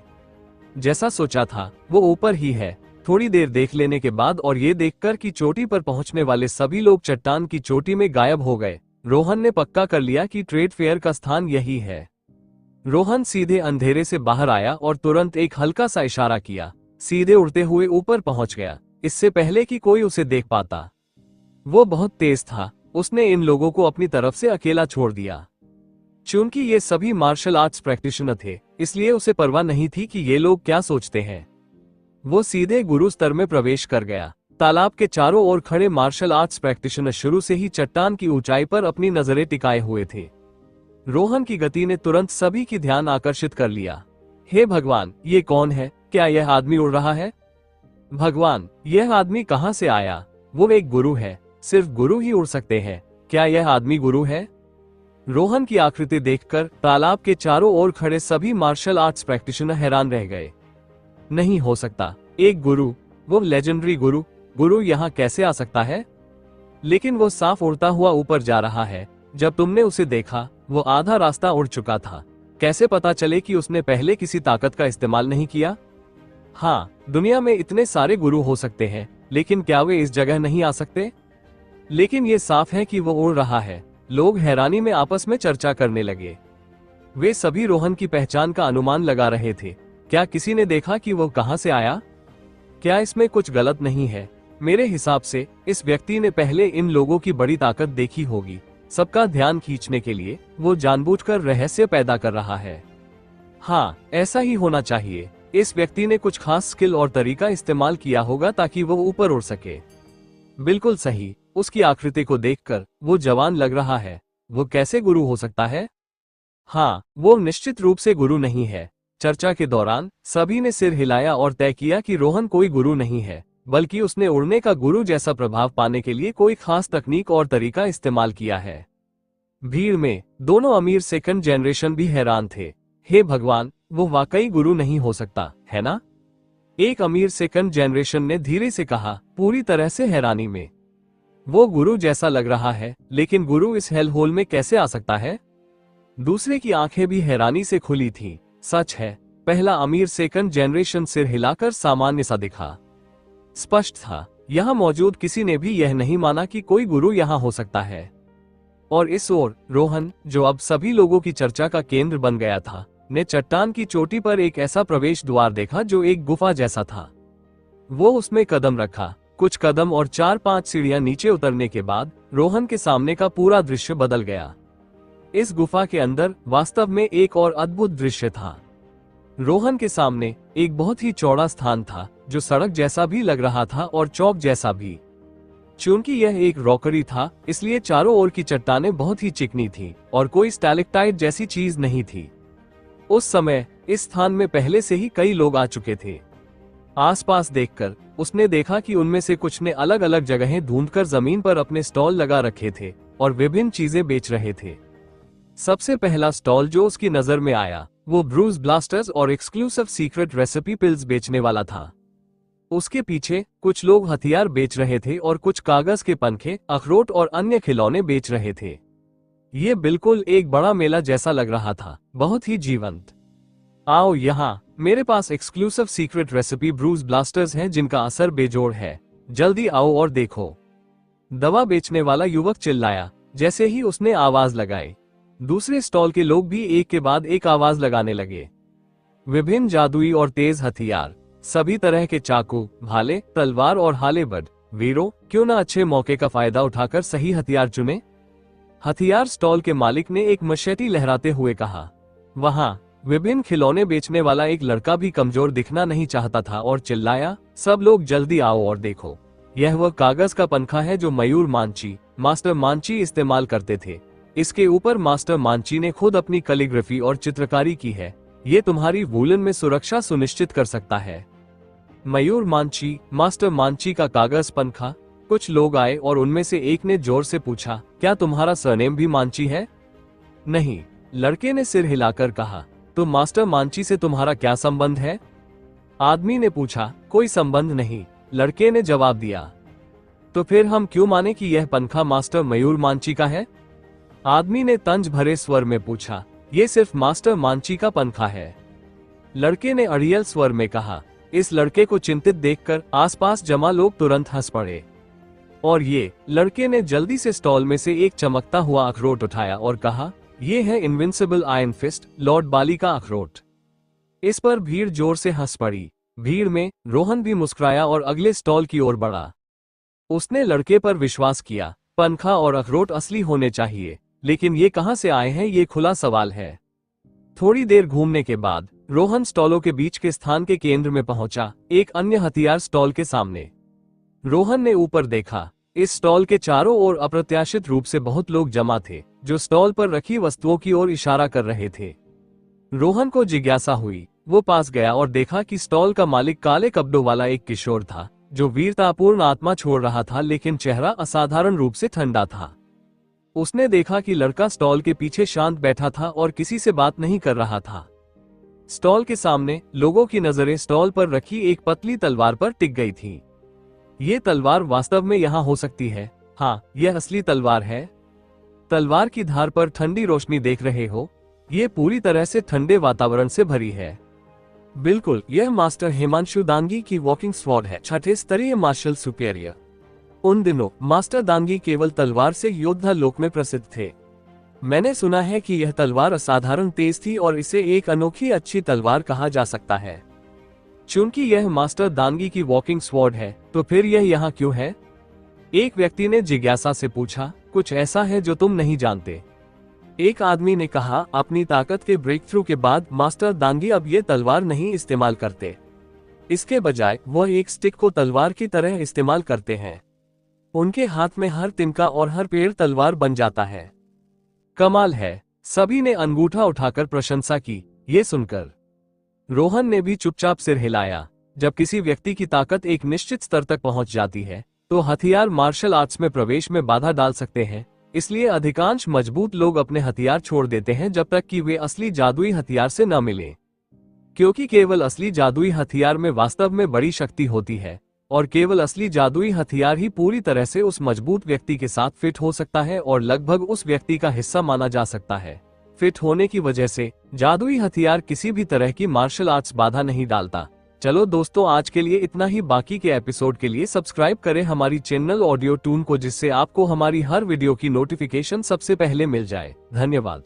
जैसा सोचा था वो ऊपर ही है। थोड़ी देर देख लेने के बाद और ये देखकर कि चोटी पर पहुंचने वाले सभी लोग चट्टान की चोटी में गायब हो गए, रोहन ने पक्का कर लिया कि ट्रेड फेयर का स्थान यही है। रोहन सीधे अंधेरे से बाहर आया और तुरंत एक हल्का सा इशारा किया, सीधे उड़ते हुए ऊपर पहुंच गया, इससे पहले कि कोई उसे देख पाता। वो बहुत तेज था, उसने इन लोगों को अपनी तरफ से अकेला छोड़ दिया। चूंकि ये सभी मार्शल आर्ट्स प्रैक्टिशनर थे, इसलिए उसे परवाह नहीं थी कि ये लोग क्या सोचते हैं। वो सीधे गुरु स्तर में प्रवेश कर गया। तालाब के चारों ओर खड़े मार्शल आर्ट्स प्रैक्टिशनर शुरू से ही चट्टान की ऊंचाई पर अपनी नजरें टिकाए हुए थे। रोहन की गति ने तुरंत सभी की ध्यान आकर्षित कर लिया। हे भगवान, ये कौन है? क्या यह आदमी उड़ रहा है? भगवान, यह आदमी कहां से आया? वो एक गुरु है, सिर्फ गुरु ही उड़ सकते हैं। क्या यह आदमी गुरु है? रोहन की आकृति देखकर तालाब के चारों ओर खड़े सभी मार्शल आर्ट्स प्रैक्टिशनर हैरान रह गए। नहीं हो सकता, एक गुरु, वो लेजेंडरी गुरु यहाँ कैसे आ सकता है? लेकिन वो साफ उड़ता हुआ ऊपर जा रहा है। जब तुमने उसे देखा, वो आधा रास्ता उड़ चुका था। कैसे पता चले कि उसने पहले किसी ताकत का इस्तेमाल नहीं किया? हाँ, दुनिया में इतने सारे गुरु हो सकते हैं, लेकिन क्या वे इस जगह नहीं आ सकते? लेकिन ये साफ है कि वो उड़ रहा है। लोग हैरानी में आपस में चर्चा करने लगे। वे सभी रोहन की पहचान का अनुमान लगा रहे थे। क्या किसी ने देखा कि वो कहां से आया? क्या इसमें कुछ गलत नहीं है? मेरे हिसाब से इस व्यक्ति ने पहले इन लोगों की बड़ी ताकत देखी होगी। सबका ध्यान खींचने के लिए वो जानबूझकर रहस्य पैदा कर रहा है। हाँ, ऐसा ही होना चाहिए। इस व्यक्ति ने कुछ खास स्किल और तरीका इस्तेमाल किया होगा ताकि वो ऊपर उड़ सके। बिल्कुल सही, उसकी आकृति को देखकर वो जवान लग रहा है। वो कैसे गुरु हो सकता है? हाँ, वो निश्चित रूप से गुरु नहीं है। चर्चा के दौरान सभी ने सिर हिलाया और तय किया कि रोहन कोई गुरु नहीं है, बल्कि उसने उड़ने का गुरु जैसा प्रभाव पाने के लिए कोई खास तकनीक और तरीका इस्तेमाल किया है। भीड़ में दोनों अमीर सेकंड जनरेशन भी हैरान थे। हे भगवान, वो वाकई गुरु नहीं हो सकता, है ना? एक अमीर सेकंड जनरेशन ने धीरे से कहा, पूरी तरह से हैरानी में। वो गुरु जैसा लग रहा है, लेकिन गुरु इस हेल होल में कैसे आ सकता है? दूसरे की आंखें भी हैरानी से खुली थीं। सच है, पहला अमीर सेकंड जनरेशन सिर हिलाकर सामान्य सा दिखा। स्पष्ट था, यहां मौजूद किसी ने भी यह नहीं माना कि कोई गुरु यहां हो सकता है। और इस ओर रोहन, जो अब सभी लोगों की चर्चा का केंद्र बन गया था, ने चट्टान की चोटी पर एक ऐसा प्रवेश द्वार देखा जो एक गुफा जैसा था। वो उसमें कदम रखा। कुछ कदम और 4-5 सीढ़ियां नीचे उतरने के बाद रोहन के सामने का पूरा दृश्य बदल गया। इस गुफा के अंदर वास्तव में एक और अद्भुत दृश्य था। रोहन के सामने एक बहुत ही चौड़ा स्थान था, जो सड़क जैसा भी लग रहा था और चौक जैसा भी। चूंकि यह एक रॉकरी था, इसलिए चारों ओर की चट्टानें बहुत ही चिकनी थीं और कोई स्टैलेक्टाइट जैसी चीज नहीं थी। उस समय इस स्थान में पहले से ही कई लोग आ चुके थे। आसपास देखकर उसने देखा कि उनमें से कुछ ने अलग अलग जगहें ढूंढकर जमीन पर अपने स्टॉल लगा रखे थे और विभिन्न चीजें बेच रहे थे। सबसे पहला स्टॉल जो उसकी नजर में आया, वो ब्रूस ब्लास्टर्स और एक्सक्लूसिव सीक्रेट रेसिपी पिल्स बेचने वाला था। उसके पीछे कुछ लोग हथियार बेच रहे थे और कुछ कागज के पंखे, अखरोट और अन्य खिलौने बेच रहे थे। ये बिल्कुल एक बड़ा मेला जैसा लग रहा था, बहुत ही जीवंत। आओ यहाँ, मेरे पास exclusive secret recipe brews blasters हैं जिनका असर बेजोड़ है। जल्दी आओ और देखो। दवा बेचने वाला युवक चिल्लाया, जैसे ही उसने आवाज लगाई, दूसरे स्टॉल के लोग भी एक के बाद एक आवाज लगाने लगे। विभिन्न जादुई और तेज हथियार, सभी तरह के चाकू, भाले, तलवार और हालेबड। वीरों, क्यों ना अच्छे मौके का फायदा उठाकर सही हथियार चुने। हथियार स्टॉल के मालिक ने एक मशेटी लहराते हुए कहा। वहां विभिन्न खिलौने बेचने वाला एक लड़का भी कमजोर दिखना नहीं चाहता था और चिल्लाया, सब लोग जल्दी आओ और देखो, यह वह कागज का पंखा है जो मयूर मांची, मास्टर मांची इस्तेमाल करते थे। इसके ऊपर मास्टर मांची ने खुद अपनी कैलीग्राफी और चित्रकारी की है। ये तुम्हारी वूलन में सुरक्षा सुनिश्चित कर सकता है। मयूर मांची, मास्टर मांची का कागज पंखा। कुछ लोग आए और उनमें से एक ने जोर से पूछा, क्या तुम्हारा सरनेम भी मांची है? नहीं, लड़के ने सिर हिलाकर कहा। तो मास्टर मांची से तुम्हारा क्या संबंध है? आदमी ने पूछा। कोई संबंध नहीं, लड़के ने जवाब दिया। तो फिर हम क्यों माने कि यह पंखा मास्टर मयूर मांची का है? आदमी ने तंज भरे स्वर में पूछा। यह सिर्फ मास्टर मांची का पंखा है, लड़के ने अड़ियल स्वर में कहा। इस लड़के को चिंतित देखकर आसपास जमा लोग तुरंत हंस पड़े। और ये लड़के ने जल्दी से स्टॉल में से एक चमकता हुआ अखरोट उठाया और कहा, यह है इनविंसिबल आयरन फिस्ट, लॉर्ड बाली का अखरोट। इस पर भीड़ जोर से हंस पड़ी। भीड़ में रोहन भी मुस्कुराया और अगले स्टॉल की ओर बढ़ा। उसने लड़के पर विश्वास किया। पंखा और अखरोट असली होने चाहिए, लेकिन ये कहां से आए हैं, ये खुला सवाल है। थोड़ी देर घूमने के बाद रोहन स्टॉलों के बीच के स्थान के केंद्र में पहुंचा, एक अन्य हथियार स्टॉल के सामने। रोहन ने ऊपर देखा। इस स्टॉल के चारों ओर अप्रत्याशित रूप से बहुत लोग जमा थे, जो स्टॉल पर रखी वस्तुओं की ओर इशारा कर रहे थे। रोहन को जिज्ञासा हुई। वो पास गया और देखा कि स्टॉल का मालिक काले कपड़ों वाला एक किशोर था, जो वीरतापूर्ण आत्मा छोड़ रहा था, लेकिन चेहरा असाधारण रूप से ठंडा था। उसने देखा कि लड़का स्टॉल के पीछे शांत बैठा था और किसी से बात नहीं कर रहा था। स्टॉल के सामने लोगों की नजरें स्टॉल पर रखी एक पतली तलवार पर टिक गई थी। ये तलवार वास्तव में यहाँ हो सकती है। हाँ, यह असली तलवार है। तलवार की धार पर ठंडी रोशनी देख रहे हो, ये पूरी तरह से ठंडे वातावरण से भरी है। बिल्कुल, यह मास्टर हिमांशु दांगी की वॉकिंग स्वॉर्ड है, छठे स्तरीय मार्शल सुपेरियर। उन दिनों मास्टर दांगी केवल तलवार से योद्धा लोक में प्रसिद्ध थे। मैंने सुना है कि यह तलवार असाधारण तेज थी और इसे एक अनोखी अच्छी तलवार कहा जा सकता है। चूंकि यह मास्टर दांगी की वॉकिंग स्वॉर्ड है, तो फिर यह यहाँ क्यों है? एक व्यक्ति ने जिज्ञासा से पूछा। कुछ ऐसा है जो तुम नहीं जानते, एक आदमी ने कहा। अपनी ताकत के ब्रेक थ्रू के बाद मास्टर दांगी अब ये तलवार नहीं इस्तेमाल करते। इसके बजाय वह एक स्टिक को तलवार की तरह इस्तेमाल करते हैं। उनके हाथ में हर तिनका और हर पेड़ तलवार बन जाता है। कमाल है, सभी ने अंगूठा उठाकर प्रशंसा की। ये सुनकर रोहन ने भी चुपचाप सिर हिलाया। जब किसी व्यक्ति की ताकत एक निश्चित स्तर तक पहुंच जाती है, तो हथियार मार्शल आर्ट्स में प्रवेश में बाधा डाल सकते हैं। इसलिए अधिकांश मजबूत लोग अपने हथियार छोड़ देते हैं जब तक कि वे असली जादुई हथियार से न मिलें, क्योंकि केवल असली जादुई हथियार में वास्तव में बड़ी शक्ति होती है और केवल असली जादुई हथियार ही पूरी तरह से उस मजबूत व्यक्ति के साथ फिट हो सकता है और लगभग उस व्यक्ति का हिस्सा माना जा सकता है। फिट होने की वजह से जादुई हथियार किसी भी तरह की मार्शल आर्ट्स बाधा नहीं डालता। चलो दोस्तों, आज के लिए इतना ही। बाकी के एपिसोड के लिए सब्सक्राइब करें हमारी चैनल ऑडियो टून को, जिससे आपको हमारी हर वीडियो की नोटिफिकेशन सबसे पहले मिल जाए। धन्यवाद।